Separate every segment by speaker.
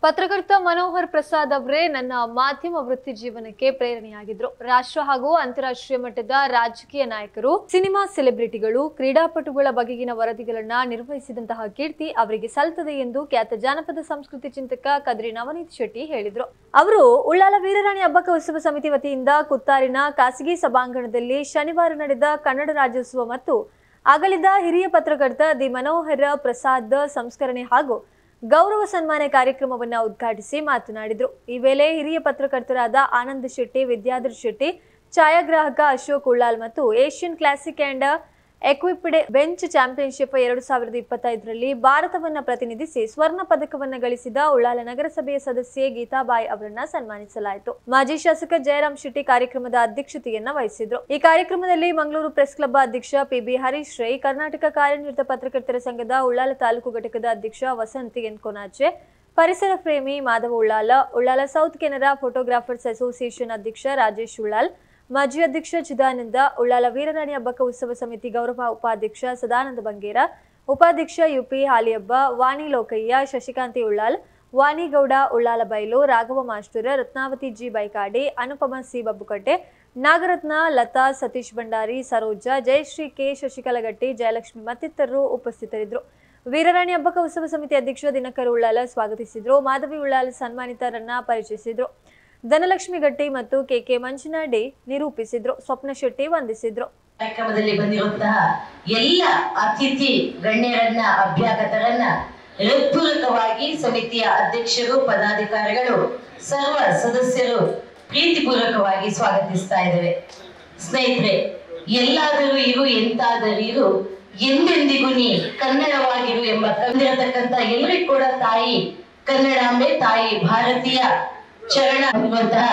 Speaker 1: ಪತ್ರಕರ್ತ ಮನೋಹರ್ ಪ್ರಸಾದ್ ಅವರೇ ನನ್ನ ಮಾಧ್ಯಮ ವೃತ್ತಿ ಜೀವನಕ್ಕೆ ಪ್ರೇರಣೆಯಾಗಿದ್ರು. ರಾಷ್ಟ್ರ ಹಾಗೂ ಅಂತಾರಾಷ್ಟ್ರೀಯ ಮಟ್ಟದ ರಾಜಕೀಯ ನಾಯಕರು, ಸಿನಿಮಾ ಸೆಲೆಬ್ರಿಟಿಗಳು, ಕ್ರೀಡಾಪಟುಗಳ ಬಗೆಗಿನ ವರದಿಗಳನ್ನ ನಿರ್ವಹಿಸಿದಂತಹ ಕೀರ್ತಿ ಅವರಿಗೆ ಸಲ್ಲುತ್ತದೆ ಎಂದು ಖ್ಯಾತ ಜಾನಪದ ಸಂಸ್ಕೃತಿ ಚಿಂತಕ ಕದ್ರಿ ನವನೀತ್ ಶೆಟ್ಟಿ ಹೇಳಿದ್ರು. ಅವರು ಉಳ್ಳಾಲ ವೀರರಾಣಿ ಹಬ್ಬಕ್ಕ ಉತ್ಸವ ಸಮಿತಿ ವತಿಯಿಂದ ಕುತ್ತಾರಿನ ಖಾಸಗಿ ಸಭಾಂಗಣದಲ್ಲಿ ಶನಿವಾರ ನಡೆದ ಕನ್ನಡ ರಾಜ್ಯೋತ್ಸವ ಮತ್ತು ಅಗಲಿದ ಹಿರಿಯ ಪತ್ರಕರ್ತ ದಿ ಮನೋಹರ ಪ್ರಸಾದ್ ಸಂಸ್ಕರಣೆ ಹಾಗೂ ಗೌರವ ಸನ್ಮಾನ ಕಾರ್ಯಕ್ರಮವನ್ನು ಉದ್ಘಾಟಿಸಿ ಮಾತನಾಡಿದರು. ಈ ವೇಳೆ ಹಿರಿಯ ಪತ್ರಕರ್ತರಾದ ಆನಂದ್ ಶೆಟ್ಟಿ, ವಿದ್ಯಾಧರ್ ಶೆಟ್ಟಿ, ಛಾಯಾಗ್ರಾಹಕ ಅಶೋಕ್ ಉಳ್ಳಾಲ್ ಮತ್ತು Asian classic and equipped bench championship 2025ರಲ್ಲಿ ಭಾರತವನ್ನ ಪ್ರತಿನಿಧಿಸಿ ಸ್ವರ್ಣ ಪದಕವನ್ನ ಗಳಿಸಿದ ಉಳ್ಳಾಲ ನಗರಸಭೆಯ ಸದಸ್ಯೆ ಗೀತಾಬಾಯಿ ಅವರನ್ನ ಸನ್ಮಾನಿಸಲಾಯಿತು. ಮಾಜಿ ಶಾಸಕ ಜಯರಾಮ್ ಶೆಟ್ಟಿ ಕಾರ್ಯಕ್ರಮದ ಅಧ್ಯಕ್ಷತೆಯನ್ನ ವಹಿಸಿದ್ರು. ಈ ಕಾರ್ಯಕ್ರಮದಲ್ಲಿ ಮಂಗಳೂರು ಪ್ರೆಸ್ ಕ್ಲಬ್ ಅಧ್ಯಕ್ಷ ಪಿಬಿ ಹರೀಶ್ ರೈ, ಕರ್ನಾಟಕ ಕಾರ್ಯನಿರತ ಪತ್ರಕರ್ತರ ಸಂಘದ ಉಳ್ಳಾಲ ತಾಲೂಕು ಘಟಕದ ಅಧ್ಯಕ್ಷ ವಸಂತಿ ಎನ್ ಕೊನಾಚೆ, ಪರಿಸರ ಪ್ರೇಮಿ Madhava Ullal, Ullal south Canara photographers association ಅಧ್ಯಕ್ಷ ರಾಜೇಶ್ ಉಳ್ಳಾಲ್, ಮಾಜಿ ಅಧ್ಯಕ್ಷ ಚಿದಾನಂದ, ಉಳ್ಳಾಲ ವೀರರಾಣಿ ಹಬ್ಬಕ್ಕ ಉತ್ಸವ ಸಮಿತಿ ಗೌರವ ಉಪಾಧ್ಯಕ್ಷ ಸದಾನಂದ ಬಂಗೇರ, ಉಪಾಧ್ಯಕ್ಷ ಯುಪಿ ಹಾಲಿಯಬ್ಬ, ವಾಣಿ ಲೋಕಯ್ಯ, ಶಶಿಕಾಂತಿ ಉಳ್ಳಾಲ್, ವಾಣಿಗೌಡ ಉಳ್ಳಾಲ ಬೈಲು, ರಾಘವ ಮಾಸ್ಟರ್, ರತ್ನಾವತಿ ಜಿ ಬೈಕಾಡಿ, ಅನುಪಮ ಸಿ ಬಬ್ಬುಕಟ್ಟೆ, ನಾಗರತ್ನ, ಲತಾ, ಸತೀಶ್ ಭಂಡಾರಿ, ಸರೋಜಾ, ಜಯಶ್ರೀ ಕೆ, ಶಶಿಕಲಗಟ್ಟಿ, ಜಯಲಕ್ಷ್ಮಿ ಮತ್ತಿತರರು ಉಪಸ್ಥಿತರಿದ್ದರು. ವೀರರಾಣಿ ಹಬ್ಬಕ್ಕ ಉತ್ಸವ ಸಮಿತಿ ಅಧ್ಯಕ್ಷ ದಿನಕರ್ ಉಳ್ಳಾಲ ಸ್ವಾಗತಿಸಿದ್ರು. ಮಾಧವಿ ಉಳ್ಳಾಲ್ ಸನ್ಮಾನಿತರನ್ನ ಪರಿಚಯಿಸಿದ್ರು. ಧನಲಕ್ಷ್ಮಿ ಗಟ್ಟಿ ಮತ್ತು ಕೆಕೆ ಮಂಜುನಾಡಿ ನಿರೂಪಿಸಿದ್ರು. ಸ್ವಪ್ನ ಶೆಟ್ಟಿ ವಂದಿಸಿದ್ರು.
Speaker 2: ಕಾರ್ಯಕ್ರಮದಲ್ಲಿ ಬಂದಿರುವಂತಹ ಎಲ್ಲ ಅತಿಥಿ ಗಣ್ಯರನ್ನ, ಅಭ್ಯಾಗತರನ್ನ ಹೃತ್ಪೂರ್ವಕವಾಗಿ ಸಮಿತಿಯ ಅಧ್ಯಕ್ಷರು, ಪದಾಧಿಕಾರಿಗಳು, ಸರ್ವ ಸದಸ್ಯರು ಪ್ರೀತಿಪೂರ್ವಕವಾಗಿ ಸ್ವಾಗತಿಸ್ತಾ ಇದ್ದೇವೆ. ಸ್ನೇಹಿತರೆ, ಎಲ್ಲಾದರೂ ಇರು ಎಂತಾದರೂ ಇರು, ಎಂದೆಂದಿಗೂ ನೀ ಕನ್ನಡವಾಗಿರು ಎಂಬ ಕಂದಿರತಕ್ಕಂತ ಎಲ್ಲರಿಗೂ ಕೂಡ ತಾಯಿ ಕನ್ನಡಾಂಬೆ, ತಾಯಿ ಭಾರತೀಯ ಚರಣ ಅನ್ನುವಂತಹ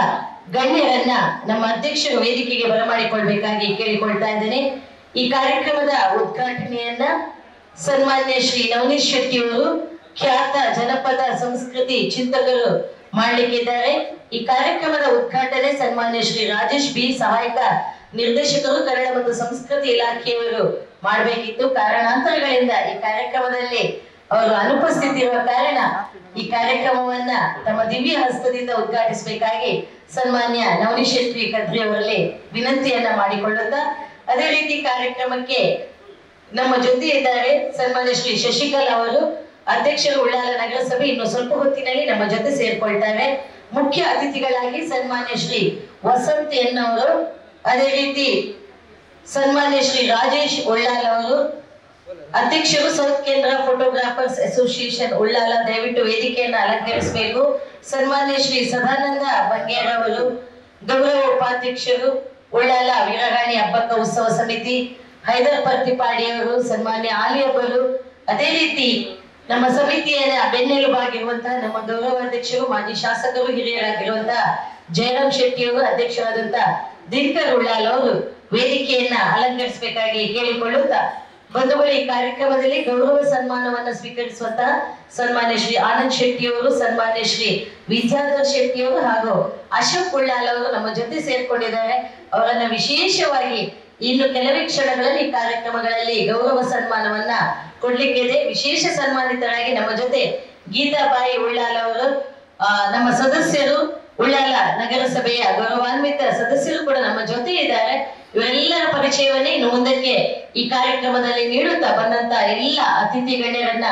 Speaker 2: ಗಣ್ಯರನ್ನ ನಮ್ಮ ಅಧ್ಯಕ್ಷರು ವೇದಿಕೆಗೆ ಬರಮಾಡಿಕೊಳ್ಬೇಕಾಗಿ ಕೇಳಿಕೊಳ್ತಾ ಇದ್ದೇನೆ. ಈ ಕಾರ್ಯಕ್ರಮದ ಉದ್ಘಾಟನೆಯನ್ನ ಸನ್ಮಾನ್ಯ ಶ್ರೀ ನವನೀತ್ ಶೆಟ್ಟಿ ಅವರು, ಖ್ಯಾತ ಜನಪದ ಸಂಸ್ಕೃತಿ ಚಿಂತಕರು ಮಾಡಲಿಕ್ಕಿದ್ದಾರೆ. ಈ ಕಾರ್ಯಕ್ರಮದ ಉದ್ಘಾಟನೆ ಸನ್ಮಾನ್ಯ ಶ್ರೀ ರಾಜೇಶ್ ಬಿ, ಸಹಾಯಕ ನಿರ್ದೇಶಕರು, ಕನ್ನಡ ಮತ್ತು ಸಂಸ್ಕೃತಿ ಇಲಾಖೆಯವರು ಮಾಡಬೇಕಿತ್ತು. ಕಾರಣಾಂತರಗಳಿಂದ ಈ ಕಾರ್ಯಕ್ರಮದಲ್ಲಿ ಅವರು ಅನುಪಸ್ಥಿತಿ ಇರುವ ಕಾರಣ ಈ ಕಾರ್ಯಕ್ರಮವನ್ನ ತಮ್ಮ ದಿವ್ಯ ಹಸ್ತದಿಂದ ಉದ್ಘಾಟಿಸಬೇಕಾಗಿ ಸನ್ಮಾನ್ಯ ನವನೀತ್ ಶೆಟ್ಟಿ ಕದ್ರಿ ಅವರಲ್ಲಿ ವಿನಂತಿಯನ್ನ ಮಾಡಿಕೊಳ್ಳುತ್ತಾ, ಅದೇ ರೀತಿ ಕಾರ್ಯಕ್ರಮಕ್ಕೆ ನಮ್ಮ ಜೊತೆ ಇದ್ದಾರೆ ಸನ್ಮಾನ್ಯ ಶ್ರೀ ಶಶಿಕಲಾ ಅವರು, ಅಧ್ಯಕ್ಷರು ಉಳ್ಳಾಲ ನಗರಸಭೆ. ಇನ್ನು ಸ್ವಲ್ಪ ಹೊತ್ತಿನಲ್ಲಿ ನಮ್ಮ ಜೊತೆ ಸೇರ್ಕೊಳ್ತಾರೆ. ಮುಖ್ಯ ಅತಿಥಿಗಳಾಗಿ ಸನ್ಮಾನ್ಯ ಶ್ರೀ ವಸಂತ್ ಎನ್ ಅವರು, ಅದೇ ರೀತಿ ಸನ್ಮಾನ್ಯ ಶ್ರೀ ರಾಜೇಶ್ ಉಳ್ಳಾಲ್ ಅವರು, ಅಧ್ಯಕ್ಷರು ಸೌತ್ ಕೇಂದ್ರ ಫೋಟೋಗ್ರಾಫರ್ಸ್ ಅಸೋಸಿಯೇಷನ್ ಉಳ್ಳಾಲ, ದಯವಿಟ್ಟು ವೇದಿಕೆಯನ್ನು ಅಲಂಕರಿಸಬೇಕು. ಸನ್ಮಾನ್ಯ ಶ್ರೀ ಸದಾನಂದ ಬಂಗೇರ ಅವರು, ಗೌರವ ಉಪಾಧ್ಯಕ್ಷರು ಉಳ್ಳಾಲ ವೀರರಾಣಿ ಹಬ್ಬಕ್ಕ ಉತ್ಸವ ಸಮಿತಿ, ಹೈದರ್ ಪರ್ತಿಪಾಡಿ ಅವರು, ಸನ್ಮಾನ್ಯ ಆಲಿಯಬ್ಬರು, ಅದೇ ರೀತಿ ನಮ್ಮ ಸಮಿತಿಯ ಬೆನ್ನೆಲುಬಾಗಿರುವಂತಹ ನಮ್ಮ ಗೌರವಾಧ್ಯಕ್ಷರು, ಮಾಜಿ ಶಾಸಕರು, ಹಿರಿಯರಾಗಿರುವಂತಹ ಜಯರಾಮ್ ಶೆಟ್ಟಿ ಅವರು, ಅಧ್ಯಕ್ಷರಾದಂತಹ ದಿನಕರ್ ಉಳ್ಳಾಲ್ ಅವರು ವೇದಿಕೆಯನ್ನ ಅಲಂಕರಿಸಬೇಕಾಗಿ ಕೇಳಿಕೊಳ್ಳುತ್ತಾ, ಬಂಧುಗಳು, ಈ ಕಾರ್ಯಕ್ರಮದಲ್ಲಿ ಗೌರವ ಸನ್ಮಾನವನ್ನ ಸ್ವೀಕರಿಸುವಂತಹ ಸನ್ಮಾನ್ಯ ಶ್ರೀ ಆನಂದ್ ಶೆಟ್ಟಿ ಅವರು, ಸನ್ಮಾನ್ಯ ಶ್ರೀ ವಿದ್ಯಾಧರ್ ಶೆಟ್ಟಿ ಅವರು ಹಾಗೂ ಅಶೋಕ್ ಉಳ್ಳಾಲ್ ಅವರು ನಮ್ಮ ಜೊತೆ ಸೇರ್ಕೊಂಡಿದ್ದಾರೆ. ಅವರನ್ನ ವಿಶೇಷವಾಗಿ ಇನ್ನು ಕೆಲವೇ ಕ್ಷಣಗಳಲ್ಲಿ ಕಾರ್ಯಕ್ರಮಗಳಲ್ಲಿ ಗೌರವ ಸನ್ಮಾನವನ್ನ ಕೊಡ್ಲಿಕ್ಕಿದೆ. ವಿಶೇಷ ಸನ್ಮಾನಿತರಾಗಿ ನಮ್ಮ ಜೊತೆ ಗೀತಾಬಾಯಿ ಉಳ್ಳಾಲ್ ಅವರು, ನಮ್ಮ ಸದಸ್ಯರು, ಉಳ್ಳಾಲ ನಗರಸಭೆಯ ಗೌರವಾನ್ವಿತ ಸದಸ್ಯರು ಕೂಡ ನಮ್ಮ ಜೊತೆ ಇದ್ದಾರೆ. ಇವರೆಲ್ಲರ ಪರಿಚಯವನ್ನೇ ಇನ್ನು ಮುಂದಕ್ಕೆ ಈ ಕಾರ್ಯಕ್ರಮದಲ್ಲಿ ನೀಡುತ್ತಾ ಬಂದಂತ ಎಲ್ಲ ಅತಿಥಿ ಗಣ್ಯರನ್ನ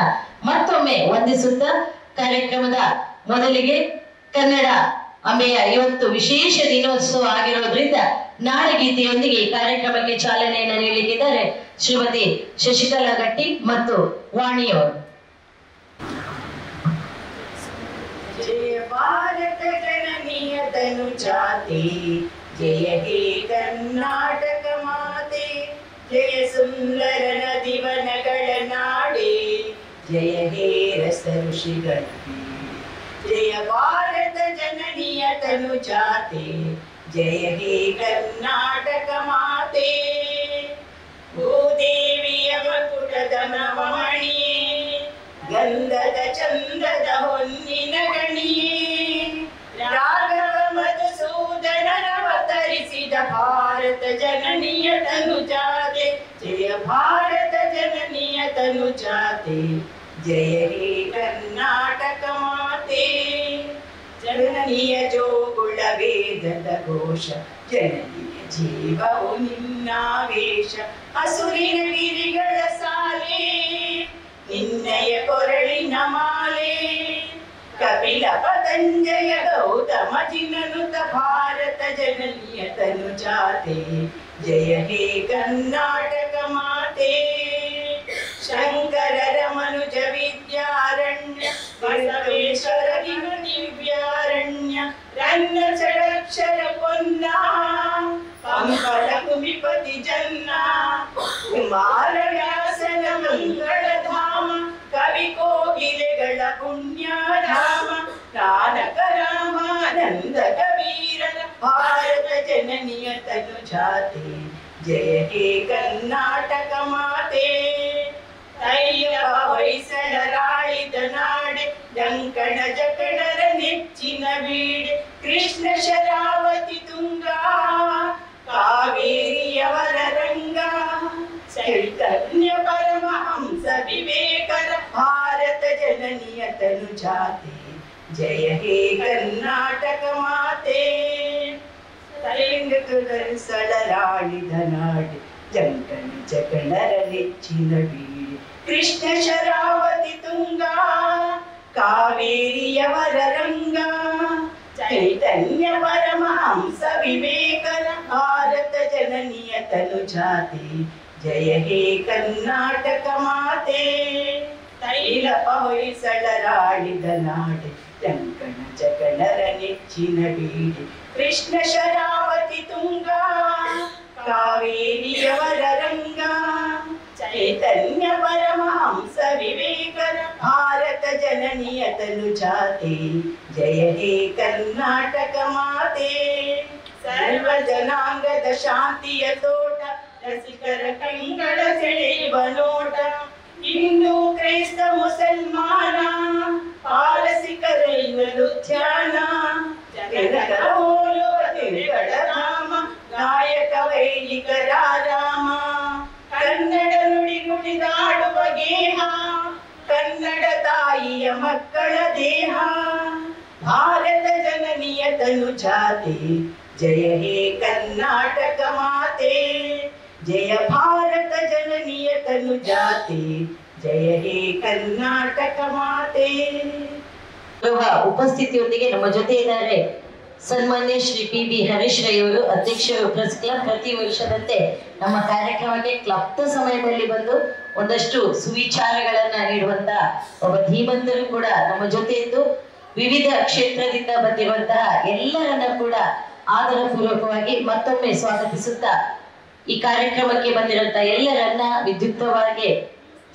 Speaker 2: ಮತ್ತೊಮ್ಮೆ ವಂದಿಸುತ್ತಾ, ಕಾರ್ಯಕ್ರಮದ ಮೊದಲಿಗೆ ಕನ್ನಡ ಅಂಬೆಯ ಇವತ್ತು ವಿಶೇಷ ದಿನೋತ್ಸವ ಆಗಿರೋದ್ರಿಂದ ನಾಡ ಗೀತೆಯೊಂದಿಗೆ ಈ ಕಾರ್ಯಕ್ರಮಕ್ಕೆ ಚಾಲನೆಯನ್ನು ನೀಡಲಿಕ್ಕಿದ್ದಾರೆ ಶ್ರೀಮತಿ ಶಶಿಕಲಾ ಗಟ್ಟಿ ಮತ್ತು ವಾಣಿಯವರು.
Speaker 3: ಜಯ ಭಾರತ ಜನನಿಯ ತನು ಜಾತಿ, ಜಯ ಹೇ ಕರ್ನಾಟಕ ಮಾತೆ, ಜಯ ಸುಂದರ ನದಿವನಗಳ ನಾಡೆ, ಜಯ ಹೇ ರಸ ಋಷಿಗಟ್ಟಿ. ಜಯ ಭಾರತ ಜನನಿಯ ತನು ಜಾತೆ, ಜಯ ಹೇ ಕರ್ನಾಟಕ ಮಾತೆ, ಭೂದೇವಿಯ ಮಕುಟದ ನವಮಣಿಯೇ, ಗಂಧದ ಚಂದದ ಹೊನ್ನಿನ ಗಣಿಯೇ, ರಾಘವ ಮಧುಸೂದನರವತರಿಸಿದ ಭಾರತ ಜನನಿಯ ತನು ಜಾತೆ, ಜಯ ಭಾರತ ಜನನಿಯ ತನು ಜಾತೆ, ಜಯ ಹೇ ಕರ್ನಾಟಕ ಮಾತೆ. ಧ್ವನಿಯ ಜೋಗುಳ ವೇದದ ಘೋಷ ಜನನಿಯ ಜೀವವು ನಿನ್ನಾವೇಶ ಹಸುರಿನ ಗಿರಿಗಳ ಸಾಲೆ ನಿನ್ನಯ ಕೊರಳಿನ ಮಾಲೆ ಕಪಿಲ ಪತಂಜಯ ಗೌತಮ ಜಿನನುತ ಭಾರತ ಜನನಿಯ ತನು ಜಾತೆ ಜಯ ಹೇ ಕರ್ನಾಟಕ ಮಾತೆ ಶಂಕರರ ಮನುಜ ವಿದ್ಯಾರಣ್ಯ ಬಸವೇಶ್ವರ ದಿವ್ಯಾರಣ್ಯ ರನ್ನ ಷಡಕ್ಷರ ಪೊನ್ನ ಪಂಪಲ ಕುಮಿಪತಿ ಜನ್ನ ಕುಮಾರ ವ್ಯಾಸನ ಮಂಗಳಧಾಮ ಕವಿ ಕೋಗಿಲೆಗಳ ಪುಣ್ಯಧಾಮ ನಾನಕ ರಾಮಾನಂದ ಕಬೀರರ ಭಾರತ ಜನನಿಯ ತನು ಜಾತೆ ಜಯ ಹೇ ಕರ್ನಾಟಕ ಮಾತೆ ಅಯ್ಯಪ್ಪ ಹೊಯ್ಸಳರಾಳಿದ ನಾಡೆ ಜಂಕಣ ಜಕಣರ ನೆಚ್ಚಿನ ಬೀಡೆ ಕೃಷ್ಣ ಶರಾವತಿ ತುಂಗ ಕಾವೇರಿಯವರ ರಂಗ ಚೈತನ್ಯ ಪರಮಹಂಸ ವಿವೇಕರ ಭಾರತ ಜನನಿಯ ತನು ಜಾತೆ ಜಯ ಹೇ ಕರ್ನಾಟಕ ಮಾತೆ ಸಳರಾಳಿದ ನಾಡೆ ಜಂಕಣ ಜಕಣರ ನೆಚ್ಚಿನ ಬೀಡೆ ಕೃಷ್ಣ ಶರಾವತಿ ತುಂಗ ಕಾವೇರಿಯವರ ರಂಗ ಚೈತನ್ಯ ಪರಮಹಂಸ ವಿವೇಕರ ಭಾರತ ಜನನಿಯ ತನು ಜಾತೆ ಜಯ ಹೇ ಕರ್ನಾಟಕ ಮಾತೆ ತೈಲಪ ಹೊಯ್ಸಳರಾಳಿದ ನಾಡೆ ಜಂಕಣ ಜಕಣರ ನೆಚ್ಚಿನ ಬೀಡೆ ಕೃಷ್ಣ ಶರಾವತಿ ತುಂಗ ಕಾವೇರಿಯವರ ರಂಗ ಚೈತನ್ಯ ಪರಮಹಂಸ ವಿವೇಕರ ಭಾರತ ಜನನಿಯ ತನು ಜಾತೆ ಜಯ ಹೇ ಕರ್ನಾಟಕ ಮಾತೆ ಸರ್ವ ಜನಾಂಗದ ಶಾಂತಿಯ ತೋಟ ರಸಿಕರ ಕಂಗಳ ಸೆಳೆಯುವ ನೋಟ ಹಿಂದೂ ಕ್ರೈಸ್ತ ಮುಸಲ್ಮಾನ ಪಾರಸಿಕರ ಇವಳು ಧ್ಯಾನ ಜಗದ ತಿರುಗಳ ರಾಮ ನಾಯಕ ವೈದಿಕರ ರಾಮ ಕನ್ನಡ ನುಡಿ ನುಡಿದಾಡುವ ಗೇಹ ಕನ್ನಡ ತಾಯಿಯ ಮಕ್ಕಳ ದೇಹ ಭಾರತ ಜನನಿಯ ತನು ಜಾತೆ ಜಯ ಹೇ ಕರ್ನಾಟಕ ಮಾತೆ ಜಯ ಭಾರತ ಜನನಿಯ ತನು ಜಾತೆ ಜಯ ಹೇ ಕರ್ನಾಟಕ ಮಾತೆ.
Speaker 2: ಉಪಸ್ಥಿತಿಯೊಂದಿಗೆ ನಮ್ಮ ಜೊತೆ ಇದ್ದಾರೆ ಸನ್ಮಾನ್ಯ ಶ್ರೀ ಪಿ.ಬಿ. ಹರೀಶ್ ರೈ ಅವರು, ಅಧ್ಯಕ್ಷರು ಪ್ರೆಸ್ ಕ್ಲಬ್. ಪ್ರತಿ ವರ್ಷದಂತೆ ನಮ್ಮ ಕಾರ್ಯಕ್ರಮಕ್ಕೆ ಕ್ಲಬ್ದ ಸಮಯದಲ್ಲಿ ಬಂದು ಒಂದಷ್ಟು ಸುವಿಚಾರಗಳನ್ನ ನೀಡುವಂತ ಒಬ್ಬ ಧೀಮಂತರು ಕೂಡ ನಮ್ಮ ಜೊತೆ ಇದ್ದು ವಿವಿಧ ಕ್ಷೇತ್ರದಿಂದ ಬಂದಿರುವಂತಹ ಎಲ್ಲರನ್ನ ಕೂಡ ಆದರ ಪೂರ್ವಕವಾಗಿ ಮತ್ತೊಮ್ಮೆ ಸ್ವಾಗತಿಸುತ್ತಾ ಈ ಕಾರ್ಯಕ್ರಮಕ್ಕೆ ಬಂದಿರುವಂತಹ ಎಲ್ಲರನ್ನ ವಿದ್ಯುಕ್ತವಾಗಿ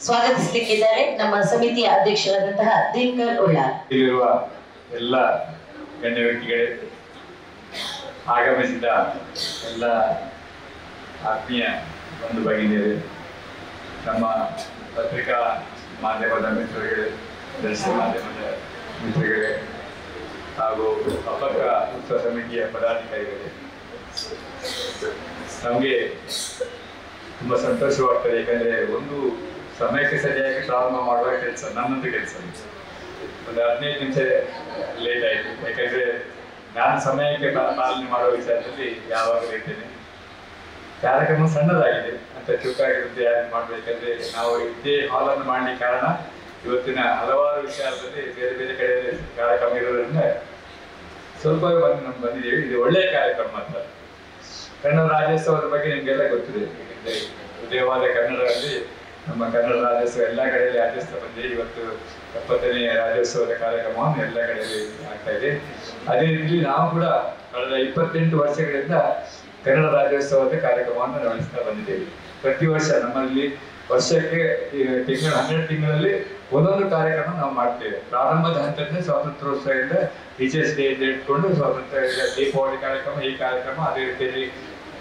Speaker 2: ಸ್ವಾಗತಿಸಲಿಕ್ಕಿದ್ದಾರೆ ನಮ್ಮ ಸಮಿತಿಯ ಅಧ್ಯಕ್ಷರಾದಂತಹ ದಿನಕರ್ ಉಳ್ಳಾರ್.
Speaker 4: ಇಲ್ಲಿರುವ ಎಲ್ಲ ಗಣ್ಯ ವ್ಯಕ್ತಿಗಳೇ, ಆಗಮಿಸಿದ ಎಲ್ಲ ಆತ್ಮೀಯ ಬಂಧು ಭಗಿನಿಯರೇ, ನಮ್ಮ ಪತ್ರಿಕಾ ಮಾಧ್ಯಮದ ಮಿತ್ರಗಳೇ, ದೃಶ್ಯ ಮಾಧ್ಯಮದ ಮಿತ್ರಗಳೇ ಹಾಗೂ ಅಪಕ ಉತ್ಸವ ಸಮಿತಿಯ ಪದಾಧಿಕಾರಿಗಳೇ, ನಮಗೆ ತುಂಬ ಸಂತೋಷವಾಗ್ತದೆ. ಯಾಕಂದರೆ ಒಂದು ಸಮಯಕ್ಕೆ ಸರಿಯಾಗಿ ಪ್ರಾರಂಭ ಮಾಡುವ ಕೆಲಸ ನನ್ನೊಂದು ಕೆಲಸ. ಒಂದು 15 ನಿಮಿಷ ಲೇಟ್ ಆಯಿತು. ಯಾಕಂದರೆ ನಾನು ಸಮಯಕ್ಕೆ ಪಾಲನೆ ಮಾಡುವ ವಿಚಾರದಲ್ಲಿ ಯಾವಾಗಲೂ ಇರ್ತೇನೆ. ಕಾರ್ಯಕ್ರಮ ಸಣ್ಣದಾಗಿದೆ ಅಂತ ಚುಕ್ಕಾಗಿರುತ್ತೆ ಯಾರು ಮಾಡಬೇಕಂದ್ರೆ ನಾವು ಇದೇ ಹಾಲನ್ನು ಮಾಡಲಿಕ್ಕೆ ಕಾರಣ ಇವತ್ತಿನ ಹಲವಾರು ವಿಚಾರದಲ್ಲಿ ಬೇರೆ ಬೇರೆ ಕಡೆ ಕಾರ್ಯಕ್ರಮ ಇರೋದ್ರಿಂದ ಸ್ವಲ್ಪ ಬಂದಿದ್ದೇವೆ. ಇದು ಒಳ್ಳೆಯ ಕಾರ್ಯಕ್ರಮ ಅಂತ. ಕನ್ನಡ ರಾಜ್ಯೋತ್ಸವದ ಬಗ್ಗೆ ನಿಮಗೆಲ್ಲ ಗೊತ್ತಿದೆ. ಯಾಕಂದರೆ ಉದಯವಾದ ಕನ್ನಡದಲ್ಲಿ ನಮ್ಮ ಕನ್ನಡ ರಾಜ್ಯೋತ್ಸವ ಎಲ್ಲ ಕಡೆಯಲ್ಲಿ ಆಚರಿಸ್ತಾ ಬಂದಿದೆ. ಇವತ್ತು 70ನೇ ರಾಜ್ಯೋತ್ಸವದ ಕಾರ್ಯಕ್ರಮವನ್ನು ಎಲ್ಲ ಕಡೆಯಲ್ಲಿ ಆಗ್ತಾ ಇದೆ. ಅದೇ ರೀತಿ ನಾವು ಕೂಡ ಕಳೆದ 28 ವರ್ಷಗಳಿಂದ ಕನ್ನಡ ರಾಜ್ಯೋತ್ಸವದ ಕಾರ್ಯಕ್ರಮವನ್ನು ನಡೆಸ್ತಾ ಬಂದಿದ್ದೇವೆ. ಪ್ರತಿ ವರ್ಷ ನಮ್ಮಲ್ಲಿ ವರ್ಷಕ್ಕೆ 12 ತಿಂಗಳಲ್ಲಿ ಒಂದೊಂದು ಕಾರ್ಯಕ್ರಮ ನಾವು ಮಾಡ್ತೇವೆ. ಪ್ರಾರಂಭದ ಹಂತದಿಂದ ಸ್ವಾತಂತ್ರ್ಯೋತ್ಸವದಿಂದ ಟೀಚರ್ಸ್ ಡೇ ಇಟ್ಕೊಂಡು ಸ್ವಾತಂತ್ರ್ಯ ದೀಪಾವಳಿ ಕಾರ್ಯಕ್ರಮ, ಈ ಕಾರ್ಯಕ್ರಮ, ಅದೇ ರೀತಿಯಲ್ಲಿ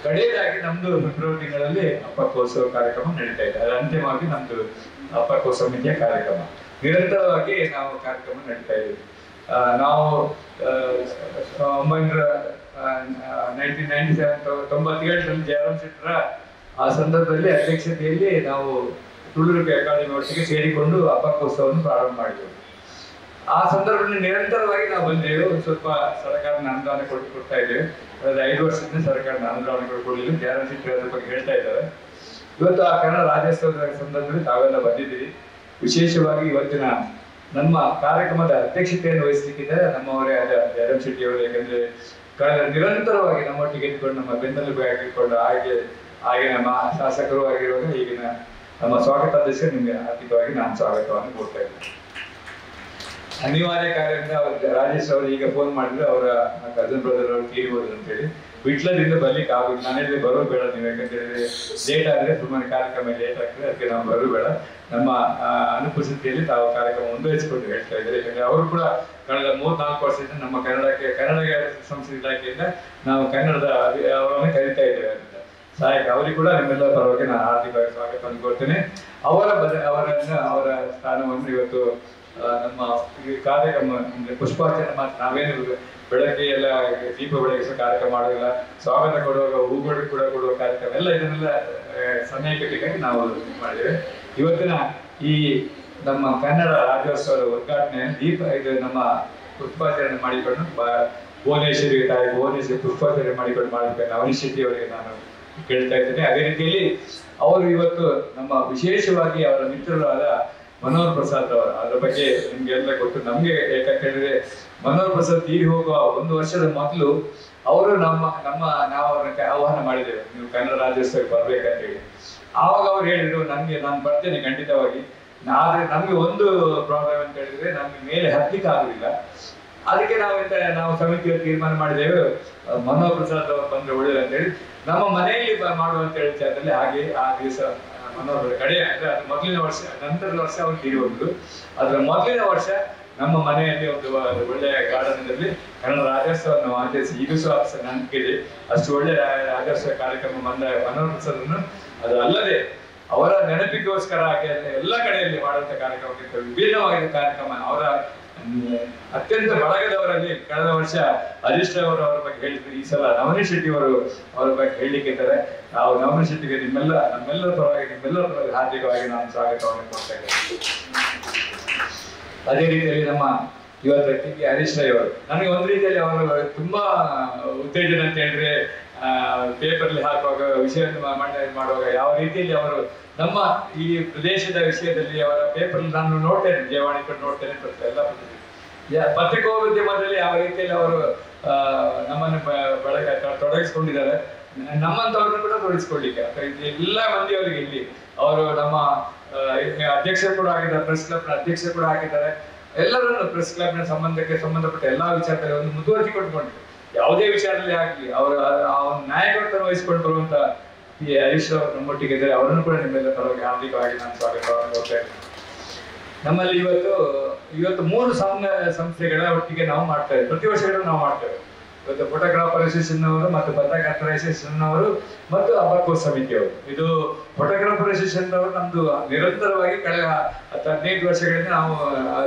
Speaker 4: ಕಡೆಯದಾಗಿ ನಮ್ದು ಫೆಬ್ರವರಿ ತಿಂಗಳಲ್ಲಿ ಅಪ್ಪಕ್ಕೋತ್ಸವ ಕಾರ್ಯಕ್ರಮ ನಡೀತಾ ಇದೆ. ಅದರ ಅಂತಿಮವಾಗಿ ನಮ್ದು ಅಪ್ಪಕ್ಕೋತ್ಸವ ಸಮಿತಿಯ ಕಾರ್ಯಕ್ರಮ ನಿರಂತರವಾಗಿ ನಾವು ಕಾರ್ಯಕ್ರಮ ನಡೀತಾ ಇದ್ದೀವಿ. ನಾವು 1997 ಜಯರಾಮ್ ಶೆಟ್ಟರ ಆ ಸಂದರ್ಭದಲ್ಲಿ ಅಧ್ಯಕ್ಷತೆಯಲ್ಲಿ ನಾವು ತುಳುಕು ಅಕಾಡೆಮಿ ಒಟ್ಟಿಗೆ ಸೇರಿಕೊಂಡು ಅಪ್ಪಕ್ಕೋತ್ಸವವನ್ನು ಪ್ರಾರಂಭ ಮಾಡಿದೆವು. ಆ ಸಂದರ್ಭದಲ್ಲಿ ನಿರಂತರವಾಗಿ ನಾವು ಬಂದೇವೆ. ಒಂದು ಸ್ವಲ್ಪ ಸರ್ಕಾರದ ಅನುದಾನ ಕೊಡ್ತಾ ಇದ್ದೇವೆ. ಕಳೆದ 5 ವರ್ಷದಿಂದ ಸರ್ಕಾರದ ಅನುದಾನಗಳು ಕೊಡಲಿಲ್ಲ. ಗ್ಯಾರಂಟಿ ಅದ್ರ ಬಗ್ಗೆ ಹೇಳ್ತಾ ಇದ್ದಾರೆ. ಇವತ್ತು ಆ ಕನ್ನಡ ರಾಜ್ಯೋತ್ಸವದ ಸಂದರ್ಭದಲ್ಲಿ ತಾವೆಲ್ಲ ಬಂದಿದ್ದೀರಿ. ವಿಶೇಷವಾಗಿ ಇವತ್ತಿನ ನಮ್ಮ ಕಾರ್ಯಕ್ರಮದ ಅಧ್ಯಕ್ಷತೆಯನ್ನು ವಹಿಸಲಿಕ್ಕಿದ್ದಾರೆ ನಮ್ಮವರೇ ಆದ ಜಯರಾಮ್ ಶೆಟ್ಟಿ ಅವರು. ಯಾಕಂದ್ರೆ ನಿರಂತರವಾಗಿ ನಮ್ಮೊಟ್ಟಿಗೆ ಇಟ್ಕೊಂಡು ನಮ್ಮ ಬೆನ್ನೆಲುಬು ಆಗಿಟ್ಕೊಂಡು ಆಗಿನ ಶಾಸಕರು ಆಗಿರುವಾಗ ಈಗಿನ ನಮ್ಮ ಸ್ವಾಗತಾಧ್ಯಕ್ಷ ನಿಮಗೆ ಆರ್ಥಿಕವಾಗಿ ನಾನು ಸ್ವಾಗತವನ್ನು ಕೊಡ್ತಾ ಇದ್ದೇನೆ. ಅನಿವಾರ್ಯ ಕಾರ್ಯದಿಂದ ರಾಜೇಶ್ ಅವರು ಈಗ ಫೋನ್ ಮಾಡಿದ್ರು, ಅವರ ಕಸನ್ ಬ್ರದರ್ ಅವರು ತೀರಿಬೋದು ಅಂತೇಳಿ. ವಿಟ್ಲದಿಂದ ಬರ್ಲಿಕ್ಕೆ ಆಗುದು. ನಾನು ಹೇಳಿದ್ರೆ ಬರೋದು ಬೇಡ ನೀವು, ಯಾಕಂತೇಳಿದ್ರೆ ಲೇಟ್ ಆದರೆ ಸುಮ್ಮನೆ ಕಾರ್ಯಕ್ರಮ ಲೇಟ್ ಆಗ್ತದೆ, ಅದಕ್ಕೆ ನಾವು ಬರೋದು ಬೇಡ. ನಮ್ಮ ಅನುಪಸ್ಥಿತಿಯಲ್ಲಿ ತಾವು ಕಾರ್ಯಕ್ರಮ ಮುಂದುವರಿಸಿಕೊಂಡು ಹೇಳ್ತಾ ಇದ್ದಾರೆ. ಯಾಕಂದ್ರೆ ಅವರು ಕೂಡ ಕಳೆದ 3-4 ವರ್ಷದಿಂದ ನಮ್ಮ ಕನ್ನಡ ಸಂಸ್ಕೃತಿ ಇಲಾಖೆಯಿಂದ ನಾವು ಕನ್ನಡದ ಅವರನ್ನು ಕರೀತಾ ಇದ್ದೇವೆ ಅಂತ ಸಹಾಯಕ. ಅವರಿಗೆ ಕೂಡ ನಿಮ್ಮೆಲ್ಲ ಪರವಾಗಿ ನಾನು ಆರ್ಥಿಕವಾಗಿ ಸ್ವಾಗತವನ್ನು ಕೊಡ್ತೇನೆ. ಅವರ ಸ್ಥಾನವನ್ನು ಇವತ್ತು ನಮ್ಮ ಈ ಕಾರ್ಯಕ್ರಮ ಅಂದ್ರೆ ಪುಷ್ಪಾರ್ಚನೆ ಮಾತ್ರ ನಾವೇನು ಬೆಳಗ್ಗೆ ಎಲ್ಲ ದೀಪ ಬೆಳಗಿಸುವ ಕಾರ್ಯಕ್ರಮ ಮಾಡೋದಿಲ್ಲ. ಸ್ವಾಗತ ಕೊಡುವಾಗ ಹೂಗಳು ಕೂಡ ಕೊಡುವ ಕಾರ್ಯಕ್ರಮ ಎಲ್ಲ ಇದನ್ನೆಲ್ಲ ಸಮಯ ಕಟ್ಟಿಗಾಗಿ ನಾವು ಮಾಡಿದ್ದೇವೆ. ಇವತ್ತಿನ ಈ ನಮ್ಮ ಕನ್ನಡ ರಾಜ್ಯೋತ್ಸವದ ಉದ್ಘಾಟನೆಯನ್ನು ಇದು ನಮ್ಮ ಪುಷ್ಪಾಚರಣೆ ಮಾಡಿಕೊಂಡು ಭುವನೇಶ್ವರಿ ತಾಯಿ ಭುವನೇಶ್ವರಿ ಪುಷ್ಪಾಚರಣೆ ಮಾಡಿಕೊಂಡು ಮಾಡಬೇಕು ಅವನೀಶ್ ಶೆಟ್ಟಿ ಅವರಿಗೆ ನಾನು ಕೇಳ್ತಾ ಇದ್ದೇನೆ. ಅದೇ ರೀತಿಯಲ್ಲಿ ಅವರು ಇವತ್ತು ನಮ್ಮ ವಿಶೇಷವಾಗಿ ಅವರ ಮಿತ್ರರಾದ ಮನೋಹರ್ ಪ್ರಸಾದ್ ಅವರು, ಅದರ ಬಗ್ಗೆ ನಿಮ್ಗೆಲ್ಲ ಗೊತ್ತು. ನಮ್ಗೆ ಯಾಕಂತ ಹೇಳಿದ್ರೆ ಮನೋಹರ್ ಪ್ರಸಾದ್ ತೀರಿ ಹೋಗುವ 1 ವರ್ಷದ ಮೊದಲು ಅವರು ನಾವು ಅವ್ರನ್ನ ಆಹ್ವಾನ ಮಾಡಿದ್ದೇವೆ, ನೀವು ಕನ್ನಡ ರಾಜ್ಯೋತ್ಸವಕ್ಕೆ ಬರ್ಬೇಕಂತ ಹೇಳಿ. ಆವಾಗ ಅವ್ರು ಹೇಳಿದ್ರು ನಾನು ಬರ್ತೇನೆ ಖಂಡಿತವಾಗಿ. ಆದ್ರೆ ನಮ್ಗೆ ಒಂದು ಪ್ರಾಬ್ಲಮ್ ಅಂತ ಹೇಳಿದ್ರೆ ನಮ್ಗೆ ಮೇಲೆ ಹತ್ಲಿಕ್ಕೆ ಆಗುದಿಲ್ಲ. ಅದಕ್ಕೆ ನಾವು ಸಮಿತಿಯಲ್ಲಿ ತೀರ್ಮಾನ ಮಾಡಿದ್ದೇವೆ, ಮನೋಹರ್ ಪ್ರಸಾದ್ ಅವರು ಬಂದ್ರೆ ಒಳ್ಳೇದು ಅಂತ ಹೇಳಿ ನಮ್ಮ ಮನೆಯಲ್ಲಿ ಮಾಡುವಂತ ಹೇಳಿ ವಿಚಾರದಲ್ಲಿ. ಹಾಗೆ ಆ ದಿವಸ ಮನೋಹರ್ ಕಡೆ ಅಂದ್ರೆ ಅದು ಮೊದಲಿನ ವರ್ಷ, ನಂತರದ ವರ್ಷ ಅವ್ರು ತೀರಿ ಹೋದ್ರು. ಅದರ ಮೊದಲಿನ ವರ್ಷ ನಮ್ಮ ಮನೆಯಲ್ಲಿ ಒಂದು ಒಳ್ಳೆಯ ಗಾರ್ಡನ್ದಲ್ಲಿ ಕನ್ನಡ ರಾಜ್ಯೋತ್ಸವವನ್ನು ಆಚರಿಸಿ ಈಗ ಸಹ ನಂಬಿಕೆ ಅಷ್ಟು ಒಳ್ಳೆಯ ರಾಜ್ಯೋತ್ಸವ ಕಾರ್ಯಕ್ರಮ ಬಂದ ಮನೋಹರ್ ಪ್ರಸಾದನ್ನು ಅದು ಅಲ್ಲದೆ ಅವರ ನೆನಪಿಗೋಸ್ಕರ ಎಲ್ಲ ಕಡೆಯಲ್ಲಿ ಮಾಡುವಂತ ಕಾರ್ಯಕ್ರಮಕ್ಕಿಂತ ವಿಭಿನ್ನವಾಗಿದ್ದ ಕಾರ್ಯಕ್ರಮ. ಅವರ ಅತ್ಯಂತ ಬಳಗದವರಲ್ಲಿ ಕಳೆದ ವರ್ಷ ಹರೀಶ್ ಅವರು ಅವರ ಬಗ್ಗೆ ಹೇಳಿದ್ರು, ಈ ಸಲ ನವನೀಶ್ ಶೆಟ್ಟಿ ಅವರು ಅವರ ಬಗ್ಗೆ ಹೇಳಲಿಕ್ಕಿದ್ದಾರೆ. ನಾವು ನವನೀಶ್ ಶೆಟ್ಟಿಗೆ ನಮ್ಮೆಲ್ಲರ ಪರವಾಗಿ ಹಾರ್ದಿಕವಾಗಿ ನಾನು ಸ್ವಾಗತವನ್ನು ಕೊಡ್ತಾ ಇದ್ದೇನೆ. ಅದೇ ರೀತಿಯಲ್ಲಿ ನಮ್ಮ ಇವತ್ತು ಟಿ ಹರೀಶ್ ರೈ ಅವರು ನನಗೆ ಒಂದು ರೀತಿಯಲ್ಲಿ ಅವರು ತುಂಬಾ ಉತ್ತೇಜನ ಅಂತ ಹೇಳಿದ್ರೆ ಪೇಪರ್ಲಿ ಹಾಕುವಾಗ ವಿಷಯವನ್ನು ಮಂಡನೆ ಮಾಡುವಾಗ ಯಾವ ರೀತಿಯಲ್ಲಿ ಅವರು ನಮ್ಮ ಈ ಪ್ರದೇಶದ ವಿಷಯದಲ್ಲಿ ಅವರ ಪೇಪರ್ ನಾನು ನೋಡ್ತೇನೆ, ಜಯವಾಣಿ ಕೂಡ ನೋಡ್ತೇನೆ, ಎಲ್ಲ ಪತ್ರಿಕೋದ್ಯಮದಲ್ಲಿ ಯಾವ ರೀತಿಯಲ್ಲಿ ಅವರು ನಮ್ಮನ್ನು ತೊಡಗಿಸ್ಕೊಂಡಿದ್ದಾರೆ, ನಮ್ಮಂತವ್ರನ್ನ ಕೂಡ ತೊಡಗಿಸ್ಕೊಳ್ಳಿಕ್ಕೆ ಎಲ್ಲ ಮಂದಿ ಅವರಿಗೆ ಇಲ್ಲಿ ಅವರು ನಮ್ಮ ಅಧ್ಯಕ್ಷರು ಕೂಡ ಆಗಿದ್ದಾರೆ, ಪ್ರೆಸ್ ಕ್ಲಬ್ ನ ಅಧ್ಯಕ್ಷರು ಕೂಡ ಆಗಿದ್ದಾರೆ. ಎಲ್ಲರನ್ನು ಪ್ರೆಸ್ ಕ್ಲಬ್ ನ ಸಂಬಂಧಪಟ್ಟ ಎಲ್ಲಾ ವಿಚಾರದಲ್ಲಿ ಒಂದು ಮುತುವರ್ಜಿ ಕೊಟ್ಕೊಂಡು ಯಾವುದೇ ವಿಚಾರದಲ್ಲಿ ಆಗ್ಲಿ ಅವರ ನಾಯಕತ್ವ ವಹಿಸಿಕೊಂಡು ಬರುವಂತ ಈ ಹರೀಶ್ ಅವರು ನಮ್ಮೊಟ್ಟಿಗೆ ಇದ್ದಾರೆ. ಅವರನ್ನು ಕೂಡ ನಿಮ್ಮೆಲ್ಲ ಪರವಾಗಿ ಹಾರ್ದಿಕವಾಗಿ ನಾನು ಸ್ವಾಗತವನ್ನು ಕೊಡ್ತೇನೆ. ನಮ್ಮಲ್ಲಿ ಇವತ್ತು 3 ಸಂಸ್ಥೆಗಳ ಒಟ್ಟಿಗೆ ನಾವು ಮಾಡ್ತಾ ಇದ್ದೇವೆ, ಪ್ರತಿ ವರ್ಷಗಳು ನಾವು ಮಾಡ್ತೇವೆ. ಇವತ್ತು ಫೋಟೋಗ್ರಾಫರ್ ಅಸೋಸಿಯೇಷನ್ ಅವರು ಮತ್ತು ಪತ್ರಕರ್ತರ ಅಸೋಸಿಯೇಷನ್ ಅವರು ಮತ್ತು ಅಬಾಕೋಸ್ ಸಮಿತಿಯವರು. ಇದು ಫೋಟೋಗ್ರಾಫರ್ ಅಸೋಸಿಯೇಷನ್ ಅವರು ನಮ್ದು ನಿರಂತರವಾಗಿ ಕಳೆದ 15 ವರ್ಷಗಳಿಂದ ನಾವು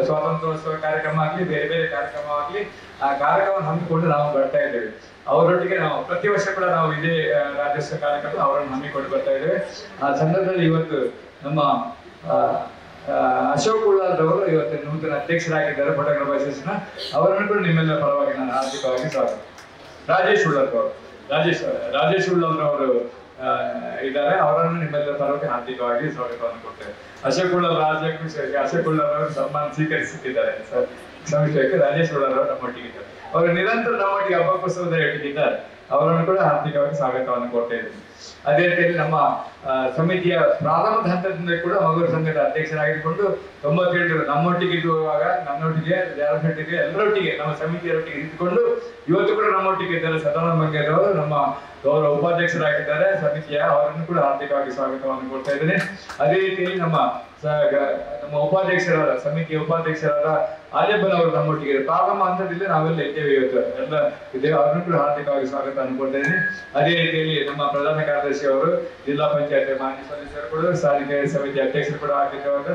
Speaker 4: ಸ್ವಾತಂತ್ರ್ಯೋತ್ಸವ ಕಾರ್ಯಕ್ರಮ ಆಗಲಿ ಬೇರೆ ಬೇರೆ ಕಾರ್ಯಕ್ರಮ ಆಗಲಿ ಆ ಕಾರ್ಯಕ್ರಮವನ್ನು ಹಮ್ಮಿಕೊಂಡು ನಾವು ಬರ್ತಾ ಇದ್ದೇವೆ. ಅವರೊಟ್ಟಿಗೆ ನಾವು ಪ್ರತಿ ವರ್ಷ ಕೂಡ ನಾವು ಇದೇ ರಾಜ್ಯೋತ್ಸವ ಕಾರ್ಯಕ್ರಮ ಅವರನ್ನು ಹಮ್ಮಿಕೊಂಡು ಬರ್ತಾ ಇದ್ದೇವೆ. ಆ ಸಂದರ್ಭದಲ್ಲಿ ಇವತ್ತು ನಮ್ಮ ಅಶೋಕ್ ಉಳ್ಳಾಲ್ ಅವರು ಇವತ್ತು ನೂತನ ಅಧ್ಯಕ್ಷರಾಗಿದ್ದಾರೆ ಫೋಟೋಗ್ರಾಫರ್ ಅಸೋಸಿಯೇಷನ್. ಅವರನ್ನು ಕೂಡ ನಿಮ್ಮೆಲ್ಲ ಪರವಾಗಿ ನಾನು ಹಾರ್ದಿಕವಾಗಿ ಸ್ವಾಗತ. ರಾಜೇಶ್ ಉಳ್ಳಾಲ್ ಅವರು ಇದ್ದಾರೆ, ಅವರನ್ನು ನಿಮ್ಮೆಲ್ಲ ಪರವಾಗಿ ಹಾರ್ದಿಕವಾಗಿ ಸ್ವಾಗತವನ್ನು ಕೊಡ್ತೇವೆ. ಅಶೋಕ್ ಉಳ್ಳಾಲ್ ಅವರು ಸನ್ಮಾನ ಸ್ವೀಕರಿಸುತ್ತಿದ್ದಾರೆ ಸಮಿತಿಯಕ್ಕೆ. ರಾಜೇಶ್ ಉಳ್ಳಾಲ್ ಅವರು ನಮ್ಮೊಟ್ಟಿಗಿದ್ದಾರೆ, ಅವರು ನಿರಂತರ ನಮ್ಮೊಟ್ಟಿಗೆ ಹಬ್ಬಕ್ಕೋಸ್ಕರ ಇಟ್ಟಿದ್ದಾರೆ. ಅವರನ್ನು ಕೂಡ ಹಾರ್ದಿಕವಾಗಿ ಸ್ವಾಗತವನ್ನು ಕೊಡ್ತಾ ಇದ್ದೇನೆ. ಅದೇ ರೀತಿಯಲ್ಲಿ ನಮ್ಮ ಸಮಿತಿಯ ಪ್ರಾರಂಭದ ಹಂತದಿಂದ ಕೂಡ ಮಗೂರು ಸಂಘದ ಅಧ್ಯಕ್ಷರಾಗಿಕೊಂಡು 97 ನಮ್ಮೊಟ್ಟಿಗೆ ಇರುವಾಗ ನನ್ನೊಟ್ಟಿಗೆ ಜಾರಶೆಟ್ಟಿಗೆ ಎಲ್ಲರೊಟ್ಟಿಗೆ ನಮ್ಮ ಸಮಿತಿಯರೊಟ್ಟಿಗೆ ಇದ್ದುಕೊಂಡು ಇವತ್ತು ಕೂಡ ನಮ್ಮೊಟ್ಟಿಗೆ ಇದ್ದಾರೆ. ಸದಾನಂದ ಮಂಗೇರವರು ನಮ್ಮ ಗೌರವ ಉಪಾಧ್ಯಕ್ಷರಾಗಿದ್ದಾರೆ ಸಮಿತಿಯ, ಅವರನ್ನು ಕೂಡ ಹಾರ್ದಿಕವಾಗಿ ಸ್ವಾಗತವನ್ನು ಕೊಡ್ತಾ ಇದ್ದೇನೆ. ಅದೇ ರೀತಿಯಲ್ಲಿ ನಮ್ಮ ಉಪಾಧ್ಯಕ್ಷರಾದ ಸಮಿತಿಯ ಉಪಾಧ್ಯಕ್ಷರಾದ ಆಲಿಬನ್ ಅವರು ನಮ್ಮೊಟ್ಟಿಗೆ ಪ್ರಾರಂಭ ಹಂತದಲ್ಲಿ ನಾವೆಲ್ಲ ಇದ್ದೇವೆ, ಇವತ್ತು ಎಲ್ಲ ಇದ್ದೇವೆ. ಅವರನ್ನು ಕೂಡ ಹಾರ್ದಿಕವಾಗಿ ಸ್ವಾಗತವನ್ನು ಕೊಡ್ತಾ ಇದ್ದೇನೆ. ಅದೇ ರೀತಿಯಲ್ಲಿ ನಮ್ಮ ಪ್ರಧಾನ ಕಾರ್ಯದರ್ಶಿ ಅವರು, ಜಿಲ್ಲಾ ಪಂಚಾಯತ್ ಮಾನ್ಯ ಸದಸ್ಯರು ಕೂಡ, ಸಾರಿಗೆ ಸಮಿತಿ ಅಧ್ಯಕ್ಷರು ಕೂಡ ಆಗಿದ್ದವಾಗ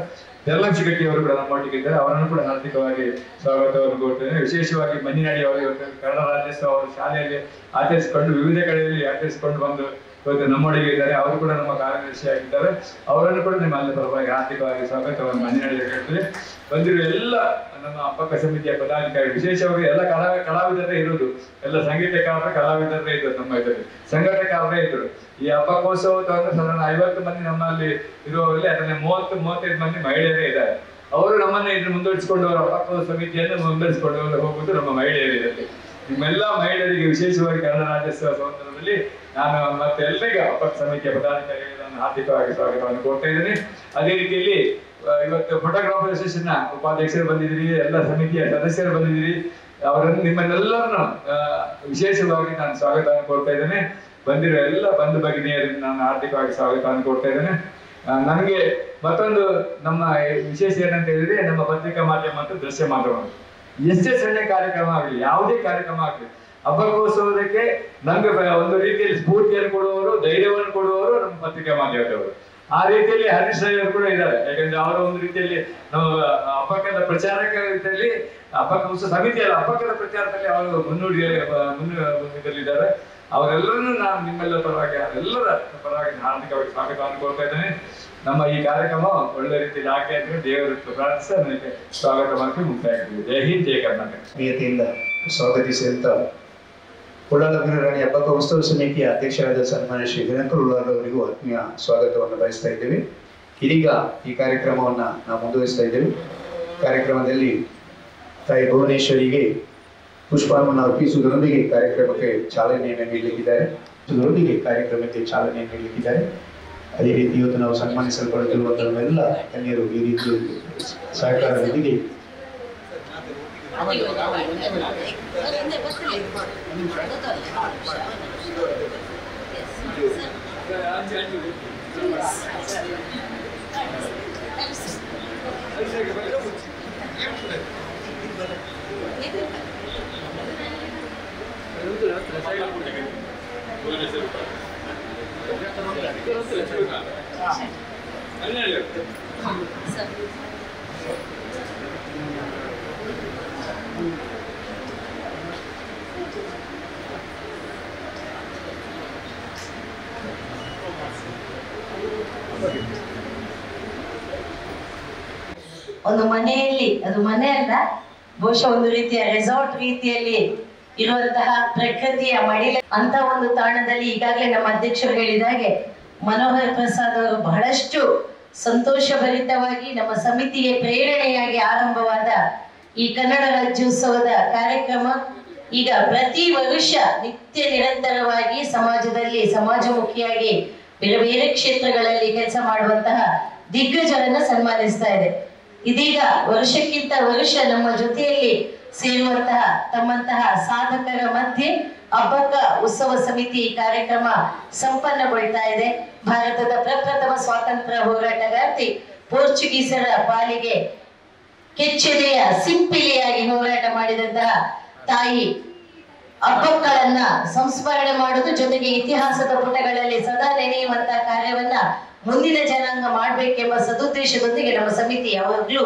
Speaker 4: ಜಯರಾಮ್ ಶೆಟ್ಟಿ ಅವರು ಕೂಡ ನಮ್ಮೊಟ್ಟಿಗೆ ಇದ್ದಾರೆ. ಅವರನ್ನು ಕೂಡ ಹಾರ್ದಿಕವಾಗಿ ಸ್ವಾಗತವನ್ನು ಕೊಡ್ತೇನೆ. ವಿಶೇಷವಾಗಿ ಮಂಜಿನಾಡಿ ಅವರು ಇವತ್ತು ಕನ್ನಡ ರಾಜ್ಯೋತ್ಸವ ಅವರು ಶಾಲೆಯಲ್ಲಿ ಆಚರಿಸಿಕೊಂಡು ವಿವಿಧ ಕಡೆಯಲ್ಲಿ ಆಚರಿಸಿಕೊಂಡು ಬಂದು ಇವತ್ತು ನಮ್ಮೊಳಗೆ ಇದ್ದಾರೆ. ಅವರು ಕೂಡ ನಮ್ಮ ಕಾರ್ಯದರ್ಶಿಯಾಗಿದ್ದಾರೆ. ಅವರನ್ನು ಕೂಡ ನಿಮ್ಮ ಅಲ್ಲಿ ಪರವಾಗಿ ಆರ್ಥಿಕವಾಗಿ ಸ್ವಾಗತವನ್ನು ಮಂಜನಹಳ್ಳಿ ಹೇಳ್ತೇವೆ. ಬಂದಿರುವ ಎಲ್ಲ ನಮ್ಮ ಅಪ್ಪಕ್ಕ ಸಮಿತಿಯ ಪದಾಧಿಕಾರಿ, ವಿಶೇಷವಾಗಿ ಎಲ್ಲ ಕಲಾವಿದರೇ ಇರುವುದು, ಎಲ್ಲ ಸಂಗೀತಕಾರರ ಕಲಾವಿದರೇ ಇದ್ರು, ನಮ್ಮ ಇದರಲ್ಲಿ ಸಂಘಟಕರೇ ಇದ್ರು. ಈ ಹಬ್ಬಕ್ಕೋತ್ಸವವನ್ನು ಸಾಧಾರಣ 50 ಮಂದಿ ನಮ್ಮಲ್ಲಿ ಇರುವವರಲ್ಲಿ ಅದರಲ್ಲಿ 30-35 ಮಂದಿ ಮಹಿಳೆಯರೇ ಇದ್ದಾರೆ. ಅವರು ನಮ್ಮನ್ನ ಇದನ್ನು ಮುಂದುವರಿಸಿಕೊಂಡು ಹಬ್ಬಕ್ಕೋತ್ಸವ ಸಮಿತಿಯನ್ನು ಮುಂದುವರಿಸಿಕೊಂಡು ಹೋಗುವುದು ನಮ್ಮ ಮಹಿಳೆಯರಿರಲ್ಲಿ. ನಿಮ್ಮೆಲ್ಲ ಮಹಿಳೆಯರಿಗೆ ವಿಶೇಷವಾಗಿ ಕನ್ನಡ ರಾಜ್ಯೋತ್ಸವ ಸಂದರ್ಭದಲ್ಲಿ ನಾನು ಮತ್ತೆ ಎಲ್ಲರಿಗೂ ಹಬ್ಬಕ್ಕ ಸಮಿತಿಯ ಪದಾಧಿಕಾರಿಗಳಿಗೆ ನಾನು ಆರ್ಥಿಕವಾಗಿ ಸ್ವಾಗತವನ್ನು ಕೊಡ್ತಾ ಇದ್ದೀನಿ. ಅದೇ ರೀತಿಯಲ್ಲಿ ಇವತ್ತು ಫೋಟೋಗ್ರಾಫರ್ ಅಸೋಸಿಯೇಷನ್ ಉಪಾಧ್ಯಕ್ಷರು ಬಂದಿದ್ದೀರಿ, ಎಲ್ಲ ಸಮಿತಿಯ ಸದಸ್ಯರು ಬಂದಿದ್ದೀರಿ. ಅವರನ್ನು ನಿಮ್ಮನ್ನೆಲ್ಲರನ್ನು ವಿಶೇಷವಾಗಿ ನಾನು ಸ್ವಾಗತವನ್ನು ಕೊಡ್ತಾ ಇದ್ದೇನೆ. ಬಂದಿರೋ ಎಲ್ಲ ಬಂಧು ಭಗಿನಿಯರಿಗೆ ನಾನು ಆರ್ಥಿಕವಾಗಿ ಸ್ವಾಗತವನ್ನು ಕೊಡ್ತಾ ಇದ್ದೇನೆ. ನನಗೆ ಮತ್ತೊಂದು ನಮ್ಮ ವಿಶೇಷ ಏನಂತ ಹೇಳಿದ್ರೆ, ನಮ್ಮ ಪತ್ರಿಕಾ ಮಾಧ್ಯಮ ಮತ್ತು ದೃಶ್ಯ ಮಾಧ್ಯಮ ಎಷ್ಟೇ ಸಣ್ಣ ಕಾರ್ಯಕ್ರಮ ಆಗಲಿ, ಯಾವುದೇ ಕಾರ್ಯಕ್ರಮ ಆಗಲಿ, ಹಬ್ಬಕ್ಕೋತ್ಸವಕ್ಕೆ ನಮ್ಗೆ ಒಂದು ರೀತಿಯಲ್ಲಿ ಸ್ಫೂರ್ತಿಯನ್ನು ಕೊಡುವವರು, ಧೈರ್ಯವನ್ನು ಕೊಡುವವರು ನಮ್ಮ ಪತ್ರಿಕಾ ಮಾಧ್ಯಮದವರು. ಆ ರೀತಿಯಲ್ಲಿ ಹರೀಶ್ ರಾಯ್ ಅವರು ಕೂಡ ಇದ್ದಾರೆ. ಯಾಕಂದ್ರೆ ಅವರ ಒಂದು ರೀತಿಯಲ್ಲಿ ನಮ್ಮ ಹಬ್ಬಕ್ಕದ ಪ್ರಚಾರಕ ರೀತಿಯಲ್ಲಿ ಹಬ್ಬಕ್ಕೋತ್ಸವ ಸಮಿತಿ ಅಲ್ಲ, ಹಬ್ಬಕ್ಕದ ಪ್ರಚಾರದಲ್ಲಿ ಅವರು ಮುನ್ನುಡಿಯಲ್ಲಿದ್ದಾರೆ. ಅವರೆಲ್ಲರನ್ನೂ ನಾನು ನಿಮ್ಮೆಲ್ಲ ಪರವಾಗಿ, ಎಲ್ಲರ ಪರವಾಗಿ ಹಾರ್ದಿಕವಾಗಿ ಸ್ವಾಗತವನ್ನು ಕೊಡ್ತಾ ಇದ್ದೇನೆ. ನಮ್ಮ ಈ ಕಾರ್ಯಕ್ರಮ ಒಳ್ಳೆ ರೀತಿಯಲ್ಲಿ ಆಗಲಿ ಅಂತ ದೇವರ ಪ್ರಾರ್ಥಿಸ ನನಗೆ ಸ್ವಾಗತ ಮಾಡಿ ಮುಕ್ತಾಯ ಆಗ್ತದೆ. ಜೈ ಹಿಂದ್, ಜೈ ಕರ್ನಾಟಕ.
Speaker 5: ಪ್ರಿಯತೆಯಿಂದ ಸ್ವಾಗತಿಸಿದಂತ ಉಳ್ಳಾಲ ವೀರರಾಣಿ ಹಬ್ಬಕ್ಕ ಉತ್ಸವ ಸಮಿತಿಯ ಅಧ್ಯಕ್ಷರಾದ ಸನ್ಮಾನ್ಯ ಶ್ರೀ ದಿನಕರ್ ಉಳ್ಳಾಲ ಅವರಿಗೂ ಆತ್ಮೀಯ ಸ್ವಾಗತವನ್ನು ಬಯಸ್ತಾ ಇದ್ದೇವೆ. ಇದೀಗ ಈ ಕಾರ್ಯಕ್ರಮವನ್ನು ನಾವು ಮುಂದುವರಿಸ್ತಾ ಇದ್ದೇವೆ. ಕಾರ್ಯಕ್ರಮದಲ್ಲಿ ತಾಯಿ ಭುವನೇಶ್ವರಿಗೆ ಪುಷ್ಪಾರ್ಪಣೆ ಅರ್ಪಿಸುವುದರೊಂದಿಗೆ ಕಾರ್ಯಕ್ರಮಕ್ಕೆ ಚಾಲನೆಯನ್ನು ನೀಡಲಿಕ್ಕಿದ್ದಾರೆ. ಅದೇ ರೀತಿ ಇವತ್ತು ನಾವು ಸನ್ಮಾನಿಸಲ್ಪಡುತ್ತಿರುವಂತಹ ಕನ್ಯರು ಈ ರೀತಿ ಸಹಕಾರದೊಂದಿಗೆ
Speaker 2: ಒಂದು ಮನೆಯಲ್ಲಿ, ಅದು ಮನೆ ಅಲ್ಲ, ಬಹುಶಃ ಒಂದು ರೀತಿಯ ರೆಸಾರ್ಟ್ ರೀತಿಯಲ್ಲಿ ಇರುವಂತಹ ಪ್ರಕೃತಿಯ ಮಡಿಲ ಅಂತ ಒಂದು ತಾಣದಲ್ಲಿ ಈಗಾಗಲೇ ನಮ್ಮ ಅಧ್ಯಕ್ಷರು ಹೇಳಿದಾಗೆ ಮನೋಹರ್ ಪ್ರಸಾದ್ ಅವರು ಬಹಳಷ್ಟು ಸಂತೋಷಭರಿತವಾಗಿ ನಮ್ಮ ಸಮಿತಿಗೆ ಪ್ರೇರಣೆಯಾಗಿ ಆರಂಭವಾದ ಈ ಕನ್ನಡ ರಾಜ್ಯೋತ್ಸವದ ಕಾರ್ಯಕ್ರಮ ಈಗ ಪ್ರತಿ ವರ್ಷ ನಿತ್ಯ ನಿರಂತರವಾಗಿ ಸಮಾಜದಲ್ಲಿ ಸಮಾಜಮುಖಿಯಾಗಿ ಬೇರೆ ಬೇರೆ ಕ್ಷೇತ್ರಗಳಲ್ಲಿ ಕೆಲಸ ಮಾಡುವಂತಹ ದಿಗ್ಗಜರನ್ನ ಸನ್ಮಾನಿಸ್ತಾ ಇದೆ. ಇದೀಗ ವರ್ಷಕ್ಕಿಂತ ವರ್ಷ ನಮ್ಮ ಜೊತೆಯಲ್ಲಿ ಸೇರುವಂತಹ ತಮ್ಮಂತಹ ಸಾಧಕರ ಮಧ್ಯೆ ಹಬ್ಬಕ್ಕ ಉತ್ಸವ ಸಮಿತಿ ಕಾರ್ಯಕ್ರಮ ಸಂಪನ್ನಗೊಳ್ತಾ ಇದೆ. ಭಾರತದ ಪ್ರಪ್ರಥಮ ಸ್ವಾತಂತ್ರ್ಯ ಹೋರಾಟಗಾರ್ತಿ ಪೋರ್ಚುಗೀಸರ ಪಾಲಿಗೆ ಕೆಚ್ಚೆದೆಯ ಸಿಂಪಿಲಿಯಾಗಿ ಹೋರಾಟ ಮಾಡಿದಂತಹ ತಾಯಿ ಹಬ್ಬಕ್ಕಳನ್ನ ಸಂಸ್ಮರಣೆ ಮಾಡುವುದು, ಜೊತೆಗೆ ಇತಿಹಾಸದ ಪುಟಗಳಲ್ಲಿ ಸದಾ ನೆನೆಯುವಂತಹ ಕಾರ್ಯವನ್ನ ಮುಂದಿನ ಜನಾಂಗ ಮಾಡ್ಬೇಕೆಂಬ ಸದುದ್ದೇಶದೊಂದಿಗೆ ನಮ್ಮ ಸಮಿತಿ ಯಾವಾಗ್ಲೂ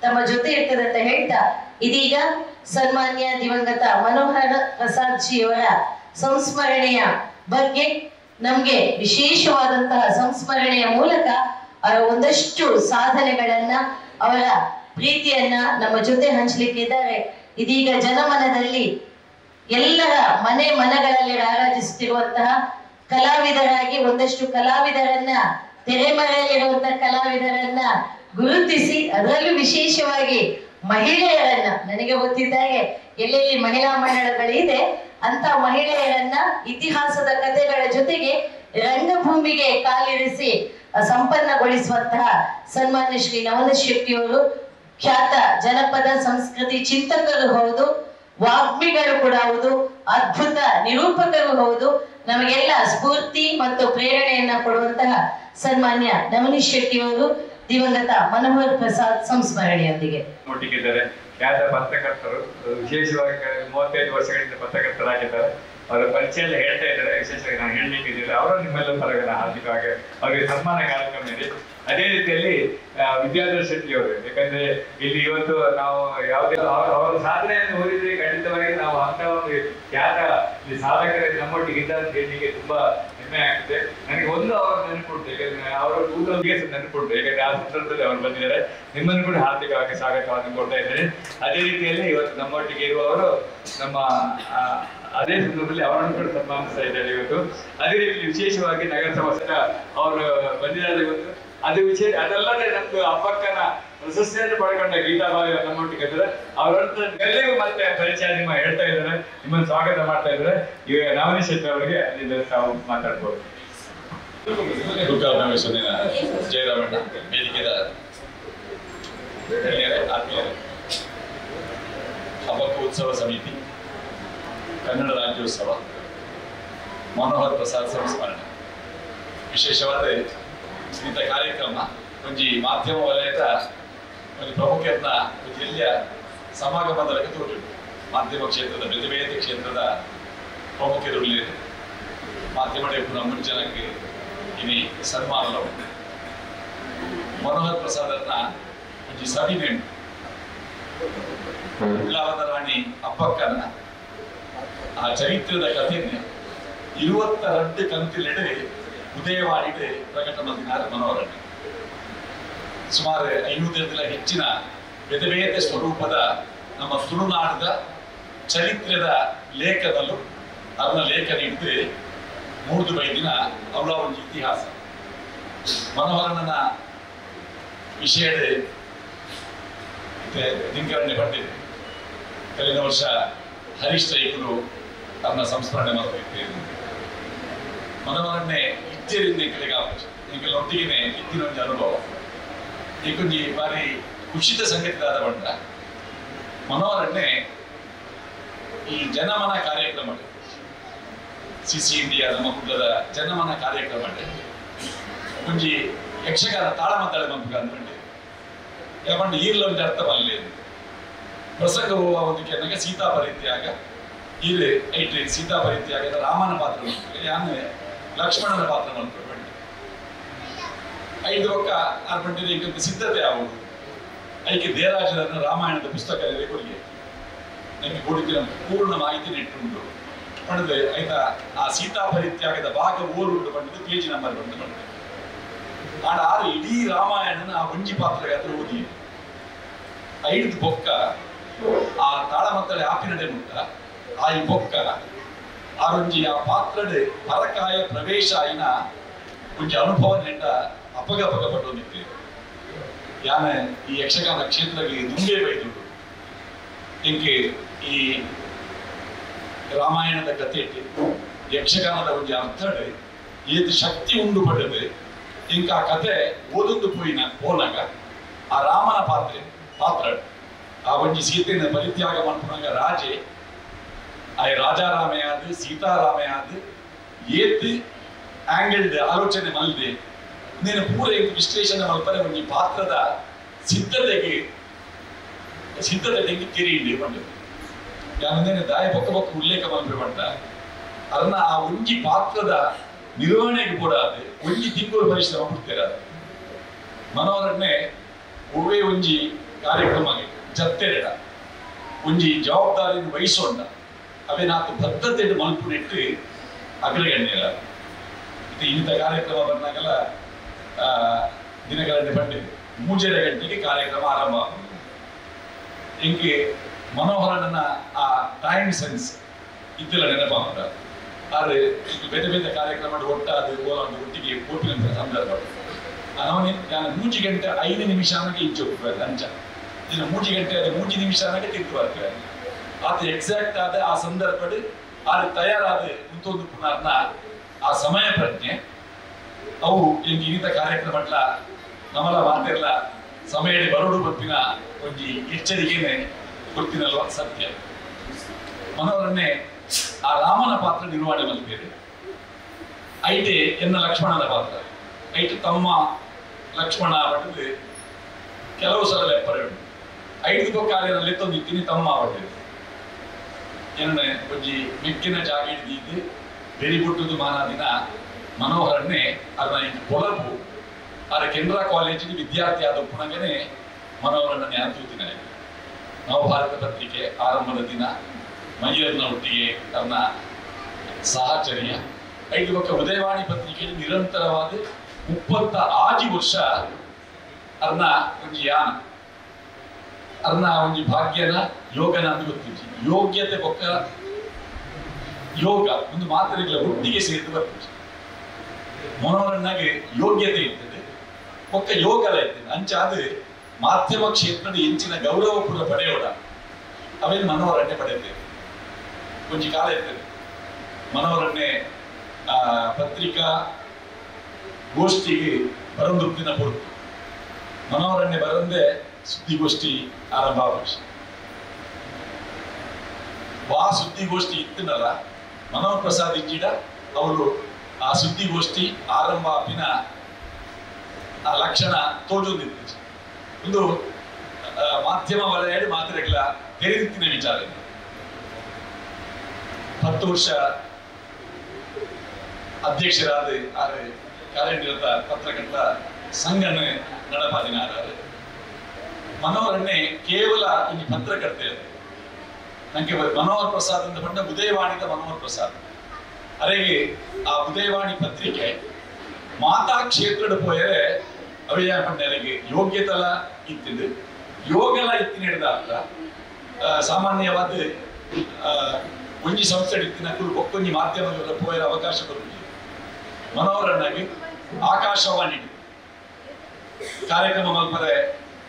Speaker 2: ತಮ್ಮ ಜೊತೆ ಇರ್ತದೆ ಅಂತ ಹೇಳ್ತಾ, ಇದೀಗ ಸನ್ಮಾನ್ಯ ದಿವಂಗತ ಮನೋಹರ್ ಪ್ರಸಾದ್ ಜಿ ಅವರ ಸಂಸ್ಮರಣೆಯ ಬಗ್ಗೆ ನಮ್ಗೆ ವಿಶೇಷವಾದಂತಹ ಸಂಸ್ಮರಣೆಯ ಮೂಲಕ ಅವರ ಒಂದಷ್ಟು ಸಾಧನೆಗಳನ್ನ, ಅವರ ಪ್ರೀತಿಯನ್ನ ನಮ್ಮ ಜೊತೆ ಹಂಚಲಿಕ್ಕಿದ್ದಾರೆ. ಇದೀಗ ಜನಮನದಲ್ಲಿ ಎಲ್ಲರ ಮನಗಳಲ್ಲಿ ರಾರಾಜಿಸುತ್ತಿರುವಂತಹ ಕಲಾವಿದರಾಗಿ ಒಂದಷ್ಟು ಕಲಾವಿದರನ್ನ, ತೆರೆಮರೆಯಲ್ಲಿರುವಂತಹ ಕಲಾವಿದರನ್ನ ಗುರುತಿಸಿ, ಅದರಲ್ಲೂ ವಿಶೇಷವಾಗಿ ಮಹಿಳೆಯರನ್ನ, ನನಗೆ ಗೊತ್ತಿದ್ದಾಗೆ ಎಲ್ಲೆಲ್ಲಿ ಮಹಿಳಾ ಮಂಡಳಗಳಿದೆ ಅಂತ ಮಹಿಳೆಯರನ್ನ ಇತಿಹಾಸದ ಕಥೆಗಳ ಜೊತೆಗೆ ರಂಗಭೂಮಿಗೆ ಕಾಲಿರಿಸಿ ಸಂಪನ್ನಗೊಳಿಸುವಂತಹ ಸನ್ಮಾನ್ಯ ಶ್ರೀ ನವನ ಶೆಟ್ಟಿಯವರು ಖ್ಯಾತ ಜನಪದ ಸಂಸ್ಕೃತಿ ಚಿಂತಕರು ಹೌದು, ವಾಗ್ಮಿಗಳು ಕೂಡ ಹೌದು, ಅದ್ಭುತ ನಿರೂಪಕರು ಹೌದು. ನಮಗೆಲ್ಲ ಸ್ಫೂರ್ತಿ ಮತ್ತು ಪ್ರೇರಣೆಯನ್ನ ಕೊಡುವಂತಹ ಸನ್ಮಾನ್ಯ ನವನೀಶ್ ಶೆಟ್ಟಿಯವರು ದಿವಂಗತ ಮನೋಹರ್ ಪ್ರಸಾದ್ ಸಂಸ್ಮರಣೆಯೊಂದಿಗೆ
Speaker 4: ಒಟ್ಟಿಗಿದ್ದಾರೆ. ಖ್ಯಾತ ಪತ್ರಕರ್ತರು, ವಿಶೇಷವಾಗಿ 35 ವರ್ಷಗಳಿಂದ ಪತ್ರಕರ್ತರಾಗಿದ್ದಾರೆ. ಅವರ ಪರಿಚಯ ಎಲ್ಲ ಹೇಳ್ತಾ ಇದ್ದಾರೆ. ವಿಶೇಷವಾಗಿ ನಾನು ಹೇಳಲಿಕ್ಕಿದ್ದಿಲ್ಲ, ಅವರು ನಿಮ್ಮೆಲ್ಲ ಪರವಾಗಿ ಹಾರ್ದಿಕವಾಗಿ ಅವರಿಗೆ ಸನ್ಮಾನ ಕಾರ್ಯಕ್ರಮ ಇದೆ. ಅದೇ ರೀತಿಯಲ್ಲಿ ವಿದ್ಯಾಧರ ಶೆಟ್ಟಿ ಅವರು, ಯಾಕಂದ್ರೆ ಇಲ್ಲಿ ಇವತ್ತು ನಾವು ಯಾವುದೇ ಅವರ ಸಾಧನೆಯನ್ನು ಓದಿದ್ರೆ ಖಂಡಿತವಾಗಿ ನಾವು ಅಂತ ಒಂದು ಖ್ಯಾತ ಈ ಸಾಧಕರ ನಮ್ಮೊಟ್ಟಿಗೆ ಇದ್ದ ಅಂತ ಹೇಳಲಿಕ್ಕೆ ತುಂಬಾ ಹೆಮ್ಮೆ ಆಗ್ತದೆ. ನನಗೆ ಒಂದು ಅವರ ನೆನಪುಂಟು, ಯಾಕಂದ್ರೆ ಅವರು 2000 ನೆನಪುಂಟು, ಯಾಕಂದ್ರೆ ಆ ಸಂದರ್ಭದಲ್ಲಿ ಅವರು ಬಂದಿದ್ದಾರೆ. ನಿಮ್ಮನ್ನು ಕೂಡ ಹಾರ್ದಿಕವಾಗಿ ಸ್ವಾಗತವನ್ನು ಕೊಡ್ತಾ ಇದ್ದೇನೆ. ಅದೇ ರೀತಿಯಲ್ಲಿ ಇವತ್ತು ನಮ್ಮೊಟ್ಟಿಗೆ ಇರುವವರು ನಮ್ಮ ಅದೇ ಸಂದರ್ಭದಲ್ಲಿ ಅವರನ್ನು ಕೂಡ ಸನ್ಮಾನಿಸ್ತಾ ಇದ್ದಾರೆ ಇವತ್ತು. ಅದೇ ರೀತಿ ವಿಶೇಷವಾಗಿ ನಗರಸಭಾ ಅವರು ಬಂದಿದ್ದಾರೆ ಇವತ್ತು. ಅದು ವಿಶೇಷ ಅದಲ್ಲದೆ ನಮ್ದು ಅಪ್ಪಕ್ಕನ ಪ್ರಶಸ್ತಿಯನ್ನು ಪಡ್ಕೊಂಡ ಗೀತಾಬಾಯಿ ನಮ್ಮೊಟ್ಟಿಗೆ ಇದ್ದಾರೆ. ಅವರಲ್ಲಿಗೂ ಮತ್ತೆ ಪರಿಚಯ ನಿಮ್ಮ ಹೇಳ್ತಾ ಇದ್ದಾರೆ, ನಿಮ್ಮನ್ನು ಸ್ವಾಗತ ಮಾಡ್ತಾ ಇದ್ದಾರೆ. ಈಗ ನವನೀಶ್ ಶೆಟ್ಟಿ ಅವರಿಗೆ ಅಲ್ಲಿಂದ ತಾವು ಮಾತಾಡ್ಬೋದು.
Speaker 6: ದುರ್ಗಾಭ್ಯಾಸನಿನ ಜಯರಾಮಣ್ಣ ವೇದಿಕೆಯ ಆತ್ಮೀಯರೇ, ಹಬ್ಬಕ್ಕ ಉತ್ಸವ ಸಮಿತಿ, ಕನ್ನಡ ರಾಜ್ಯೋತ್ಸವ, ಮನೋಹರ್ ಪ್ರಸಾದ್ ಸಂಸ್ಮರಣೆ ವಿಶೇಷವಾದ ಇಂಥ ಕಾರ್ಯಕ್ರಮ ಒಂಜಿ ಮಾಧ್ಯಮ ವಲಯದ ಒಂದು ಪ್ರಮುಖರನ್ನ ಜಿಲ್ಲೆಯ ಸಮಾಗಮದೊಳಗೆ ತೋರಿತು. ಮಾಧ್ಯಮ ಕ್ಷೇತ್ರದ ಬೇರೆ ಬೇರೆ ಕ್ಷೇತ್ರದ ಪ್ರಮುಖರು ಮಾಧ್ಯಮ ಮುಂಚೆನಕ್ಕೆ ಇನಿ ಸನ್ಮಾನ ಮನೋಹರ್ ಪ್ರಸಾದನ್ನ ಒಂಜಿ ಸಭಿ ನೇಮ್ ಉಳ್ಳಾಲದ ರಾಣಿ ಅಪ್ಪಕ್ಕನ ಆ ಚರಿತ್ರದ ಕಥೆಯನ್ನೇ 22 ಕಂತಿಲೆಡೆ ಉದಯವಾಣಿಗೆ ಪ್ರಕಟ ಮಾಡಿದ್ದಾರೆ ಮನೋಹರಣ್ಣ. ಸುಮಾರು 500 ಹೆಚ್ಚಿನ ಬೇರೆ ಬೇರೆ ಸ್ವರೂಪದ ನಮ್ಮ ತುಳುನಾಡದ ಚರಿತ್ರೆದ ಲೇಖನಲ್ಲೂ ಅದನ್ನ ಲೇಖನ ಹಿಡಿದು 3 ದಿನ ಅವಳ ಒಂದು ಇತಿಹಾಸ ಮನೋಹರಣ್ಣನ ವಿಷಯದ ದಿನಕರಣೆ ಪಟ್ಟಿದೆ. ಕಳೆದ ವರ್ಷ ಹರೀಶ್ ರೈಕರು ತನ್ನ ಸಂಸ್ಮರಣೆ ಮಾಡ್ತಿದ್ದೇವೆ. ಮನೋಹರನ್ನೇ ಇಚ್ಚರಿಂದ ಈಗೆಲ್ಲ ಒಟ್ಟಿಗೆ ಇತ್ತಿನ ಒಂದು ಅನುಭವ ಈಗೊಂದು ಬಾರಿ ಖುಷಿತ ಸಂಗತಿದಾದ ಬಂದ ಮನೋಹರನ್ನೇ ಈ ಜನಮನ ಕಾರ್ಯಕ್ರಮ ಸಿಸಿ ಇಂಡಿಯಾ ನಮ್ಮ ಕುಲದ ಜನಮನ ಕಾರ್ಯಕ್ರಮ ಒಂಜಿ ಯಕ್ಷಗಾನ ತಾಳಮದ್ದಾಳೆ ಮಂಪುಗ ಅಂದ್ಕೊಂಡೆ ಯಾಕಂದ್ರೆ ಈರ್ಲೊಂದು ಅರ್ಥ ಬರಲಿ ಪ್ರಸಂಗ ಹೋಗುವ ಒಂದು ಕೆನಗೆ ಸೀತಾ ಪರಿತ್ಯಾಗ ಇಲ್ಲಿ ಐಟಿ ಸೀತಾ ಪರಿತ್ಯಾಗದ ರಾಮನ ಪಾತ್ರ ಮಾಡ್ತಾರೆ, ಯಾನೆ ಲಕ್ಷ್ಮಣನ ಪಾತ್ರ ಮಾಡ್ತಾರೆ. 5 ಒಕ್ಕ 6 ಗಂಟೆ ಸಿದ್ಧತೆ ಆಗುವುದು ಐಕೆ ದೇವರಾಜರನ್ನು ರಾಮಾಯಣದ ಪುಸ್ತಕ ಕೊಡುಗೆ ನನಗೆ ಕೊಡುತ್ತಿನ ಪೂರ್ಣ ಮಾಹಿತಿ ನೆಟ್ಟುಂಟು ಪಡೆದು ಆಯ್ತಾ. ಆ ಸೀತಾ ಪರಿತ್ಯಾಗದ ಭಾಗ 3 ಬಂದಿದ್ದು ಪೇಜ್ ನಂಬರ್ ಬಂದು ಆಡ 6 ಇಡೀ ರಾಮಾಯಣನ ಆ ಒಂಜಿ ಪಾತ್ರಗಾತ್ರ ಓದಿ 5 ಬೊಕ್ಕ ಆ ತಾಳಮದ್ದಳೆ ಆಪಿನಡೆ ಮುಟ್ಟ ಆ ಈ ಬೊಕ್ಕ ಆರೊಂಜಿ ಆ ಪಾತ್ರಡೆ ಪರಕಾಯ ಪ್ರವೇಶ ಆಯ್ನ ಒಂಜಿ ಅನುಭವ ನೆಟ್ಟ ಅಪಗ ಪಟ್ಟೋದಿತ್ತು. ಯಾನ ಈ ಯಕ್ಷಗಾನ ಕ್ಷೇತ್ರಕ್ಕೆ ದುಂಬೆ ಬೈದುಂಡು ಇಂಕೆ ಈ ರಾಮಾಯಣದ ಕಥೆ ಯಕ್ಷಗಾನದ ಒಂಜಿ ಅರ್ಥಡೆ ಏದು ಶಕ್ತಿ ಉಂಡು ಪಡೆದು ಇಂಕ ಆ ಕತೆ ಓದೊಂದು ಹೋನಾಗ ಆ ರಾಮನ ಪಾತ್ರ ಆ ಒಂಜಿ ಸೀತೆಯನ್ನು ಪರಿತ್ಯಾಗ ಮಾಡ್ಕೊಂಡಾಗ ರಾಜೆ ಆ ರಾಜಾರಾಮೆಯಾದ ಸೀತಾರಾಮೆಯಾದ ಏತ್ ಆಂಗಲ್ಡ್ ಆಲೋಚನೆ ಮಲ್ದೆ ನೀನು ಪೂರ ವಿಶ್ಲೇಷಣೆ ಮಲ್ಪರೆ ಒಂಜಿ ಪಾತ್ರದ ಸಿದ್ಧತೆಗೆ ತೆರೆಯಿಂಡೆ ಬಂದು ಯಾಕಂದ್ರೆ ದಾಯ ಪಕ್ಕ ಉಲ್ಲೇಖ ಮಲ್ಪೆ ಬಂದ ಅದನ್ನ ಆ ಒಂಜಿ ಪಾತ್ರದ ನಿರ್ವಹಣೆಗೆ ಕೂಡ ಒಂಜಿ ತಿಂಗಳು ಪರಿಶ್ರಮ ಕೊಡ್ತೀರ. ಮನೋಹರನ್ನೇ ಒವ್ವೇ ಒಂಜಿ ಕಾರ್ಯಕ್ರಮಗೆ ಜತ್ತೆರಡ ಒಂಜಿ ಜವಾಬ್ದಾರಿಯನ್ನು ವಹಿಸೋಣ ಅವೇ ನಾಲ್ಕು ಬದ್ಧತೆ ಮಲ್ಪು ನೆಟ್ಟು ಅಗ್ರಗಣ್ಯರ ಇದು ಇಂಥ ಕಾರ್ಯಕ್ರಮ ಬಂದಾಗೆಲ್ಲ ದಿನಗಳಲ್ಲಿ ಬಂದಿದೆ. 3 ಗಂಟೆಗೆ ಕಾರ್ಯಕ್ರಮ ಆರಂಭ ಆಗುವುದು. ಇಂಕೆ ಮನೋಹರನ ಆ ಟೈಮ್ ಸೆನ್ಸ್ ಇದೆಲ್ಲ ನೆನಪಾಗ್ತದೆ. ಆದರೆ ಬೇರೆ ಬೇರೆ ಕಾರ್ಯಕ್ರಮ ಒಟ್ಟಾದ ಒಟ್ಟಿಗೆ ಕೊಟ್ಟಿನ ಸಂದರ್ಭ ನಾನು 3 ಗಂಟೆ 5 ನಿಮಿಷ ಇಂಚು ಹೋಗ್ತದೆ ಲಂಚ ಇನ್ನು 3 ಗಂಟೆ 3 ನಿಮಿಷ ತಿಂತು ಬರ್ತದೆ. ಆತ ಎಕ್ಸಾಕ್ಟ್ ಆದ ಆ ಸಂದರ್ಭದಲ್ಲಿ ಆದ್ರೆ ತಯಾರಾದ ಇಂಥೊಂದು ಪುನರ್ನ ಆ ಸಮಯ ಪ್ರಜ್ಞೆ ಅವು ಇಂಗೆ ಇಂಥ ಕಾರ್ಯಕ್ರಮ ನಮ್ಮಲ್ಲ ಮಾತೆಲ್ಲ ಸಮಯ ಬರೋಡು ಗೊತ್ತಿನ ಒಂಜಿ ಎಚ್ಚರಿಕೆನೆ ಗೊತ್ತಿನಲ್ವ ಸತ್ಯ. ಮನೋಹರನ್ನೇ ಆ ರಾಮನ ಪಾತ್ರ ನಿರ್ವಹಣೆ ಮಲ್ಪೇರಿ ಐಟೆ ಎನ್ನ ಲಕ್ಷ್ಮಣನ ಪಾತ್ರ ಐಟೆ ತಮ್ಮ ಲಕ್ಷ್ಮಣ ಬಟ್ಟದು ಕೆಲವು ಸಲ ಲೆಪ್ಪರೆ ಉಂಟು 5 ಕಾರ್ಯದಲ್ಲಿ ತಂದಿತ್ತೀನಿ ತಮ್ಮ ಬಟ್ಟದು ಎನ್ನ ಒಂಜಿ ಮೆಕ್ಕಿನ ಜಾಗ ಹಿಡಿದಿದ್ದು ಬೆರಿಗುಟ್ಟದು ಮಾನದಿನ ಮನೋಹರನ್ನೇ ಅದನ್ನ ಕೊಲಬು ಆದ್ರೆ ಕೆನರಾ ಕಾಲೇಜಿನ ವಿದ್ಯಾರ್ಥಿ ಆದ ಪುನಗನೆ ಮನೋಹರನ್ನ ಜ್ಞಾನತೂತಿನ ನವಭಾರತ ಪತ್ರಿಕೆ ಆರಂಭದ ದಿನ ಮಯ್ಯರ್ನ ಒಟ್ಟಿಗೆ ತನ್ನ ಸಹಚರ್ಯ ಐದು ಪಕ್ಕ ಉದಯವಾಣಿ ಪತ್ರಿಕೆಯಲ್ಲಿ ನಿರಂತರವಾದ 36 ವರ್ಷ ಅರ್ನ ಒಂಜಿ ಯಾನ ಅರ್ನ ಒಂಜಿ ಭಾಗ್ಯನ ಯೋಗನ ಅಂತ ಗೊತ್ತಿತ್ತು. ಯೋಗ್ಯತೆ ಪಕ್ಕ ಯೋಗ ಒಂದು ಮಾತರಿಗಳ ಒಟ್ಟಿಗೆ ಸೇರಿದು ಬರ್ತದೆ. ಮನೋರನ್ನಾಗೆ ಯೋಗ್ಯತೆ ಇರ್ತದೆ, ಪಕ್ಕ ಯೋಗಲ ಇರ್ತದೆ. ಅಂಚಾದ ಮಾಧ್ಯಮ ಕ್ಷೇತ್ರದ ಹೆಚ್ಚಿನ ಗೌರವ ಪೂರ್ವ ಪಡೆಯೋಣ ಅವೇನು ಮನೋರಣ್ಯ ಪಡೆಯುತ್ತೇವೆ. ಒಂಜಿ ಕಾಲ ಇರ್ತದೆ ಮನೋರಣ್ಯ ಪತ್ರಿಕಾ ಗೋಷ್ಠಿಗೆ ಬರಂದುಪ್ಪಿನ ಹೊರತು ಮನೋರಣ್ಯ ಬರಂದೆ ಸುದ್ದಿಗೋಷ್ಠಿ ಆರಂಭ ಆಗೋಷ ಸುದ್ದಿಗೋಷ್ಠಿ ಇತ್ತಿನಲ್ಲ ಮನೋಹರ್ ಪ್ರಸಾದ್ ಇಂಜಿಡ ಅವರು ಆ ಸುದ್ದಿಗೋಷ್ಠಿ ಆರಂಭ ಆಪಿನ ಆ ಲಕ್ಷಣ ತೋಜೊಂದಿತ್ತು. ಒಂದು ಮಾಧ್ಯಮ ವಲಯ ಮಾತ್ರೆಗಳ ತೆರೆದಿತ್ತಿನ ವಿಚಾರ 10 ವರ್ಷ ಅಧ್ಯಕ್ಷರಾದ ಕಾರ್ಯನಿರತ ಪತ್ರಕರ್ತ ಸಂಘನ ನಡಪಾದಿನಾರ ಮನೋರನ್ನೇ ಕೇವಲ ಇಲ್ಲಿ ಪತ್ರಕರ್ತೆ ನಂಗೆ ಮನೋಹರ್ ಪ್ರಸಾದ್ ಅಂತ ಬಂದ ಉದಯವಾಣಿದ ಮನೋಹರ್ ಪ್ರಸಾದ್ ಅರೆಗೆ ಆ ಉದಯವಾಣಿ ಪತ್ರಿಕೆ ಮಾತಾ ಕ್ಷೇತ್ರದ ಪೋಯರೆ ಅವಯ ಪಂಡರಿಗೆ ಯೋಗ್ಯತಲ ಇತ್ತಿದ್ದು ಯೋಗಲ ಇತ್ತಿನ ಹಿಡಿದಾಗ್ತ ಸಾಮಾನ್ಯವಾದ ಒಂಜಿ ಸಂಸ್ಥೆ ಇತ್ತಿನ ಒಕ್ಕೊಂಜಿ ಮಾಧ್ಯಮಗಳ ಪೋಯರ ಅವಕಾಶ ಬರುವುದು. ಮನೋರನ್ನಾಗಿ ಆಕಾಶವಾಣಿ ಕಾರ್ಯಕ್ರಮ ಮಲ್ಪರೆ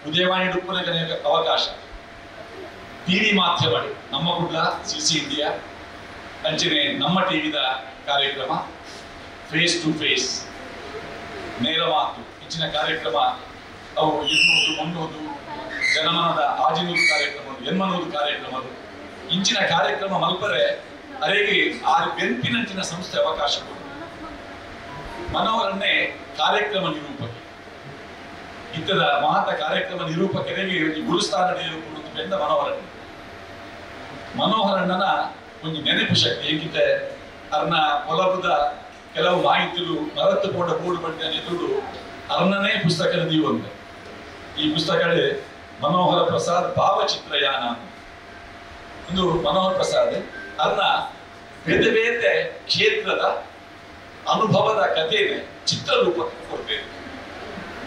Speaker 6: ಉದಯವಾಣಿ ಡುಪ್ಪನ ಅವಕಾಶ ಟಿವಿ ಮಾಧ್ಯಮ ನಮ್ಮ ಕುಡ್ಲ CC ಇಂಡಿಯಾ ಅಂಚನೆ ನಮ್ಮ ಟಿವಿದ ಕಾರ್ಯಕ್ರಮ ಫೇಸ್ ಟು ಫೇಸ್ ನೇರ ಮಾತು ಹೆಚ್ಚಿನ ಕಾರ್ಯಕ್ರಮ ಅವು ಎನ್ನುವುದು ಮುನ್ನೋದು ಜನಮನದ ಆಜಿನೂರು ಕಾರ್ಯಕ್ರಮ ಎನ್ಮನೋದು ಕಾರ್ಯಕ್ರಮಗಳು ಇಂಚಿನ ಕಾರ್ಯಕ್ರಮ ಮಲ್ಪರೆ ಅರೆಗೆ ಆ ಬೆಂಪಿನಂಚಿನ ಸಂಸ್ಥೆ ಅವಕಾಶ ಮನೋರನ್ನೇ ಕಾರ್ಯಕ್ರಮ ನಿರೂಪಕ ಇತ್ತದ ಮಹತ ಕಾರ್ಯಕ್ರಮ ನಿರೂಪಕರಿಗೆ ಗುರುಸ್ಥಾನ ಬೆಂದ ಮನೋಹರಣ್ಣನ ಒಂದು ನೆನಪು ಶಕ್ತಿ ಹೇಗಿದೆ ಅರ್ನ ಹೊಲಬುದ ಕೆಲವು ಮಾಹಿತಿಗಳು ಮರತ್ತು ಕೊಂಡ ಬೋರ್ಡು ಪಡ್ತಾನೆ ಎದುರು ಅರ್ನನೇ ಪುಸ್ತಕದ ದೀವಂತೆ. ಈ ಪುಸ್ತಕಗಳೇ ಮನೋಹರ ಪ್ರಸಾದ್ ಭಾವಚಿತ್ರಯಾನ. ಒಂದು ಮನೋಹರ್ ಪ್ರಸಾದ್ ಅರ್ನ ಬೇರೆ ಬೇರೆ ಕ್ಷೇತ್ರದ ಅನುಭವದ ಕಥೆಯೇ ಚಿತ್ರರೂಪ ಕೊಡ್ತೇನೆ.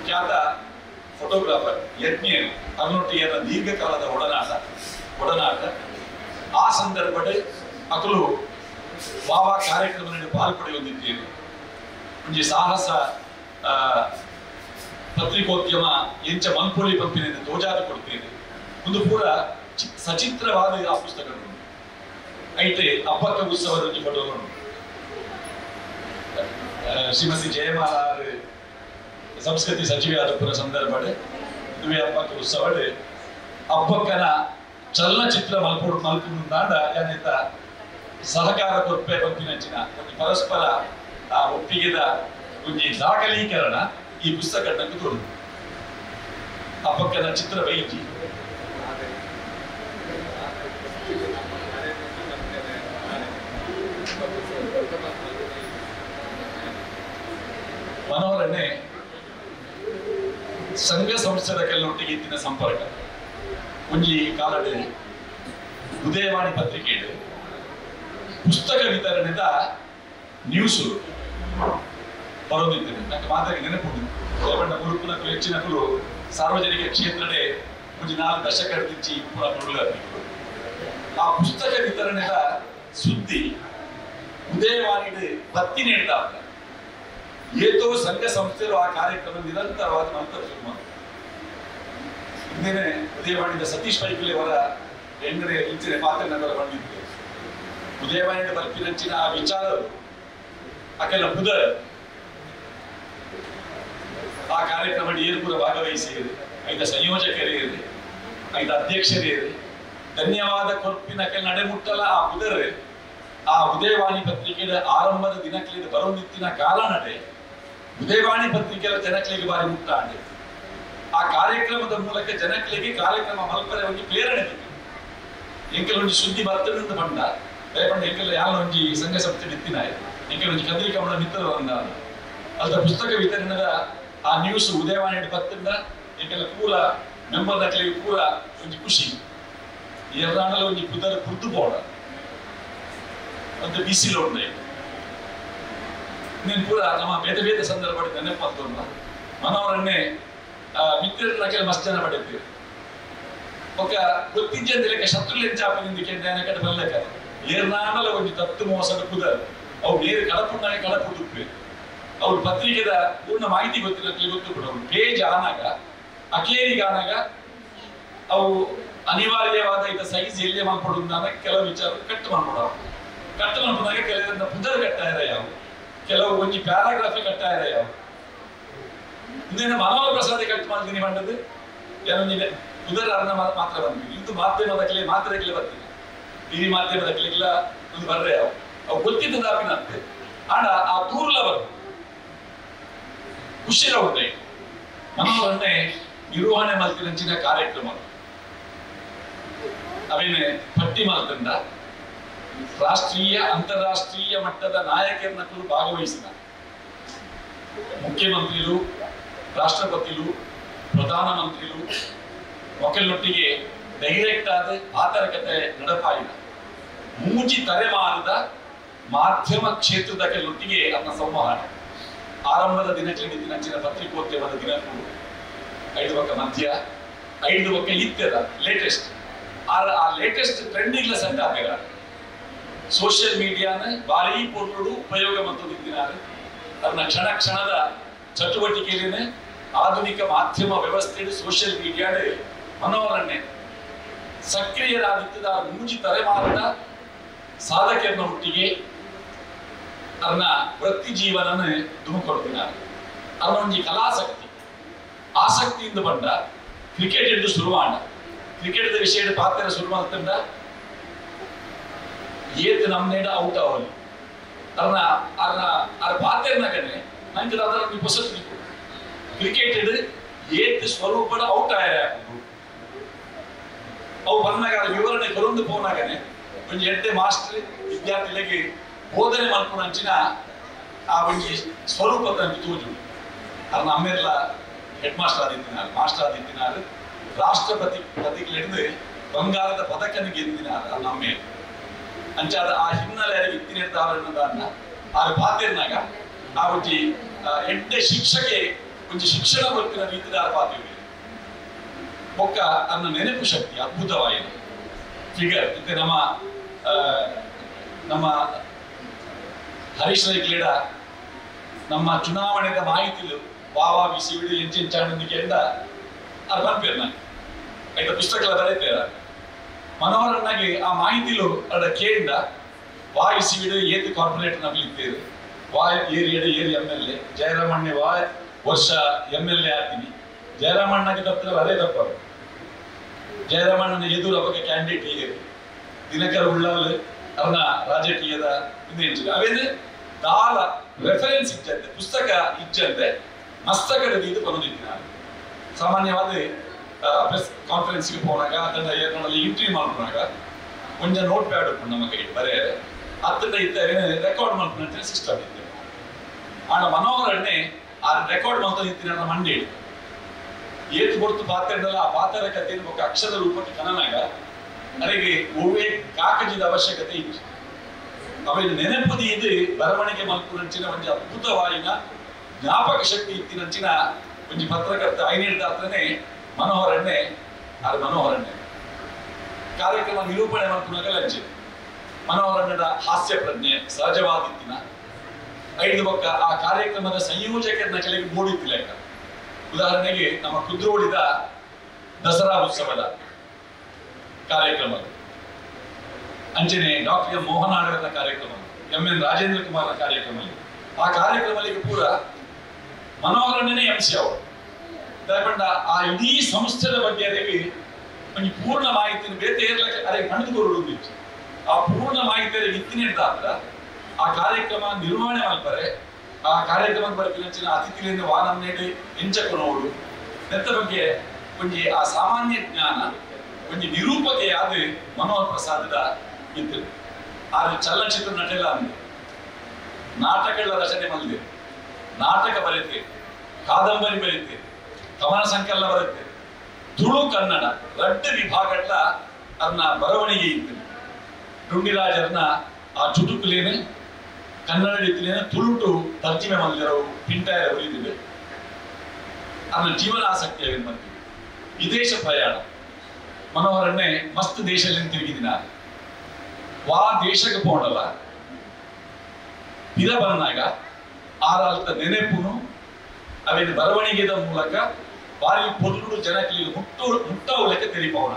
Speaker 6: ಖ್ಯಾತ ಫೋಟೋಗ್ರಾಫರ್ ಯಜ್ಞೇನು ಅರ್ನೊಟ್ಟಿಯರ ದೀರ್ಘಕಾಲದ ಒಡನಾಟ ಆ ಸಂದರ್ಭದ ಅಕಲು ಬಾಬಾ ಕಾರ್ಯಕ್ರಮದಲ್ಲಿ ಪಾಲ್ಪಡೆಯೊಂದಿದ್ದೇನೆ. ಒಂಜಿ ಸಾಹಸ ಪತ್ರಿಕೋದ್ಯಮ ಎಂಚ ಮನ್ಪೋಳಿ ಪಂಪಿನಿಂದ ತೋಜಾದ ಕೊಡ್ತೇನೆ. ಒಂದು ಪೂರ ಸಚಿತ್ರವಾದ ಆ ಪುಸ್ತಕಗಳು ಐತೆ ಅಪ್ಪಕ್ಕ ಉತ್ಸವದ ಫೋಟೋಗಳು ಶ್ರೀಮತಿ ಜಯಮಾಲಾ ಸಂಸ್ಕೃತಿ ಸಚಿವೆ ಆದ ಪುರ ಸಂದರ್ಭ ದುವೆ ಅಪ್ಪಕ್ಕ ಉತ್ಸವ ಅಪ್ಪಕ್ಕನ ಚಲನಚಿತ್ರ ಮಲ್ಪುಂದಾಂಡ ಏನಿತ ಸಹಕಾರ ಕೊರ್ಪೆ ಪಂಪಿನಂಚಿನ ಒಂದು ಪರಸ್ಪರ ಒಪ್ಪಿಗೆದ ಒಂದು ದಾಖಲೀಕರಣ ಈ ಪುಸ್ತಕ ತೋರು ಅಪ್ಪಕ್ಕನ ಚಿತ್ರ ವೈದ್ಯ ಮನೋರನ್ನೇ ಸಂಘ ಸಂಸ್ಥೆದ ಕೆಲವೊಟ್ಟಿಗೆ ಇತ್ತಿನ ಸಂಪರ್ಕ ಒಂಜಿ ಕಾಲದ ಉದಯವಾಣಿ ಪತ್ರಿಕೆ ಪುಸ್ತಕ ವಿತರಣೆದ ನ್ಯೂಸ್ ಬರೋದಿದ್ದೇನೆ. ನಂಗೆ ಮಾತಾಡಿ ನೆನಪುಂಟು ರೇವಣ್ಣ ಗುರುಕುಲಕ್ಕೂ ಹೆಚ್ಚಿನಕ್ಕೂ ಸಾರ್ವಜನಿಕ ಕ್ಷೇತ್ರಡೆ ಒಂದು 4 ದಶಕ ಹಿಡಿದಿಚ್ಚಿ ಪುರ ಆ ಪುಸ್ತಕ ವಿತರಣೆದ ಸುದ್ದಿ ಉದಯವಾಣಿ ಬತ್ತಿ ನೀಡಿದ ಏತೋ ಸಂಘ ಸಂಸ್ಥೆಗಳು ಆ ಕಾರ್ಯಕ್ರಮ ನಿರಂತರವಾದ ನಂತರ ಶುರು ಮಾಡಿದ್ರು. ಹಿಂದೇನೆ ಉದಯವಾಣಿದ ಸತೀಶ್ ಪೈಕುಲಿ ಅವರ ಹೆಂಗರೆ ಇಂಚಿನ ಪಾತ್ರನಗರ ಬಂದಿದ್ದು ಉದಯವಾಣಿ ಬರ್ಪಿನಂಚಿನ ಆ ವಿಚಾರರು ಅಕೆಲ್ಲ ಪುದ ಆ ಕಾರ್ಯಕ್ರಮ ಏರ್ಪುರ ಭಾಗವಹಿಸಿರಿ ಐದ ಸಂಯೋಜಕರಿರಿ ಐದ ಅಧ್ಯಕ್ಷರಿರಿ ಧನ್ಯವಾದ ಕೊರ್ಪಿನ ಕೆಲ ನಡೆಮುಟ್ಟಲ ಆ ಪುದರ್ ಆ ಉದಯವಾಣಿ ಪತ್ರಿಕೆಯ ಆರಂಭದ ದಿನಕ್ಕೆ ಬರೋದಿತ್ತಿನ ಕಾಲ ನಡೆ ಉದಯವಾಣಿ ಪತ್ರಿಕೆಯ ಜನಕ್ಲಿಗೆ ಬಾರಿ ಮುಟ್ಟಾಂಡೆ ಆ ಕಾರ್ಯಕ್ರಮದ ಮೂಲಕ ಜನಕ್ಲಿಗೆ ಕಾರ್ಯಕ್ರಮ ಮಲ್ಪರೆ ಒಂದು ಪ್ರೇರಣೆ ಎಂಕೆಲ ಒಂದು ಸುದ್ದಿ ಬರ್ತದೆ ಬಂಡ ದಯಪಂಡ ಎಂಕೆಲ್ಲ ಯಾವ ಒಂಜಿ ಸಂಘ ಸಂಸ್ಥೆ ನಿತ್ತಿನಾಯ ಎಂಕೆಲ ಒಂದು ಕದ್ರಿಕಮಣ ಮಿತ್ರ ಬಂದ ಅದ ಪುಸ್ತಕ ವಿತರಣೆದ ಆ ನ್ಯೂಸ್ ಉದಯವಾಣಿ ಬತ್ತಿಂದ ಎಂಕೆಲ್ಲ ಪೂರ ಮೆಂಬರ್ ನಕ್ಲಿಗೆ ಪೂರ ಒಂದು ಖುಷಿ ಎರಡಾಣಲ ಒಂದು ಪುದರ್ ಕುರ್ದು ಪೋಡ ಒಂದು ಬಿಸಿಲು ಉಂಟು ನೀನು ಪೂರ ನಮ್ಮ ಬೇರೆ ಬೇರೆ ಸಂದರ್ಭ ನೆನಪು ಮನೋರನ್ನೇ ಮಿತ್ರಕ್ಕೆ ಮಸ್ತ್ ಜನ ಪಡೆಯುತ್ತೇವೆ ఒక గుర్తించేందుకు శత్రులు చాపనిందుకు ఏంటంటే బల్లక ఏర్నామల కొంచెం తత్తు మోసడు కుదరు అವು ನೇರ ಕಳಪುಂಡಾಗ ಕಳಪು ತುಪ್ಪೆ ಅವ್ರು ಪತ್ರಿಕೆದ ಪೂರ್ಣ ಮಾಹಿತಿ ಗೊತ್ತು ಕೂಡ ಪೇಜ್ ಆನಾಗ ಅಕೇರಿಗೆ ಆನಾಗ ಅವು ಅನಿವಾರ್ಯವಾದ ಇದ ಸೈಜ್ ಎಲ್ಲಿ ಮಾಡ್ಕೊಡುವುದಾನ ಕೆಲವು ವಿಚಾರ ಕಟ್ ಮಾಡ್ಕೊಂಡಾಗ ಕೆಲವರಿಂದ ಪುದರ್ ಕಟ್ಟಾಯಿರ ಯಾವ ಕೆಲವು ಒಂಜಿ ಪ್ಯಾರಾಗ್ರಾಫಿ ಕಟ್ಟಾಯಿರ ಯಾವ ಇನ್ನೇನು ಮನೋಹರ ಪ್ರಸಾದ ಕಟ್ ಮಾಡ್ತೀನಿ ಬಂದದ್ದು ಏನೊಂದಿದೆ ಉದಾಹರಣೆ ಮಾತ್ರ ಬಂದ್ವಿ ಇದು ಮಾಧ್ಯಮದಕ್ಕೆ ಮಾತ್ರಕ್ಕೆ ಬರ್ತೀನಿ ಟಿವಿ ಮಾಧ್ಯಮದಕ್ಕೆಲ್ಲ ಒಂದು ಬರ್ರೆ ಅವು ಗೊತ್ತಿದ್ದದಾಪಿನಂತೆ ಆಡ ಆ ದೂರ್ಲ ಬರ್ ಖುಷಿರ ಉಂಟೆ ಮನೋರನ್ನೇ ನಿರ್ವಹಣೆ ಮಲ್ತಿನಂಚಿನ ಕಾರ್ಯಕ್ರಮ ಅವೇನೆ ಪಟ್ಟಿ ಮಲ್ತಂಡ ರಾಷ್ಟ್ರೀಯ ಅಂತಾರಾಷ್ಟ್ರೀಯ ಮಟ್ಟದ ನಾಯಕರನ್ನು ಭಾಗವಹಿಸಿದ ಮುಖ್ಯಮಂತ್ರಿಗಳು ರಾಷ್ಟ್ರಪತಿಗಳು ಪ್ರಧಾನಮಂತ್ರಿಗಳು ಒಕ್ಕಲೊಟ್ಟಿಗೆ ಡೈರೆಕ್ಟ್ ಆದ ಆತರಕತೆ ನಡಪಾಯಿದ ಮೂಜಿ ತಲೆಮಾರಿದ ಮಾಧ್ಯಮ ಕ್ಷೇತ್ರದ ಕೆಲೊಟ್ಟಿಗೆ ಅದನ್ನ ಸಂವಹನ ಆರಂಭದ ದಿನಚರಿನ ಪತ್ರಿಕೋದ್ಯಮದ ದಿನಕ್ಕೂ 5 ಪಕ್ಕ ಮಧ್ಯ 5 ಪಕ್ಕ ಇತ್ಯದ ಲೇಟೆಸ್ಟ್ ಆ ಲೇಟೆಸ್ಟ್ ಟ್ರೆಂಡಿಂಗ್ ಸೆಟ್ ಆಗ್ಯಾರ ಸೋಷಿಯಲ್ ಮೀಡಿಯಾನ ಭಾರಿ ಪೂರ್ಣರು ಉಪಯೋಗ ಮತ್ತು ದಿನಾರು ಅದನ್ನ ಕ್ಷಣದ ಚಟುವಟಿಕೆಯಲ್ಲಿ ಆಧುನಿಕ ಮಾಧ್ಯಮ ವ್ಯವಸ್ಥೆ ಸೋಷಿಯಲ್ ಮೀಡಿಯಾ ಮನೋರನ್ನೇ ಸಕ್ರಿಯರಾಗಿದ್ದ ಮೂಜಿ ತಲೆಮಾರಿದ ಸಾಧಕರನ್ನ ಒಟ್ಟಿಗೆ ಅದನ್ನ ವೃತ್ತಿ ಜೀವನ ದುಮುಕೊಡ್ತಿದ್ದಾರೆ ಅದನ್ನ ಒಂದು ಕಲಾಸಕ್ತಿ ಆಸಕ್ತಿಯಿಂದ ಬಂದ ಕ್ರಿಕೆಟ್ ಎಂದು ಶುರುವಾಂಡ ಕ್ರಿಕೆಟ್ ವಿಷಯದ ಪಾತ್ರ ಶುರು ಮಾಡ್ತಂಡ ಏತ್ ನಮ್ನೇಡ ಔಟ್ ಅವಲಿ ಅದನ್ನ ಅದನ್ನ ಅದ್ರ ಪಾತ್ರನಾಗನೆ ನಂಗೆ ಅದರ ಪೊಸತ್ತಿ ಕ್ರಿಕೆಟ್ ಏತ್ ಸ್ವರೂಪದ ಔಟ್ ಆಯ್ರ ಅವು ಬಂದಾಗ ವಿವರಣೆ ಕೊರೊಂದು ಪೋನಾಗನೆ ಒಂದು ಎಡ್ಡೆ ಮಾಸ್ಟರ್ ವಿದ್ಯಾರ್ಥಿಗಳಿಗೆ ಬೋಧನೆ ಮಾಡ್ಕೊಂಡು ಅಂಚಿನ ಆ ಒಂದು ಸ್ವರೂಪದ ತೋಜು ಅದನ್ನ ಅಮ್ಮೆಲ್ಲ ಹೆಡ್ ಮಾಸ್ಟರ್ ಆದಿತ್ತಿನಾರು ಮಾಸ್ಟರ್ ಆದಿತ್ತಿನಾರು ರಾಷ್ಟ್ರಪತಿ ಪದಕಲಿಡಿದು ಬಂಗಾರದ ಪದಕನ ಗೆದ್ದಿನಾರು ಅದು ನಮ್ಮೆ ಅಂಚಾದ ಆ ಹಿನ್ನೆಲೆ ಇತ್ತಿನ ಆ ಬಾಧ್ಯನಾಗ ಆ ಒಂದು ಎಡ್ಡೆ ಶಿಕ್ಷಕೆ ಒಂದು ಶಿಕ್ಷಣ ವರ್ತಿನ ರೀತಿದಾರ ಪಾತ್ರ ಒಕ್ಕ ಅನ್ನ ನೆನಪು ಶಕ್ತಿ ಅದ್ಭುತವಾಗಿದೆ ಫಿಗರ್ ಮತ್ತೆ ನಮ್ಮ ಹರೀಶ್ ರೈಕ್ಲೇಡ ನಮ್ಮ ಚುನಾವಣೆದ ಮಾಹಿತಿಲು ವಾವಾ ಬಿಸಿ ಬಿಡು ಎಂಚೆಂಚಾಣಿಕೆ ಅದು ಬಂದ್ಪೇರು ನಾನು ಆಯ್ತಾ ಪುಸ್ತಕ ಬರೀತೇರ ಮನೋಹರನ್ನಾಗಿ ಆ ಮಾಹಿತಿಲು ಅದ ಕೇಳಿದ ವಾಯಿಸಿ ಬಿಡು ಏತ್ ಕಾರ್ಪೊರೇಟ್ ನಮ್ಲಿತ್ತೇರು ಏರಿ MLA ಜಯರಾಮಣ್ಣ ವರ್ಷ MLA ಆಗ್ತೀನಿ ಜಯರಾಮಣ್ಣಗೆ ತಪ್ಪಿದ್ರೆ ಅದೇ ತಪ್ಪರು ಜಯರಾಮಣ್ಣನ ಎದುರು ಅವಾಗ ಕ್ಯಾಂಡಿಡೇಟ್ ಹೀಗೆ ದಿನಕರ ಉಳ್ಳವಲು ಅವನ ರಾಜಕೀಯದ ಇದು ಅವೇನು ದಾಲ ರೆಫರೆನ್ಸ್ ಇಚ್ಚಂತೆ ಪುಸ್ತಕ ಇಚ್ಚಂತೆ ಮಸ್ತಕದ ಇದು ಕೊನೋದಿತ್ತು ನಾನು ಸಾಮಾನ್ಯವಾದ ಪ್ರೆಸ್ ಕಾನ್ಫರೆನ್ಸ್ಗೆ ಹೋದಾಗ ಅದನ್ನ ಏನಲ್ಲಿ ಇಂಟ್ರಿ ಮಾಡ್ಕೊಂಡಾಗ ಕೊಂಚ ನೋಟ್ ಪ್ಯಾಡ್ ಉಂಟು ನಮ್ಮ ಕೈ ಬರೆಯರೆ ಅದನ್ನ ಇದ್ದಾರೆ ರೆಕಾರ್ಡ್ ಮಾಡ್ಕೊಂಡ ಸಿಸ್ಟಮ್ ಇತ್ತು ಆಡ ಮನೋಹರನ್ನೇ ಆ ರೆಕಾರ್ಡ್ ಮಾಡ್ತಾ ಇತ್ತು ನನ್ನ ಮಂಡಿ ಏತ್ ಕೊಡ್ತು ಪಾತ್ರದಲ್ಲ ಆ ಪಾತ್ರದ ಕಥೆಯನ್ನು ఒక ಅಕ್ಷರ ರೂಪಕ್ಕೆ ಕನನಾಗ ನನಗೆ ಒವ್ವೇ ಕಾಕಜಿದ ಅವಶ್ಯಕತೆ ಇತ್ತು ಅವೇನು ನೆನಪುದಿ ಇದು ಬರವಣಿಗೆ ಮಲ್ಪುನಂಚಿನ ಒಂದು ಅದ್ಭುತವಾಯಿನ ಜ್ಞಾಪಕ ಶಕ್ತಿ ಇತ್ತಿನಂಚಿನ ಒಂದು ಪತ್ರಕರ್ತ ಐನೇಳ್ದಾತ್ರನೇ ಮನೋಹರನ್ನೇ ಅದು ಮನೋಹರನ್ನೇ ಕಾರ್ಯಕ್ರಮ ನಿರೂಪಣೆ ಮಲ್ಪುನಾಗ ಲಂಚೆ ಮನೋಹರಣ್ಣದ ಹಾಸ್ಯ ಪ್ರಜ್ಞೆ ಸಹಜವಾದಿತ್ತಿನ 5 ಪಕ್ಕ ಆ ಕಾರ್ಯಕ್ರಮದ ಸಂಯೋಜಕರನ್ನ ಕೆಳಗೆ ಮೂಡಿತ್ತಿಲ್ಲ ಉದಾಹರಣೆಗೆ ನಮ್ಮ ಕುದ್ರೋಳಿದ ದಸರಾ ಉತ್ಸವದ ಕಾರ್ಯಕ್ರಮ ಅಂಚನೆ ಡಾಕ್ಟರ್ ಎಂ ಮೋಹನಾಳದ ಕಾರ್ಯಕ್ರಮ MN ರಾಜೇಂದ್ರ ಕುಮಾರ್ ಕಾರ್ಯಕ್ರಮ ಆ ಕಾರ್ಯಕ್ರಮಕ್ಕೆ ಪೂರ ಮನೋಹರಣ್ಣನೇ MC ಅವರು ದಯಪಂಡ ಆ ಇಡೀ ಸಂಸ್ಥೆದ ಬಗ್ಗೆ ಅದಕ್ಕೆ ಒಂದು ಪೂರ್ಣ ಮಾಹಿತಿ ಬೇತೆ ಇರ್ಲಿಕ್ಕೆ ಅದಕ್ಕೆ ಕಳೆದುಕೊಳ್ಳುವುದು ಆ ಪೂರ್ಣ ಮಾಹಿತಿ ಇತ್ತಿನಿಂದ ಆ ಕಾರ್ಯಕ್ರಮ ನಿರ್ವಹಣೆ ಮಾಡ್ತಾರೆ ಆ ಕಾರ್ಯಕ್ರಮ ಬರ್ತಿನ ಅತಿಥಿಗಳಿಂದ ವಾನನ್ನೇಡಿ ಎಂಚಕೊನೋಡು ನೆತ್ತ ಬಗ್ಗೆ ಒಂದು ಆ ಸಾಮಾನ್ಯ ಜ್ಞಾನ ಒಂದು ನಿರೂಪಕೆಯಾದ ಮನೋಹರ ಪ್ರಸಾದದ ಮಿತ್ರ ಆ ಚಲನಚಿತ್ರ ನಟೆಲ್ಲ ಅಂದೆ ನಾಟಕಗಳ ರಚನೆ ಮಲ್ದೆ ನಾಟಕ ಬರೀತೆ ಕಾದಂಬರಿ ಬರೀತೆ ಕವನ ಸಂಕಲನ ಬರುತ್ತೆ ತುಳು ಕನ್ನಡ 2 ವಿಭಾಗಗಳ ಅದನ್ನ ಬರವಣಿಗೆ ಇತ್ತು ಡುಂಡಿರಾಜರನ್ನ ಆ ಚುಟುಕುಲೇನೆ ಕನ್ನಡ ರೀತಿಲೇನೆ ತುಳುಟು ತರ್ಜಿಮೆ ಮಲ್ದಿರೋ ಪಿಂಟಾಯ ಉಳಿದಿವೆ ಅದನ್ನ ಜೀವನ ಆಸಕ್ತಿ ಆಗಿ ಮಾಡ್ತೀವಿ. ವಿದೇಶ ಪ್ರಯಾಣ ಮನೋಹರನ್ನೇ ಮಸ್ತ್ ದೇಶದಲ್ಲಿ ತಿರುಗಿದಿನ ವಾ ದೇಶಕ್ಕೆ ಪೋಂಡಲ್ಲ ಪಿರ ಬಂದಾಗ ಆರಾಲ್ತ ನೆನೆಪುನು ಅವೇನು ಬರವಣಿಗೆದ ಮೂಲಕ ಬಾರಿ ಪೊರ್ಲುಡು ಜನಕ್ಕೆ ಮುಟ್ಟವುಲಕ್ಕೆ ತೆರಿಪವನ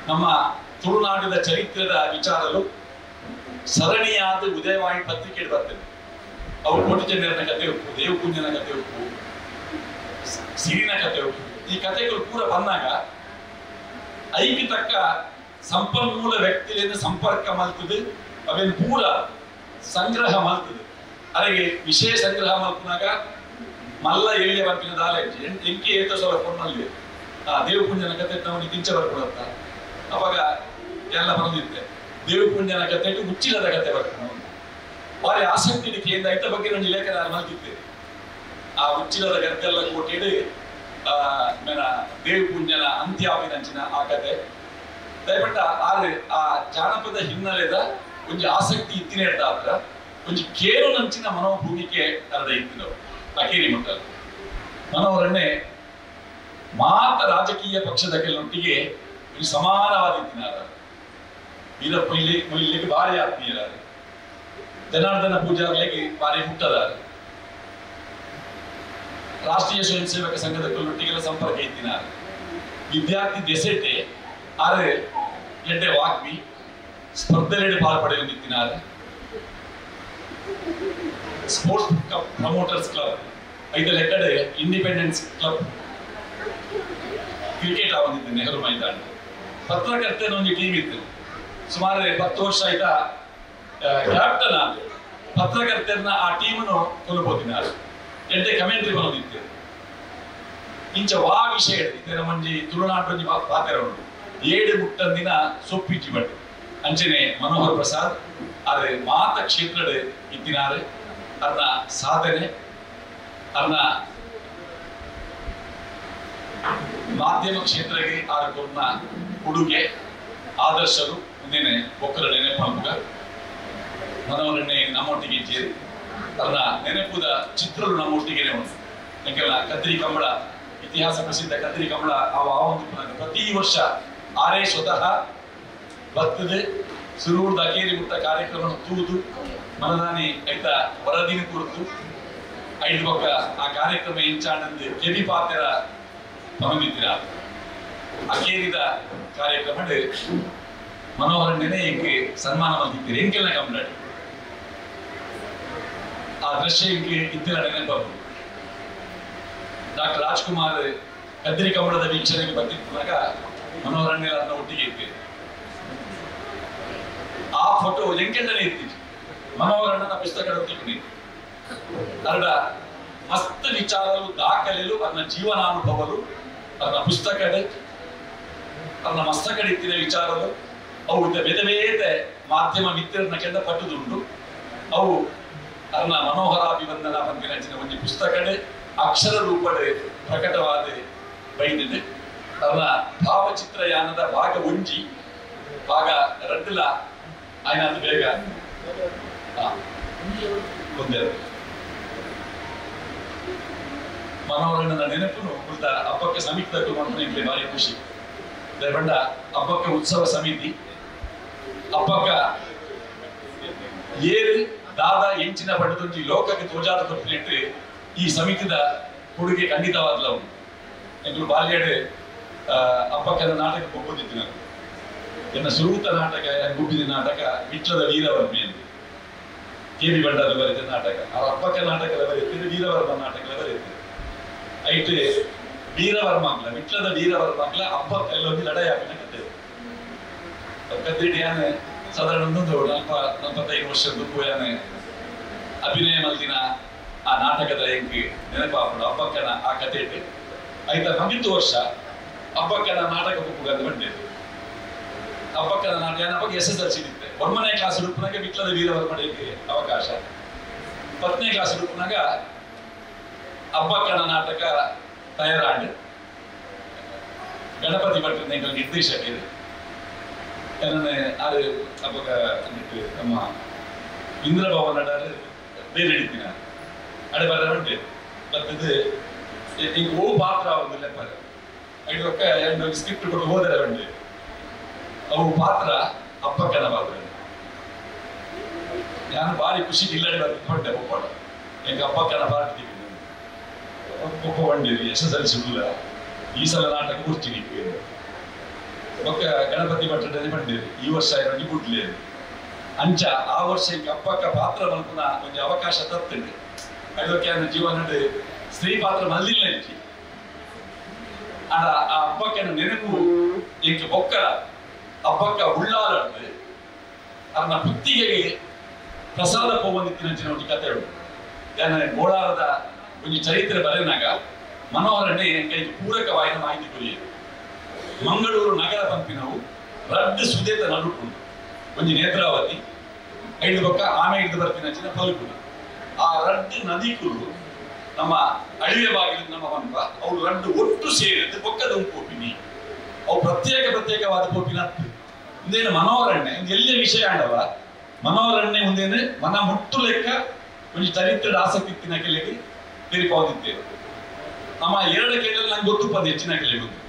Speaker 6: ನಮ್ಮ ತುಳುನಾಡಿನ ಚರಿತ್ರದ ವಿಚಾರಗಳು ಸರಣಿಯಾದ ಉದಯವಾಣಿ ಪತ್ರಿಕೆ ಬರ್ತದೆ. ಅವು ಕೋಟಿಚಂದ್ರನ ಕಥೆ ಉಪ್ಪು, ದೇವಕುಂಜನ ಕಥೆ ಉಪ್ಪು, ಸಿರಿನ ಕಥೆ ಉಪ್ಪು, ಈ ಕಥೆಗಳು ಪೂರ ಬಂದಾಗ ಐಕಿ ತಕ್ಕ ಸಂಪನ್ಮೂಲ ವ್ಯಕ್ತಿಗಳಿಂದ ಸಂಪರ್ಕ ಮಲ್ತದೆ. ಅವೇನು ಪೂರ ಸಂಗ್ರಹ ಮಲ್ತದೆ. ಅದಕ್ಕೆ ವಿಷಯ ಸಂಗ್ರಹ ಮಲ್ಪನಾಗ ಮಲ್ಲ ಎಲ್ಲಿಯ ಬಂಪಿನ ದಾಲೆಂಜಿ ಎಂಕಿ ಏತ ಸ್ವಲ್ಪ ಫೋನಲ್ಲಿ ದೇವಪುಂಜನ ಕತೆ ನಮಗೆ ಕಿಂಚ ಬರ್ಕೊಡತ್ತ ಅವಾಗ ಎಲ್ಲ ಬಂದಿದ್ದೆ. ದೇವಪುಂಜನ ಕತೆ ಮುಚ್ಚಿಲದ ಕತೆ ಬರ್ತಾನೆ ಭಾರಿ ಆಸಕ್ತಿ ಇಡಿಕೆಯಿಂದ ಐತ ಬಗ್ಗೆ ನಾನು ಲೇಖನ ಮಲ್ತಿದ್ದೆ. ಆ ಮುಚ್ಚಿಲದ ಗದ್ದೆಲ್ಲ ಕೊಟ್ಟಿಡಿ ಮೇನ ದೇವಪುಂಜನ ಅಂತ್ಯಾಭಿನಂಚಿನ ಆ ಕತೆ ದಯಪಟ್ಟ ಆದ್ರೆ ಆ ಜಾನಪದ ಹಿನ್ನೆಲೆದ ಒಂಜಿ ಆಸಕ್ತಿ ಇತ್ತಿನ ಇರ್ತಾದ್ರ ಒಂಜಿ ಕೇರು ನಂಚಿನ ಮನೋಭೂಮಿಕೆ ಅರ್ಧ ಇತ್ತಿನವರು ಅಕೇರಿ ಮುಟ್ಟಲು ಮನೋಹರನ್ನೇ ಮಾತ ರಾಜಕೀಯ ಪಕ್ಷದ ಕೆಲವೊಟ್ಟಿಗೆ ಸಮಾನವಾದಿತ್ತಿನಾರ ವೀರಪ್ಪ ಇಲ್ಲಿಗೆ ಭಾರಿ ಆತ್ಮೀಯರಾದ ಜನಾರ್ದನ ಪೂಜಾರ್ಲೆಗೆ ಭಾರಿ ಮುಟ್ಟದಾರ ರಾಷ್ಟ್ರೀಯ ಸ್ವಯಂ ಸೇವಕ ಸಂಘದ ಕೆಲವೊಟ್ಟಿಗೆಲ್ಲ ಸಂಪರ್ಕ ಇತ್ತಿನಾರ ವಿದ್ಯಾರ್ಥಿ ದೆಸೆಟೆ ಆದ್ರೆ ಎಡ್ಡೆ ವಾಗ್ಮಿ ಸ್ಪರ್ಧೆಲೆಡೆ ಪಾಲ್ಪಡೆಯುತ್ತಿನಾರ ಸ್ಪೋರ್ಟ್ಸ್ ಪ್ರಮೋಟರ್ಸ್ ಕ್ಲಬ್ ಐದರ ಕಡೆ ಇಂಡಿಪೆಂಡೆನ್ಸ್ ಕ್ಲಬ್ ಕ್ರಿಕೆಟ್ ಆವಂದಿದ್ದೆ ನೆಹರು ಮೈದಾನ ಪತ್ರಕರ್ತನ ಒಂದು ಟೀಮ್ ಇತ್ತು ಸುಮಾರು 10 ವರ್ಷ ಆಯ್ತಾ ಕ್ಯಾಪ್ಟನ್ ಆದ ಪತ್ರಕರ್ತನ ಆ ಟೀಮನ್ನು ಕೊಲ್ಬೋದಿನಾರು ಎಂಟೆ ಕಮೆಂಟ್ರಿ ಬಂದಿತ್ತು ಇಂಚ ವಾ ವಿಷಯ ಇದರ ಮಂಜಿ ತುಳುನಾಡು ಪಾತ್ರ ಉಂಟು 7 ಮುಟ್ಟಂದಿನ ಸೊಪ್ಪಿಚ್ಚಿ ಬಟ್ಟು ಅಂಚನೆ ಮನೋಹರ್ ಪ್ರಸಾದ್ ಆದ್ರೆ ಮಾತ ಕ್ಷೇತ್ರದ ಇತ್ತಿನಾರೆ ಅದನ್ನ ಸಾಧನೆ ಅದನ್ನ ಮಾಧ್ಯಮ ಕ್ಷೇತ್ರಕ್ಕೆ ಆರ್ಕೊನ್ನ ಉಡುಗೆ ಆದರ್ಶರು ಮುಂದಿನ ಒಕ್ಕರ ನೆನಪಾಗ ಮನೋಹರನ್ನೇ ನಮ್ಮೊಟ್ಟಿಗೆ ಇದ್ದೀರಿ ಅದನ್ನ ನೆನಪುದ ಚಿತ್ರಗಳು ನಮ್ಮೊಟ್ಟಿಗೆನೆ ಉಂಟು. ಯಾಕೆಲ್ಲ ಕದ್ರಿ ಕಂಬಳ ಇತಿಹಾಸ ಪ್ರಸಿದ್ಧ ಕದ್ರಿ ಕಂಬಳ ಒಂದು ಪ್ರತಿ ವರ್ಷ ಆರೇ ಸ್ವತಃ ಬರ್ತದೆ ಸುರೂರ್ದ ಅಕೇರಿ ಮುಟ್ಟ ಕಾರ್ಯಕ್ರಮ ತೂದು ಮನದಾನಿ ಐತ ವರದಿನ ಕುರಿತು 5 ಪಕ್ಕ ಆ ಕಾರ್ಯಕ್ರಮ ಎಂಚಾಣಂದು ಕೆವಿ ಪಾತ್ರ ಬಂದಿದ್ದೀರ ಅಕೇರಿದ ಕಾರ್ಯಕ್ರಮ ಮನೋಹರನ್ನೇ ಎಂಗೆ ಸನ್ಮಾನ ಬಂದಿದ್ದೀರಿ ಎಂಕೆಲ್ಲ ಕಂಬಳಾಡಿ ಆ ದೃಶ್ಯ ಎಂಗೆ ಇದ್ದಿರ ನೆನಪು. ಡಾಕ್ಟರ್ ರಾಜ್ಕುಮಾರ್ ಕದ್ರಿ ಕಂಬಳದ ವೀಕ್ಷಣೆಗೆ ಬಂದಿದ್ದಾಗ ಮನೋಹರನ್ನೇ ಅದನ್ನ ಒಟ್ಟಿಗೆ ಇದ್ದೀರಿ. ಆ ಫೋಟೋ ಎಂಕೆಂಡನೇ ಇರ್ತೀವಿ ಮನೋಹರಣ್ಣನ ಪುಸ್ತಕ ತಿಳ್ಕೊಂಡು ಅರ್ಡ ಮಸ್ತ್ ವಿಚಾರಗಳು ದಾಖಲೆಲು ಅದನ್ನ ಜೀವನಾನುಭವಲು ಅದನ್ನ ಪುಸ್ತಕಡೆ ಅದನ್ನ ಮಸ್ತಕಡೆ ಇತ್ತಿನ ವಿಚಾರಗಳು ಅವು ಬೇರೆ ಬೇರೆ ಮಾಧ್ಯಮ ಮಿತ್ರರನ್ನ ಕೆಂದ ಪಟ್ಟುದುಂಟು ಅವು ಅದನ್ನ ಮನೋಹರಾಭಿವಂದನ ಬಂದಿನ ಒಂದು ಪುಸ್ತಕಡೆ ಅಕ್ಷರ ರೂಪಡೆ ಪ್ರಕಟವಾದ ಬೈದಿದೆ. ಅದನ್ನ ಭಾವಚಿತ್ರಯಾನದ ಭಾಗ 1 ಭಾಗ 2 ఆయన ಅದು ಬೇಗ ಮನೋಹರಣ್ಣನ ನೆನಪು ಕುರಿತ ಹಬ್ಬಕ್ಕೆ ಸಮಿತಿ ಮಾಡ್ಕೊಂಡು ಭಾರಿ ಖುಷಿ ದಯಬಂಡ ಹಬ್ಬಕ್ಕೆ ಉತ್ಸವ ಸಮಿತಿ ಹಬ್ಬಕ್ಕ ಏರು ದಾದ ಎಂಚಿನ ಪಡೆದು ಲೋಕಕ್ಕೆ ತೋಜಾದ ಕೊಟ್ಟಿಟ್ಟು ಈ ಸಮಿತಿದ ಕೊಡುಗೆ ಖಂಡಿತವಾದ್ಲ ಅವನು ಎಂಗಳು ಬಾಲ್ಯಡೆ ಹಬ್ಬಕ್ಕನ ನಾಟಕಕ್ಕೆ ಹೋಗೋದಿತ್ತು ನಾನು ಎನ್ನ ಸುರೂತ ನಾಟಕ ಗುಬ್ಬಿದ ನಾಟಕ ವಿಟ್ಲದ ವೀರವರ್ಮೆ ಎಂದು ಕೆ.ವಿ. ಭಂಡಾರ ಬರೆದ ನಾಟಕ ಆ ಹಬ್ಬಕ್ಕ ನಾಟಕದ ಬರೆಯುತ್ತಿದ್ದು ವೀರವರ್ಮ ನಾಟಕದ ಬರೆಯುತ್ತಿದ್ದು ಐಟ್ ವೀರವರ್ಮಂಗ್ಲ ವಿಟ್ಲದ ವೀರವರ್ಮಂಗ್ಲ ಹಬ್ಬಕ್ಕೆಲ್ಲೊಂದು ಲಡಾಯಾಪಿನ ಕತೆ ಕದ್ದಿಟ್ಟು ಯಾನೆ ಸಾಧಾರಣ 45 ವರ್ಷದ್ದು ಯಾನೆ ಅಭಿನಯ ಮಲ್ದಿನ ಆ ನಾಟಕದ ಎಂಕಿ ನೆನಪಾಪಡು ಹಬ್ಬಕ್ಕನ ಆ ಕತೆ ಇಟ್ಟು ಐತ 15 ವರ್ಷ ಹಬ್ಬಕ್ಕನ ನಾಟಕ ಬುಕ್ಕುಗಂದು ಬಂದಿದ್ದು ಹಬ್ಬಕ್ಕನ ನಾಟಕ ಹಬ್ಬಕ್ಕೆ SSLC ಇರುತ್ತೆ 1ನೇ ಕ್ಲಾಸ್ ಹುಡುಕನಾಗ ವಿಟ್ಲದ ವೀರವರ್ಮನಿಗೆ ಅವಕಾಶ 10ನೇ ಕ್ಲಾಸ್ ಹುಡುಕನಾಗ ಹಬ್ಬಕ್ಕನ ನಾಟಕ ತಯಾರಾಂಡು ಗಣಪತಿ ಭಟ್ರ ನಿರ್ದೇಶಕರು ಅದು ಅವಾಗ ನಮ್ಮ ಇಂದ್ರ ಭವನ ಬೇರೆ ಹಿಡಿತೀನ ಅಡೆ ಬರ ಉಂಟು ಮತ್ತದು ಈಗ ಓ ಪಾತ್ರ ಒಂದು ಲೆಪ್ಪರ ಐದು ಎರಡು ಸ್ಕ್ರಿಪ್ಟ್ ಕೊಟ್ಟು ಹೋದರೆ ಉಂಟು ಅವು ಪಾತ್ರ ಅಪ್ಪಕ್ಕನ ಪಾತ್ರ ನಾನು ಭಾರಿ ಖುಷಿ ಇಲ್ಲಡೆ ಬರ್ಕೊಂಡೆ ಒಪ್ಪಡ ಈಗ ಅಪ್ಪಕ್ಕನ ಪಾರ್ಟಿ ಒಪ್ಪ ಬಂದಿರಿ SSLC ಈ ಸಲ ನಾಟಕ ಕೂರ್ತೀನಿ ಒಕ್ಕ ಗಣಪತಿ ಭಟ್ಟದಲ್ಲಿ ಬಂದಿರಿ ಈ ವರ್ಷ ನನಗೆ ಬಿಡ್ಲಿ ಅಂಚ ಆ ವರ್ಷ ಅಪ್ಪಕ್ಕ ಪಾತ್ರ ಮಲ್ಪುನ ಒಂದು ಅವಕಾಶ ತರ್ತೇನೆ ಅದಕ್ಕೆ ಜೀವನ ಸ್ತ್ರೀ ಪಾತ್ರ ಮಲ್ಲಿಲ್ಲ ಇಚ್ಚಿ ಆ ಅಪ್ಪಕ್ಕನ ನೆನಪು ಈಗ ಬೊಕ್ಕ ಅಪ್ಪಕ್ಕ ಉಳ್ಳಾಲಡ್ದು ಅದನ್ನ ಪುತ್ತಿಗೆಗೆ ಪ್ರಸಾದ ಪೋವಂದಿತ್ತಿನ ಒಂದು ಕತೆ ಉಂಟು ಗೋಳಾರದ ಒಂದು ಚರಿತ್ರೆ ಬರೆನಾಗ ಮನೋಹರನೇ ಕೈಗೆ ಪೂರಕವಾದ ಮಾಹಿತಿ ಕೊರಿಯರು ಮಂಗಳೂರು ನಗರ ಪಂಪಿನವು ರಡ್ಡು ಸುದೇತ ನಡುಕೊಂಡು ಒಂದು ನೇತ್ರಾವತಿ ಐದು ಪಕ್ಕ ಆಮೆ ಹಿಡಿದು ಬರ್ತಿನ ಪಲ್ಪುನ ಆ ರಡ್ಡು ನದಿಕುರು ನಮ್ಮ ಅಳಿವೆ ಬಾಗಿಲು ನಮ್ಮ ಪಂಪ ಅವ್ರು ರಡ್ಡು ಒಟ್ಟು ಸೇರಿದ್ದು ಪಕ್ಕದ ಒಂದು ಕೋಪಿನಿ ಅವು ಪ್ರತ್ಯೇಕವಾದ ಕೋಪಿನ ಮುಂದೇನು ಮನೋಹರಣ್ಯ ಎಲ್ಲೇ ವಿಷಯ ಆಡವ ಮನೋಹರಣ್ಯ ಮುಂದೇನು ಮನ ಮುಟ್ಟು ಲೆಕ್ಕ ಒಂದು ಚರಿತ್ರದ ಆಸಕ್ತಿ ಇತ್ತಿನ ಕೆಲೆಗೆ ತೆರಿಪಾವುದಿದ್ದೇವೆ ನಮ್ಮ ಎರಡು ಕೇಳಲು ನಂಗೆ ಗೊತ್ತು ಪದ ಹೆಚ್ಚಿನ ಕೆಲೆ ಗೊತ್ತು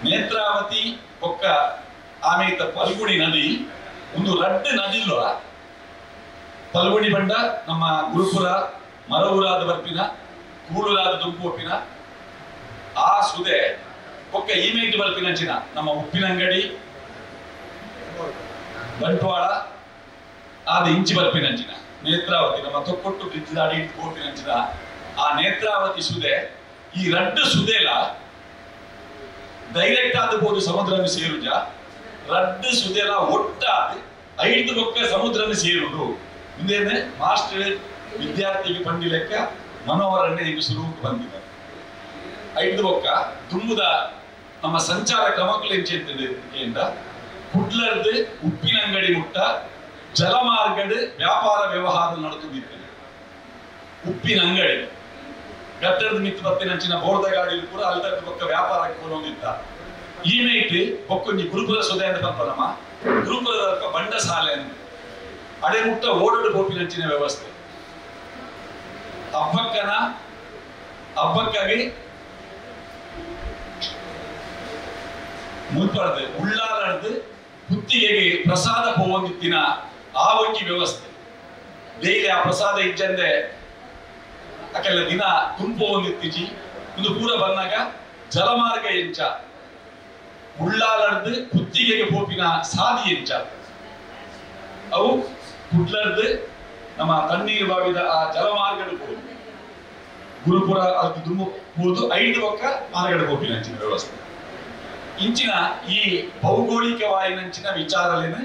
Speaker 6: ನೇತ್ರಾವತಿ ಪೊಕ್ಕ ಆಮೇಲೆ ಪಲ್ಗುಣಿ ನದಿ ಒಂದು ರಡ್ಡು ನದಿಲ್ವ ಪಲ್ಗುಣಿ ಬಂಡ ನಮ್ಮ ಗುರುಪುರ ಮರವೂರಾದ ಬರ್ಪಿನ ಕೂಳೂರಾದ ದುಂಪೋಪಿನ ಆ ಸುದೆ ಪೊಕ್ಕ ಈಮೇಟ್ ಬರ್ಪಿನಂಚಿನ ನಮ್ಮ ಉಪ್ಪಿನಂಗಡಿ ಬಂಟ್ವಾಳ ಆದ ಇಂಚಿ ಬರ್ಪಿನಂಚಿನ ನೇತ್ರಾವತಿ ನಮ್ಮ ತೊಕ್ಕೊಟ್ಟು ಬ್ರಿಡ್ಜ್ ದಾಡಿ ಕೋಪಿನಂಚಿನ ಆ ನೇತ್ರಾವತಿ ಸುದೆ ಈ ರಡ್ಡು ಸುದೆಲ ಡೈರೆಕ್ಟ್ ಆದಬಹುದು ಸಮುದ್ರವನ್ನು ಸೇರುಜ ರಡ್ಡು ಸುದೆಲ ಒಟ್ಟಾದ ಐದು ಪಕ್ಕ ಸಮುದ್ರವನ್ನು ಸೇರುವುದು ಮುಂದೇನೆ ಮಾಸ್ಟರ್ ವಿದ್ಯಾರ್ಥಿಗೆ ಪಂಡಿ ಲೆಕ್ಕ ಮನೋಹರಣ್ಯ ಈಗ ಶುರುವಿಗೆ ಬಂದಿದ್ದಾರೆ ಐದು ಪಕ್ಕ ತುಂಬುದ ನಮ್ಮ ಸಂಚಾರ ಕ್ರಮಗಳು ಎಂಚೆಂದ ಕುಡ್ಲರ್ದು ಉಪ್ಪಿನಂಗಡಿ ಮುಟ್ಟ ಜಲಮಾರ್ಗದ ವ್ಯಾಪಾರ ವ್ಯವಹಾರ ನಡೆದುತ್ತಿದ್ದೇನೆ ಉಪ್ಪಿನಂಗಡಿ ಗಟ್ಟರದ ಮಿತ್ತು ಬತ್ತಿನಂಚಿನ ಬೋರ್ದ ಗಾಡಿಯಲ್ಲಿ ಕೂಡ ಅಲ್ದ ಪಕ್ಕ ವ್ಯಾಪಾರ ಹೋಗಿದ್ದ ಈ ನೈಟ್ ಪಕ್ಕೊಂಜಿ ಗುರುಕುಲ ಸುದೆ ಅಂತ ಪಂಪನಮ್ಮ ಗುರುಕುಲದ ಬಂಡ ಶಾಲೆ ಅಂತ ಅಡೆ ಮುಟ್ಟ ಓಡಾಡು ಬೋಪಿನಂಚಿನ ವ್ಯವಸ್ಥೆ ಹಬ್ಬಕ್ಕಾಗಿ ಮುಲ್ಪಡ್ದು ಉಳ್ಳಾಲಡ್ದು ಕುತ್ತಿಗೆಗೆ ಪ್ರಸಾದ ಪೋವಂದಿತ್ತಿನ ಆ ಒಂಜಿ ವ್ಯವಸ್ಥೆ ಡೈಲಿ ಆ ಪ್ರಸಾದ ಇಜ್ಜಂದೆ ಅಕ್ಕೆಲ್ಲ ದಿನ ತುಂಬು ಒಂದಿತ್ತಿಜಿ ಒಂದು ಪೂರ ಬಂದಾಗ ಜಲಮಾರ್ಗ ಎಂಚ ಉಳ್ಳಾಲಡ್ದು ಕುತ್ತಿಗೆಗೆ ಪೋಪಿನ ಸಾದಿ ಎಂಚ ಅವು ಕುಡ್ಲರ್ದು ನಮ್ಮ ತಣ್ಣೀರು ಬಾವಿದ ಆ ಜಲಮಾರ್ಗದ ಹೋಗಿ ಗುರುಪುರ ಅದು ದುಮ್ಮು ಹೋದು ಐದು ಪಕ್ಕ ಮಾರ್ಗದ ಪೋಪಿನಂಚಿನ ವ್ಯವಸ್ಥೆ ಇಂಚಿನ ಈ ಭೌಗೋಳಿಕವಾಯಿನಂಚಿನ ವಿಚಾರಲೇನ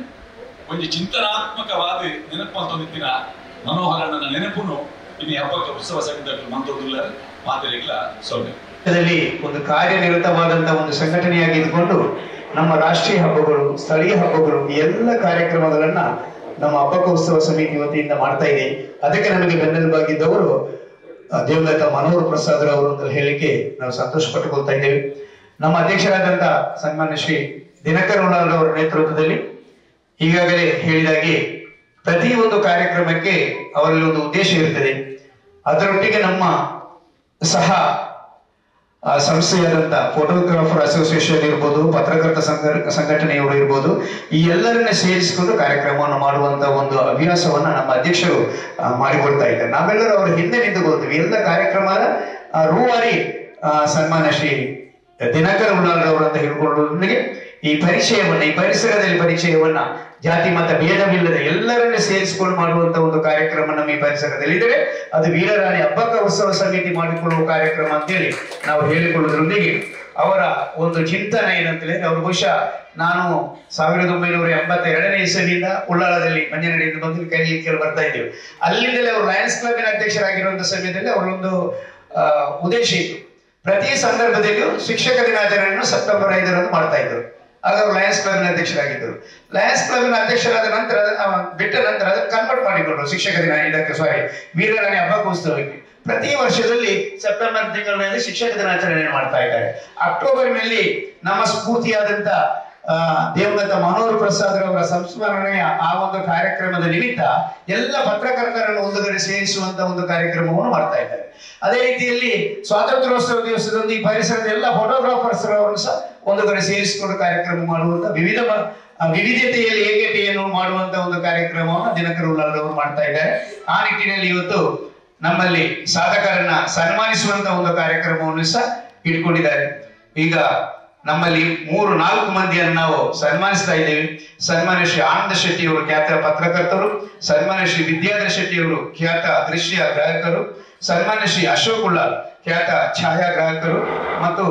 Speaker 6: ಒಂದು ಚಿಂತನಾತ್ಮಕವಾದ ನೆನಪು ಅಂತಂದಿತ್ತಿನ ಮನೋಹರಣ್ಣನ ನೆನಪುನು ಇನ್ನು ಹಬ್ಬಕ್ಕೆ ಉತ್ಸವ ಸಮಿತಿಗಳು ಮಂತೋದಿಲ್ಲ ಮಾತಾಡಿಲ್ಲ ಸೊನ್ನೆ
Speaker 5: ಒಂದು ಕಾರ್ಯನಿರತವಾದಂತಹ ಒಂದು ಸಂಘಟನೆಯಾಗಿ ಇದ್ಕೊಂಡು ನಮ್ಮ ರಾಷ್ಟ್ರೀಯ ಹಬ್ಬಗಳು ಸ್ಥಳೀಯ ಹಬ್ಬಗಳು ಎಲ್ಲ ಕಾರ್ಯಕ್ರಮಗಳನ್ನ ನಮ್ಮ ಹಬ್ಬಕ ಉತ್ಸವ ಸಮಿತಿ ವತಿಯಿಂದ ಮಾಡ್ತಾ ಇದೆ. ಅದಕ್ಕೆ ನಮಗೆ ಬೆನ್ನೆಲುಬಾಗಿದ್ದವರು ದೇವಲತಾ ಮನೋಹರ್ ಪ್ರಸಾದ್ ಅವರು ಅಂತ ಹೇಳಿಕೆ ನಾವು ಸಂತೋಷ ಪಟ್ಟುಕೊಳ್ತಾ ಇದ್ದೇವೆ. ನಮ್ಮ ಅಧ್ಯಕ್ಷರಾದಂತಹ ಸನ್ಮಾನ್ಯ ಶ್ರೀ ದಿನಕರ್ ಉಳ್ಳಾಲ್ ಅವರ ನೇತೃತ್ವದಲ್ಲಿ ಈಗಾಗಲೇ ಹೇಳಿದಾಗೆ ಪ್ರತಿ ಒಂದು ಕಾರ್ಯಕ್ರಮಕ್ಕೆ ಅವರಲ್ಲಿ ಒಂದು ಉದ್ದೇಶ ಇರುತ್ತದೆ. ಅದರೊಟ್ಟಿಗೆ ನಮ್ಮ ಸಹ ಸಂಸ್ಥೆಯಾದಂತಹ ಫೋಟೋಗ್ರಾಫರ್ ಅಸೋಸಿಯೇಷನ್ ಇರ್ಬೋದು, ಪತ್ರಕರ್ತ ಸಂಘಟನೆಯವರು ಇರ್ಬೋದು, ಈ ಎಲ್ಲರನ್ನ ಸೇರಿಸಿಕೊಂಡು ಕಾರ್ಯಕ್ರಮವನ್ನು ಮಾಡುವಂತ ಒಂದು ಹವ್ಯಾಸವನ್ನ ನಮ್ಮ ಅಧ್ಯಕ್ಷರು ಮಾಡಿಕೊಡ್ತಾ ಇದ್ದಾರೆ. ನಾವೆಲ್ಲರೂ ಅವರ ಹಿಂದೆ ನಿಂತುಕೊಳ್ತೀವಿ. ಎಲ್ಲ ಕಾರ್ಯಕ್ರಮದ ರೂವಾರಿ ಸನ್ಮಾನ್ಯ ಶ್ರೀ ದಿನಕರ್ ಉಳ್ಳಾಲ್ ಅವರು ಅಂತ ಹೇಳಿಕೊಳ್ಳುವುದೊಂದಿಗೆ ಈ ಪರಿಚಯವನ್ನ, ಈ ಪರಿಸರದಲ್ಲಿ ಪರಿಚಯವನ್ನ ಜಾತಿ ಮತ ಭೇದವಿಲ್ಲದೆ ಎಲ್ಲರನ್ನ ಸೇರಿಸಿಕೊಂಡು ಮಾಡುವಂತ ಒಂದು ಕಾರ್ಯಕ್ರಮ ನಮ್ಮ ಈ ಪರಿಸರದಲ್ಲಿ ಇದ್ರೆ ಅದು ವೀರರಾಣಿ ಹಬ್ಬಕ ಉತ್ಸವ ಸಮಿತಿ ಮಾಡಿಕೊಳ್ಳುವ ಕಾರ್ಯಕ್ರಮ ಅಂತೇಳಿ ನಾವು ಹೇಳಿಕೊಳ್ಳುವುದರೊಂದಿಗೆ ಅವರ ಒಂದು ಚಿಂತನೆ ಏನಂತ ಹೇಳಿದ್ರೆ, ಅವರು ಬಹುಶಃ ನಾನು 1982ನೇ ಇಸವಿಯಿಂದ ಉಳ್ಳಾಳದಲ್ಲಿ ಮಂಜನಡಿಯಿಂದ ಬಂದು ಕೈಲಿಕ್ಕೆ ಬರ್ತಾ ಇದ್ದೇವೆ. ಅಲ್ಲಿಂದಲೇ ಅವರು ಲಯನ್ಸ್ ಕ್ಲಬ್ಬಿನ ಅಧ್ಯಕ್ಷರಾಗಿರುವಂತಹ ಸಮಯದಲ್ಲಿ ಅವರೊಂದು ಉದ್ದೇಶ ಇತ್ತು. ಪ್ರತಿ ಸಂದರ್ಭದಲ್ಲಿಯೂ ಶಿಕ್ಷಕ ದಿನಾಚರಣೆಯನ್ನು ಸೆಪ್ಟೆಂಬರ್ 5ರಂದು ಮಾಡ್ತಾ ಇದ್ರು. ಆಗ ಅವರು ಲಯನ್ಸ್ ಕ್ಲಬ್ನ ಅಧ್ಯಕ್ಷರಾಗಿದ್ದರು. ಲಯನ್ಸ್ ಕ್ಲಬ್ನ ಅಧ್ಯಕ್ಷರಾದ ನಂತರ ಬಿಟ್ಟ ನಂತರ ಅದನ್ನು ಕನ್ವರ್ಟ್ ಮಾಡಿಕೊಂಡ್ರು ಶಿಕ್ಷಕ ದಿನ ಇದಕ್ಕೆ ವೀರರಾಣಿ ಹಬ್ಬಕ ಉತ್ಸವಕ್ಕೆ. ಪ್ರತಿ ವರ್ಷದಲ್ಲಿ ಸೆಪ್ಟೆಂಬರ್ ತಿಂಗಳಿನಲ್ಲಿ ಶಿಕ್ಷಕ ದಿನಾಚರಣೆ ಮಾಡ್ತಾ ಇದ್ದಾರೆ. ಅಕ್ಟೋಬರ್ನಲ್ಲಿ ನಮ್ಮ ಸ್ಫೂರ್ತಿಯಾದಂತ ದಿವಂಗತ ಮನೋಹರ್ ಪ್ರಸಾದ್ ಅವರ ಸಂಸ್ಮರಣೆಯ ಆ ಒಂದು ಕಾರ್ಯಕ್ರಮದ ನಿಮಿತ್ತ ಎಲ್ಲ ಪತ್ರಕರ್ತರನ್ನು ಒಂದು ಕಡೆ ಸೇರಿಸುವಂತ ಒಂದು ಕಾರ್ಯಕ್ರಮವನ್ನು ಮಾಡ್ತಾ ಇದ್ದಾರೆ. ಅದೇ ರೀತಿಯಲ್ಲಿ ಸ್ವಾತಂತ್ರ್ಯೋತ್ಸವ ದಿವಸದಂದು ಈ ಪರಿಸರದ ಎಲ್ಲ ಫೋಟೋಗ್ರಾಫರ್ಸ್ ಅವರನ್ನು ಸಹ ಒಂದು ಕಡೆ ಸೇರಿಸಿಕೊಂಡು ಕಾರ್ಯಕ್ರಮ ಮಾಡುವಂತ ವಿವಿಧತೆಯಲ್ಲಿ ಏಕತೆಯನ್ನು ಮಾಡುವಂತ ಒಂದು ಕಾರ್ಯಕ್ರಮವನ್ನು ದಿನಕರ್ ಉಳ್ಳಾಲ್ ಅವರು ಮಾಡ್ತಾ ಇದ್ದಾರೆ. ಆ ನಿಟ್ಟಿನಲ್ಲಿ ಇವತ್ತು ನಮ್ಮಲ್ಲಿ ಸಾಧಕರನ್ನ ಸನ್ಮಾನಿಸುವಂತ ಒಂದು ಕಾರ್ಯಕ್ರಮವನ್ನು ಸಹ ಇಟ್ಕೊಂಡಿದ್ದಾರೆ. ಈಗ ನಮ್ಮಲ್ಲಿ 3-4 ಮಂದಿಯನ್ನು ನಾವು ಸನ್ಮಾನಿಸ್ತಾ ಇದ್ದೇವೆ. ಸನ್ಮಾನ್ಯ ಶ್ರೀ ಆನಂದ ಶೆಟ್ಟಿ ಅವರು ಖ್ಯಾತ ಪತ್ರಕರ್ತರು, ಸನ್ಮಾನ್ಯ ಶ್ರೀ ವಿದ್ಯಾಧರ ಶೆಟ್ಟಿ ಅವರು ಖ್ಯಾತ ದೃಶ್ಯ ಗ್ರಾಹಕರು, ಸನ್ಮಾನ್ಯ ಶ್ರೀ ಅಶೋಕ್ ಉಳ್ಳಾಲ್ ಖ್ಯಾತ ಛಾಯಾಗ್ರಾಹಕರು ಮತ್ತು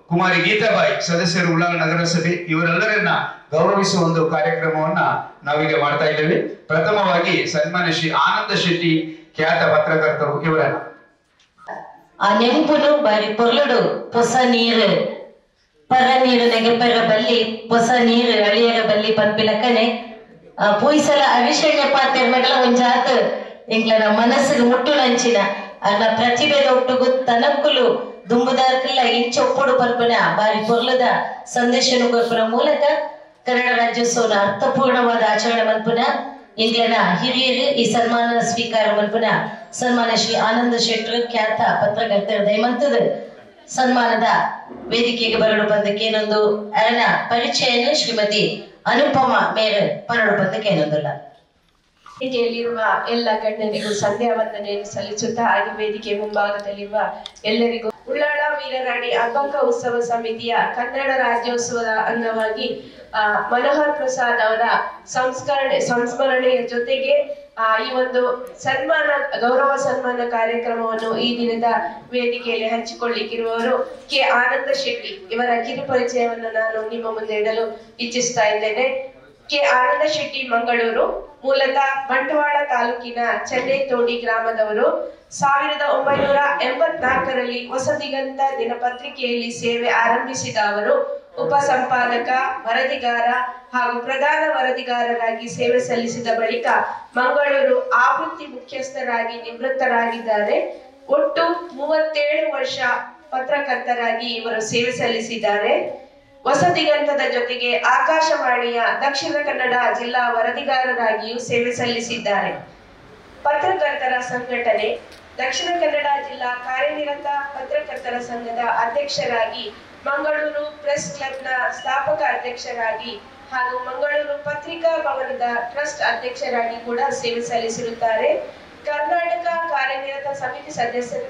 Speaker 5: ಕುಮಾರಿ ಗೀತಾಬಾಯಿ ಸದಸ್ಯರು ಉಳ್ಳಾಲ ನಗರಸಭೆ, ಇವರೆಲ್ಲರನ್ನ ಗೌರವಿಸುವ ಒಂದು ಕಾರ್ಯಕ್ರಮವನ್ನ ನಾವೀಗ ಮಾಡ್ತಾ ಇದ್ದೇವೆ. ಪ್ರಥಮವಾಗಿ ಸನ್ಮಾನ್ಯ ಶ್ರೀ ಆನಂದ ಶೆಟ್ಟಿ ಖ್ಯಾತ ಪತ್ರಕರ್ತರು ಇವರನ್ನ
Speaker 2: ಆ ನೆಂಪುನು ಬಾರಿ ಪೊರ್ಲುಡು ಹೊಸ ನೀರು ಪರ ನೀರು ನೆಗೆಪೆರ ಬಲ್ಲಿ ಹೊಸ ನೀರು ಅಳಿಯರ ಬಲ್ಲಿ ಪಂಪಿಲಕ್ಕನೆ ಪೂಯಿಸಲ ಅವಿಷಣ್ಯ ಪಾತ್ರೆಗಳ ಒಂಜಾತ್ ಎಂಗ್ಲನ ಮನಸ್ಸಿಗೆ ಮುಟ್ಟುನಂಚಿನ ಅನ್ನ ಪ್ರತಿಭೆದ ಒಟ್ಟುಗು ತನಕ್ಕುಲು ದುಂಬುದಾರ್ಕಲ್ಲ ಇಂಚೊಪ್ಪುಡು ಪಲ್ಪನ ಬಾರಿ ಪೊರ್ಲದ ಸಂದೇಶನ ಕೊರ್ಪನ ಮೂಲಕ ಕನ್ನಡ ರಾಜ್ಯೋತ್ಸವನ ಅರ್ಥಪೂರ್ಣವಾದ ಆಚರಣೆ ಮಲ್ಪನ ಇಂಗ್ಲನ ಹಿರಿಯರು ಈ ಸನ್ಮಾನ ಸ್ವೀಕಾರ ಮಲ್ಪನ ಸನ್ಮಾನ್ಯ ಶ್ರೀ ಆನಂದ ಶೆಟ್ಟರು ಖ್ಯಾತ ಪತ್ರಕರ್ತರ ದಯಮಂತದ ಸನ್ಮಾನದ ವೇದಿಕೆಗೆ ಬರಲು ಬಂದಕ್ಕೇನೊಂದು ಅರನ ಪರಿಚಯನ ಶ್ರೀಮತಿ ಅನುಪಮ ಮೇರೆ ಬರಲು ಬಂದಕ್ಕೇನೊಂದಲ್ಲ.
Speaker 7: ವೇದಿಕೆಯಲ್ಲಿರುವ ಎಲ್ಲ ಗಣ್ಯರಿಗೂ ಸಂಧ್ಯಾ ವಂದನೆಯನ್ನು ಸಲ್ಲಿಸುತ್ತಾ ಹಾಗೆ ವೇದಿಕೆ ಮುಂಭಾಗದಲ್ಲಿರುವ ಎಲ್ಲರಿಗೂ ಉಳ್ಳಾಳ ವೀರರಾಣಿ ಅಬ್ಬಕ್ಕ ಉತ್ಸವ ಸಮಿತಿಯ ಕನ್ನಡ ರಾಜ್ಯೋತ್ಸವದ ಅಂಗವಾಗಿ ಮನೋಹರ್ ಪ್ರಸಾದ್ ಅವರ ಸಂಸ್ಮರಣೆಯ ಜೊತೆಗೆ ಈ ಒಂದು ಗೌರವ ಸನ್ಮಾನ ಕಾರ್ಯಕ್ರಮವನ್ನು ಈ ದಿನದ ವೇದಿಕೆಯಲ್ಲಿ ಹಂಚಿಕೊಳ್ಳಿಕ್ಕಿರುವವರು ಕೆ ಆನಂದ ಶೆಟ್ಟಿ ಇವರ ಕಿರುಪರಿಚಯವನ್ನು ನಾನು ನಿಮ್ಮ ಮುಂದೆ ಇಡಲು ಇಚ್ಛಿಸ್ತಾ ಇದ್ದೇನೆ. ಕೆ ಆನಂದ ಶೆಟ್ಟಿ ಮಂಗಳೂರು, ಮೂಲತಃ ಬಂಟ್ವಾಳ ತಾಲೂಕಿನ ಚೆನ್ನೈತೋಡಿ ಗ್ರಾಮದವರು. 1984ರಲ್ಲಿ ಹೊಸದಿಗಂತ ದಿನಪತ್ರಿಕೆಯಲ್ಲಿ ಸೇವೆ ಆರಂಭಿಸಿದ ಅವರು ಉಪಸಂಪಾದಕ, ವರದಿಗಾರ ಹಾಗೂ ಪ್ರಧಾನ ವರದಿಗಾರರಾಗಿ ಸೇವೆ ಸಲ್ಲಿಸಿದ ಬಳಿಕ ಮಂಗಳೂರು ಆವೃತ್ತಿ ಮುಖ್ಯಸ್ಥರಾಗಿ ನಿವೃತ್ತರಾಗಿದ್ದಾರೆ. ಒಟ್ಟು 37 ವರ್ಷ ಪತ್ರಕರ್ತರಾಗಿ ಇವರು ಸೇವೆ ಸಲ್ಲಿಸಿದ್ದಾರೆ. ಹೊಸದಿಗಂತದ ಜೊತೆಗೆ ಆಕಾಶವಾಣಿಯ ದಕ್ಷಿಣ ಕನ್ನಡ ಜಿಲ್ಲಾ ವರದಿಗಾರರಾಗಿಯೂ ಸೇವೆ ಸಲ್ಲಿಸಿದ್ದಾರೆ. ಪತ್ರಕರ್ತರ ಸಂಘಟನೆ ದಕ್ಷಿಣ ಕನ್ನಡ ಜಿಲ್ಲಾ ಕಾರ್ಯನಿರತ ಪತ್ರಕರ್ತರ ಸಂಘದ ಅಧ್ಯಕ್ಷರಾಗಿ, ಮಂಗಳೂರು ಪ್ರೆಸ್ ಕ್ಲಬ್ನ ಸ್ಥಾಪಕ ಅಧ್ಯಕ್ಷರಾಗಿ ಹಾಗೂ ಮಂಗಳೂರು ಪತ್ರಿಕಾ ಭವನದ ಟ್ರಸ್ಟ್ ಅಧ್ಯಕ್ಷರಾಗಿ ಕೂಡ ಸೇವೆ ಸಲ್ಲಿಸಿರುತ್ತಾರೆ. ಕರ್ನಾಟಕ ಕಾರ್ಯನಿರತ ಸಮಿತಿ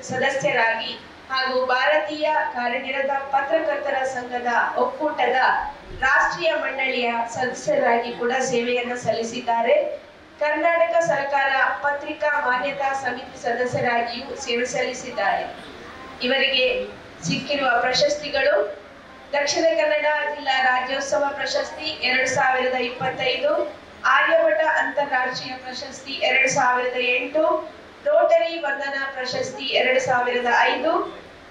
Speaker 7: ಸದಸ್ಯರಾಗಿ ಹಾಗೂ ಭಾರತೀಯ ಕಾರ್ಯನಿರತ ಪತ್ರಕರ್ತರ ಸಂಘದ ಒಕ್ಕೂಟದ ರಾಷ್ಟ್ರೀಯ ಮಂಡಳಿಯ ಸದಸ್ಯರಾಗಿ ಕೂಡ ಸೇವೆಯನ್ನು ಸಲ್ಲಿಸಿದ್ದಾರೆ. ಕರ್ನಾಟಕ ಸರ್ಕಾರ ಪತ್ರಿಕಾ ಮಾನ್ಯತಾ ಸಮಿತಿ ಸದಸ್ಯರಾಗಿಯೂ ಸೇವೆ ಸಲ್ಲಿಸಿದ್ದಾರೆ. ಇವರಿಗೆ ಸಿಕ್ಕಿರುವ ಪ್ರಶಸ್ತಿಗಳು: ದಕ್ಷಿಣ ಕನ್ನಡ ಜಿಲ್ಲಾ ರಾಜ್ಯೋತ್ಸವ ಪ್ರಶಸ್ತಿ 2025, ಆರ್ಯವಟ ಅಂತಾರಾಷ್ಟ್ರೀಯ ಪ್ರಶಸ್ತಿ 2008, ರೋಟರಿ ವಂದನಾ ಪ್ರಶಸ್ತಿ 2005,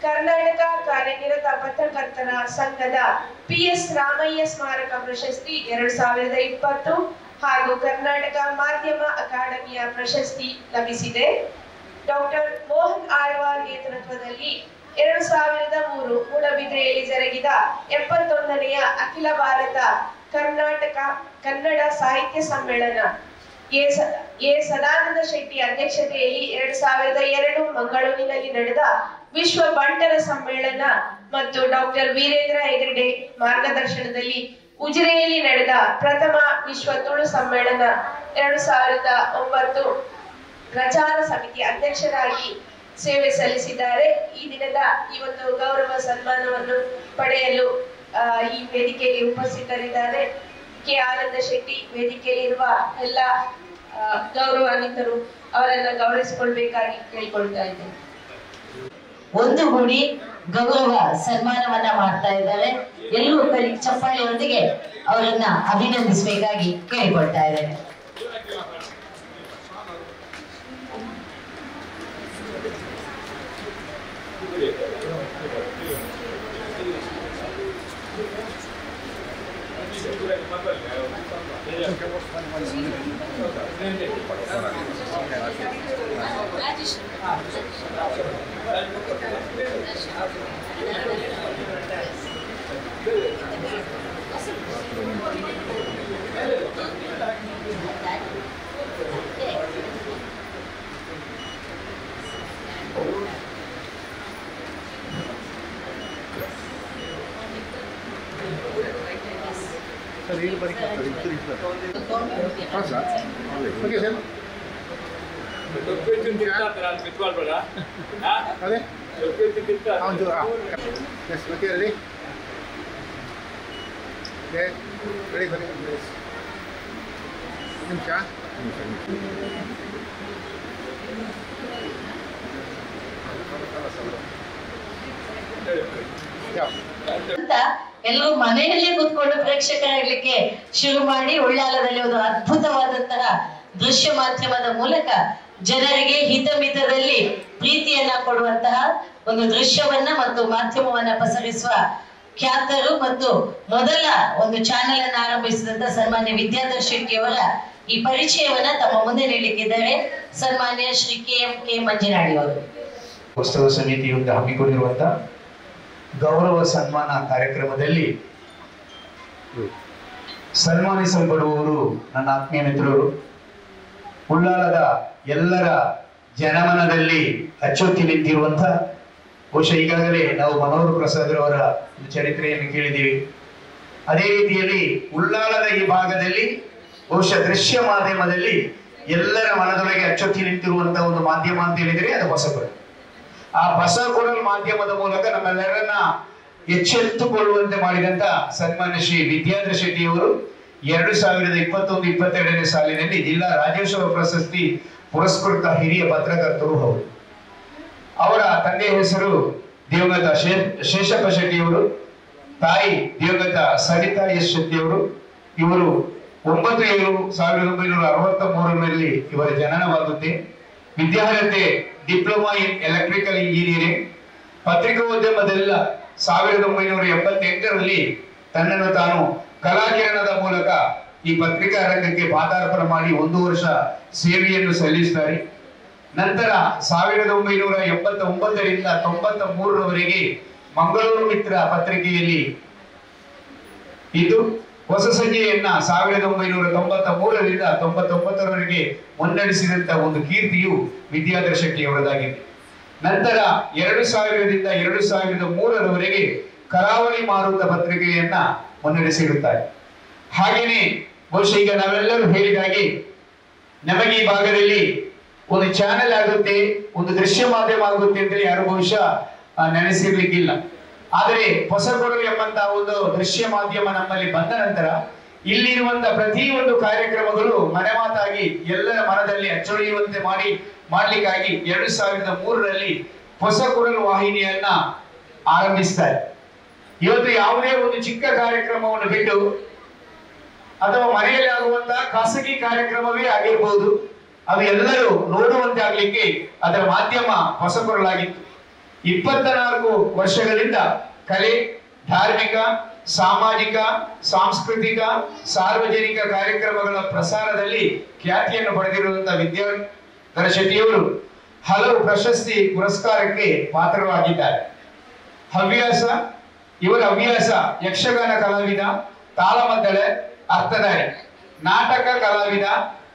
Speaker 7: ಕರ್ನಾಟಕ ಕಾರ್ಯನಿರತ ಪತ್ರಕರ್ತರ ಸಂಘದ PS ರಾಮಯ್ಯ ಸ್ಮಾರಕ ಪ್ರಶಸ್ತಿ 2020 ಹಾಗೂ ಕರ್ನಾಟಕ ಮಾಧ್ಯಮ ಅಕಾಡೆಮಿಯ ಪ್ರಶಸ್ತಿ ಲಭಿಸಿದೆ. ಡಾಕ್ಟರ್ ಮೋಹನ್ ಆಳ್ವಾರ್ ನೇತೃತ್ವದಲ್ಲಿ 2003 ಮೂಡಬಿದ್ರೆಯಲ್ಲಿ ಜರುಗಿದ 71ನೆಯ ಅಖಿಲ ಭಾರತ ಕರ್ನಾಟಕ ಕನ್ನಡ ಸಾಹಿತ್ಯ ಸಮ್ಮೇಳನ ಎ ಸದಾನಂದ ಶೆಟ್ಟಿ ಅಧ್ಯಕ್ಷತೆಯಲ್ಲಿ 2002 ಮಂಗಳೂರಿನಲ್ಲಿ ನಡೆದ ವಿಶ್ವ ಬಂಟರ ಸಮ್ಮೇಳನ ಮತ್ತು ಡಾಕ್ಟರ್ ವೀರೇಂದ್ರ ಹೆಗಡೆ ಮಾರ್ಗದರ್ಶನದಲ್ಲಿ ಉಜಿರೆಯಲ್ಲಿ ನಡೆದ ಪ್ರಥಮ ವಿಶ್ವ ತುಳು ಸಮ್ಮೇಳನ 2009 ಪ್ರಚಾರ ಸಮಿತಿ ಅಧ್ಯಕ್ಷರಾಗಿ ಸೇವೆ ಸಲ್ಲಿಸಿದ್ದಾರೆ. ಈ ದಿನದ ಈ ಒಂದು ಗೌರವ ಸನ್ಮಾನವನ್ನು ಪಡೆಯಲು ಈ ವೇದಿಕೆಯಲ್ಲಿ ಉಪಸ್ಥಿತರಿದ್ದಾರೆ. ಕೆ ಆನಂದ ಶೆಟ್ಟಿ ವೇದಿಕೆಯಲ್ಲಿರುವ ಎಲ್ಲ ಗೌರವಾನ್ವಿತರು ಅವರನ್ನ ಗೌರವಿಸಿಕೊಳ್ಬೇಕಾಗಿ ಕೇಳಿಕೊಳ್ತಾ ಇದ್ದೇನೆ.
Speaker 2: ಒಂದುಗೂಡಿ ಗೌರವ ಸನ್ಮಾನವನ್ನ ಮಾಡ್ತಾ ಇದ್ದಾರೆ. ಎಲ್ಲರೂ ಕೈ ಚಪ್ಪಾಳೆಯೊಂದಿಗೆ ಅವರನ್ನ ಅಭಿನಂದಿಸಬೇಕಾಗಿ ಕೇಳಿಕೊಳ್ತಾ ಇದ್ದೇನೆ. ಅಂತ ಎಲ್ಲರೂ ಮನೆಯಲ್ಲೇ ಕೂತ್ಕೊಂಡು ಪ್ರೇಕ್ಷಕರಾಗ್ಲಿಕ್ಕೆ ಶುರು ಮಾಡಿ ಉಳ್ಳಾಲದಲ್ಲಿ ಒಂದು ಅದ್ಭುತವಾದಂತಹ ದೃಶ್ಯ ಮಾಧ್ಯಮದ ಮೂಲಕ ಜನರಿಗೆ ಹಿತಮಿತದಲ್ಲಿ ಪ್ರೀತಿಯನ್ನ ಕೊಡುವಂತಹ ಒಂದು ದೃಶ್ಯವನ್ನ ಮತ್ತು ಮಾಧ್ಯಮವನ್ನ ಪಸರಿಸುವ ಖ್ಯಾತರು ಮತ್ತು ಮೊದಲ ಒಂದು ಚಾನೆಲ್ ಅನ್ನು ಆರಂಭಿಸಿದಂತ ಸನ್ಮಾನ್ಯ ವಿದ್ಯಾಧರ್ ಶೆಟ್ಟಿಯವರ ಈ ಪರಿಚಯವನ್ನ ತಮ್ಮ ಮುಂದೆ ನೀಡಲಿಕ್ಕಿದ್ದಾರೆ ಸನ್ಮಾನ್ಯ ಶ್ರೀ ಕೆ ಮಂಜನಾಡಿ ಅವರು.
Speaker 5: ಉತ್ಸವ ಸಮಿತಿಯಿಂದ ಹಮ್ಮಿಕೊಂಡಿರುವಂತಹ ಗೌರವ ಸನ್ಮಾನ ಕಾರ್ಯಕ್ರಮದಲ್ಲಿ ಸನ್ಮಾನಿಸಲ್ಪಡುವವರು ನನ್ನ ಆತ್ಮೀಯ ಮಿತ್ರರು, ಉಳ್ಳಾಲದ ಎಲ್ಲರ ಜನಮನದಲ್ಲಿ ಅಚ್ಚೊತ್ತಿ ನಿಂತಿರುವಂತಹ, ಬಹುಶಃ ಈಗಾಗಲೇ ನಾವು ಮನೋಹರ್ ಪ್ರಸಾದ್ ಅವರ ಚರಿತ್ರೆಯನ್ನು ಕೇಳಿದ್ದೀವಿ. ಅದೇ ರೀತಿಯಲ್ಲಿ ಉಳ್ಳಾಲದ ಈ ಭಾಗದಲ್ಲಿ ಬಹುಶಃ ದೃಶ್ಯ ಮಾಧ್ಯಮದಲ್ಲಿ ಎಲ್ಲರ ಮನದೊಳಗೆ ಅಚ್ಚೊತ್ತಿ ನಿಂತಿರುವಂತಹ ಒಂದು ಮಾಧ್ಯಮ ಅಂತ ಹೇಳಿದ್ರೆ ಅದು ಹೊಸಕೊರಲ್. ಆ ಹೊಸಕೊರಲ್ ಮಾಧ್ಯಮದ ಮೂಲಕ ನಮ್ಮೆಲ್ಲರನ್ನ ಎಚ್ಚೆತ್ತುಕೊಳ್ಳುವಂತೆ ಮಾಡಿದಂತ ಸನ್ಮಾನ್ಯ ಶ್ರೀ ವಿದ್ಯಾಧರ್ ಶೆಟ್ಟಿಯವರು 2021-22ನೇ ಸಾಲಿನಲ್ಲಿ ಜಿಲ್ಲಾ ರಾಜ್ಯೋತ್ಸವ ಪ್ರಶಸ್ತಿ ಪುರಸ್ಕೃತ ಹಿರಿಯ ಪತ್ರಕರ್ತರು ಹೌದು. ಅವರ ತಂದೆಯ ಹೆಸರು ದಿವಂಗತ ಶೇಷಪ್ಪ ಶೆಟ್ಟಿಯವರು, ತಾಯಿ ದಿವಂಗತ ಸರಿತಾ ಎಸ್ ಶೆಟ್ಟಿಯವರು. ಇವರು 9/7/1963ರಲ್ಲಿ ಇವರ ಜನನವಾಗುತ್ತೆ. ವಿದ್ಯಾರ್ಹತೆ ಡಿಪ್ಲೊಮಾ ಇನ್ ಎಲೆಕ್ಟ್ರಿಕಲ್ ಇಂಜಿನಿಯರಿಂಗ್. ಪತ್ರಿಕೋದ್ಯಮದೆಲ್ಲ 1978ರಲ್ಲಿ ತನ್ನನ್ನು ತಾನು ಕಲಾಕಿರಣದ ಮೂಲಕ ಈ ಪತ್ರಿಕಾ ರಂಗಕ್ಕೆ ಪಾದಾರ್ಪಣೆ ಮಾಡಿ 1 ವರ್ಷ ಸೇವೆಯನ್ನು ಸಲ್ಲಿಸುತ್ತಾರೆ. ನಂತರ 1989ರಿಂದ 93ರವರೆಗೆ ಮಂಗಳೂರು ಮಿತ್ರ ಪತ್ರಿಕೆಯಲ್ಲಿ ಇದು ಹೊಸ ಸಂಜೆಯನ್ನ 1993ರಿಂದ 99ರವರೆಗೆ ಮುನ್ನಡೆಸಿದಂತ ಒಂದು ಕೀರ್ತಿಯು ವಿದ್ಯಾಧರ್ ಶೆಟ್ಟಿಯವರದಾಗಿದೆ. ನಂತರ 2000ರಿಂದ 2003ರವರೆಗೆ ಕರಾವಳಿ ಮಾರುತ ಪತ್ರಿಕೆಯನ್ನ ಮುನ್ನಡೆಸಿರುತ್ತಾರೆ. ಹಾಗೇನೆ ಬಹುಶಃ ಈಗ ನಾವೆಲ್ಲರೂ ಹೇಳಿದಾಗೆ ನಮಗೆ ಈ ಭಾಗದಲ್ಲಿ ಒಂದು ಚಾನೆಲ್ ಆಗುತ್ತೆ, ಒಂದು ದೃಶ್ಯ ಮಾಧ್ಯಮ ಆಗುತ್ತೆ ಅಂತ ಯಾರು ಬಹುಶಃ ನೆನೆಸಿರ್ಲಿಕ್ಕಿಲ್ಲ. ಆದರೆ ಹೊಸಕೊರಲ್ ಎಂಬಂತಹ ಒಂದು ದೃಶ್ಯ ಮಾಧ್ಯಮ ನಮ್ಮಲ್ಲಿ ಬಂದ ನಂತರ ಇಲ್ಲಿರುವಂತಹ ಪ್ರತಿಯೊಂದು ಕಾರ್ಯಕ್ರಮಗಳು ಮನೆ ಮಾತಾಗಿ ಎಲ್ಲರ ಮನದಲ್ಲಿ ಅಚ್ಚೊಳೆಯುವಂತೆ ಮಾಡ್ಲಿಕ್ಕಾಗಿ 2003ರಲ್ಲಿ ಹೊಸಕೊರಲ್ ವಾಹಿನಿಯನ್ನ ಆರಂಭಿಸ್ತಾರೆ. ಇವತ್ತು ಯಾವುದೇ ಒಂದು ಚಿಕ್ಕ ಕಾರ್ಯಕ್ರಮವನ್ನು ಬಿಟ್ಟು ಅಥವಾ ಮನೆಯಲ್ಲಿ ಆಗುವಂತಹ ಖಾಸಗಿ ಕಾರ್ಯಕ್ರಮವೇ ಆಗಿರ್ಬೋದು, ಅದು ಎಲ್ಲರೂ ನೋಡುವಂತೆ ಆಗ್ಲಿಕ್ಕೆ ಅದರ ಮಾಧ್ಯಮ ಹೊಸಕೊರಲಾಗಿತ್ತು. 24 ವರ್ಷಗಳಿಂದ ಕಲೆ, ಧಾರ್ಮಿಕ, ಸಾಮಾಜಿಕ, ಸಾಂಸ್ಕೃತಿಕ, ಸಾರ್ವಜನಿಕ ಕಾರ್ಯಕ್ರಮಗಳ ಪ್ರಸಾರದಲ್ಲಿ ಖ್ಯಾತಿಯನ್ನು ಪಡೆದಿರುವಂತಹ ವಿದ್ಯಾಧರ್ ಶೆಟ್ಟಿಯವರು ಹಲವು ಪ್ರಶಸ್ತಿ ಪುರಸ್ಕಾರಕ್ಕೆ ಪಾತ್ರರಾಗಿದ್ದಾರೆ. ಇವರ ಹವ್ಯಾಸ ಯಕ್ಷಗಾನ ಕಲಾವಿದ, ತಾಳಮದ್ದಳೆ, ಅರ್ಥಧಾರಿ, ನಾಟಕ ಕಲಾವಿದ,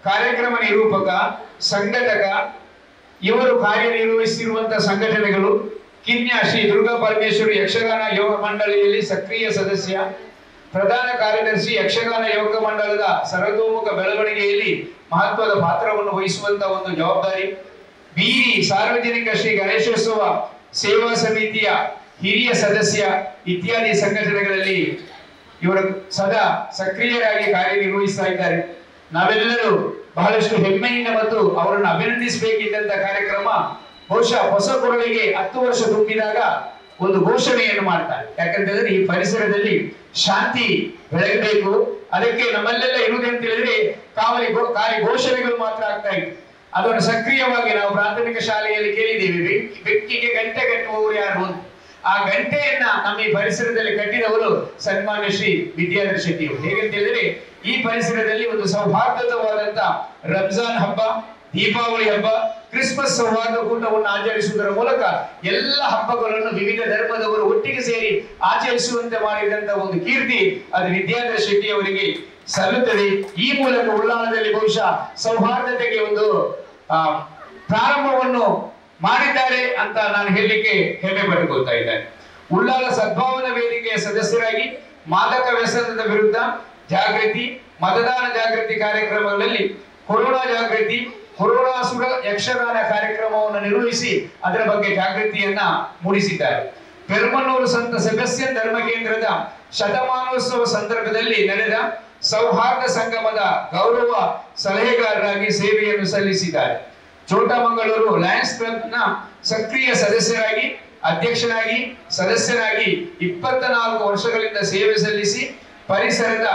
Speaker 5: ಕಾರ್ಯಕ್ರಮ ನಿರೂಪಕ, ಸಂಘಟಕ. ಇವರು ಕಾರ್ಯನಿರ್ವಹಿಸಿರುವಂತಹ ಸಂಘಟನೆಗಳು ಕಿನ್ಯಾ ಶ್ರೀ ದುರ್ಗಾ ಪರಮೇಶ್ವರಿ ಯಕ್ಷಗಾನ ಯೋಗ ಮಂಡಳಿಯಲ್ಲಿ ಸಕ್ರಿಯ ಸದಸ್ಯ, ಪ್ರಧಾನ ಕಾರ್ಯದರ್ಶಿ, ಯಕ್ಷಗಾನ ಯೋಗ ಮಂಡಲದ ಸರ್ವತೋಮುಖ ಬೆಳವಣಿಗೆಯಲ್ಲಿ ಮಹತ್ವದ ಪಾತ್ರವನ್ನು ವಹಿಸುವಂತಹ ಒಂದು ಜವಾಬ್ದಾರಿ, ಬೀರಿ ಸಾರ್ವಜನಿಕ ಶ್ರೀ ಗಣೇಶೋತ್ಸವ ಸೇವಾ ಸಮಿತಿಯ ಹಿರಿಯ ಸದಸ್ಯ ಇತ್ಯಾದಿ ಸಂಘಟನೆಗಳಲ್ಲಿ ಇವರು ಸದಾ ಸಕ್ರಿಯರಾಗಿ ಕಾರ್ಯನಿರ್ವಹಿಸ್ತಾ ಇದ್ದಾರೆ. ನಾವೆಲ್ಲರೂ ಬಹಳಷ್ಟು ಹೆಮ್ಮೆಯಿಂದ ಮತ್ತು ಅವರನ್ನು ಅಭಿನಂದಿಸಬೇಕಿದ್ದಂತ ಕಾರ್ಯಕ್ರಮ ಬಹುಶಃ ಹೊಸಕೊರಲಿಗೆ 10 ವರ್ಷ ತುಂಬಿದಾಗ ಒಂದು ಘೋಷಣೆಯನ್ನು ಮಾಡ್ತಾರೆ. ಯಾಕಂತಂದ್ರೆ ಈ ಪರಿಸರದಲ್ಲಿ ಶಾಂತಿ ಬೆಳಗಬೇಕು, ಅದಕ್ಕೆ ನಮ್ಮಲ್ಲೆಲ್ಲ ಇರುವುದಂತ ಹೇಳಿದ್ರೆ ಖಾಲಿ ಘೋಷಣೆಗಳು ಮಾತ್ರ ಆಗ್ತಾ ಇತ್ತು. ಅದನ್ನು ಸಕ್ರಿಯವಾಗಿ ನಾವು ಪ್ರಾಥಮಿಕ ಶಾಲೆಯಲ್ಲಿ ಕೇಳಿದ್ದೀವಿ, ಬೆಕ್ಕಿಗೆ ಗಂಟೆ ಕಟ್ಟುವವರು ಯಾರು. ಆ ಗಂಟೆಯನ್ನ ನಮ್ಮ ಈ ಪರಿಸರದಲ್ಲಿ ಕಟ್ಟಿದವರು ಸನ್ಮಾನ್ಯ ಶ್ರೀ ವಿದ್ಯಾಧರ್ ಶೆಟ್ಟಿಯವರು. ಹೇಗಂತ ಹೇಳಿದ್ರೆ ಈ ಪರಿಸರದಲ್ಲಿ ಒಂದು ಸೌಹಾರ್ದವಾದಂತ ರಂಜಾನ್ ಹಬ್ಬ, ದೀಪಾವಳಿ ಹಬ್ಬ, ಕ್ರಿಸ್ಮಸ್ ಸೌಹಾರ್ದ ಕೂಟವನ್ನು ಆಚರಿಸುವುದರ ಮೂಲಕ ಎಲ್ಲ ಹಬ್ಬಗಳನ್ನು ವಿವಿಧ ಧರ್ಮದವರು ಒಟ್ಟಿಗೆ ಸೇರಿ ಆಚರಿಸುವಂತೆ ಮಾಡಿದಂತ ಒಂದು ಕೀರ್ತಿ ಅದು ವಿದ್ಯಾಧರ ಶೆಟ್ಟಿ ಅವರಿಗೆ ಸಲ್ಲುತ್ತದೆ. ಈ ಮೂಲಕ ಉಳ್ಳಾಲದಲ್ಲಿ ಬಹುಶಃ ಸೌಹಾರ್ದತೆಗೆ ಒಂದು ಪ್ರಾರಂಭವನ್ನು ಮಾಡಿದ್ದಾರೆ ಅಂತ ನಾನು ಹೇಳಲಿಕ್ಕೆ ಹೆಮ್ಮೆ ಪಟ್ಟುಕೊಳ್ತಾ ಇದ್ದೇನೆ. ಉಳ್ಳಾಲ ಸದ್ಭಾವನಾ ವೇದಿಕೆಯ ಸದಸ್ಯರಾಗಿ ಮಾದಕ ವ್ಯಸನದ ವಿರುದ್ಧ ಜಾಗೃತಿ, ಮತದಾನ ಜಾಗೃತಿ ಕಾರ್ಯಕ್ರಮಗಳಲ್ಲಿ ಕೊರೋನಾ ಜಾಗೃತಿ, ಕೊರೋನಾಸುರ ಯಕ್ಷಗಾನ ಕಾರ್ಯಕ್ರಮವನ್ನು ನಿರ್ವಹಿಸಿ ಅದರ ಬಗ್ಗೆ ಜಾಗೃತಿಯನ್ನ ಮೂಡಿಸಿದ್ದಾರೆ. ಪೆರ್ಮನ್ನೂರು ಸಂತ ಸೆಬಸ್ಟಿಯನ್ ಧರ್ಮ ಕೇಂದ್ರದ ಶತಮಾನೋತ್ಸವ ಸಂದರ್ಭದಲ್ಲಿ ನಡೆದ ಸೌಹಾರ್ದ ಸಂಗಮದ ಗೌರವ ಸಲಹೆಗಾರರಾಗಿ ಸೇವೆಯನ್ನು ಸಲ್ಲಿಸಿದ್ದಾರೆ. ಚೋಟಮಂಗಳೂರು ಲಯನ್ಸ್ ಕ್ಲಬ್ನ ಸಕ್ರಿಯ ಸದಸ್ಯರಾಗಿ, ಅಧ್ಯಕ್ಷರಾಗಿ, ಸದಸ್ಯರಾಗಿ 24 ವರ್ಷಗಳಿಂದ ಸೇವೆ ಸಲ್ಲಿಸಿ ಪರಿಸರದ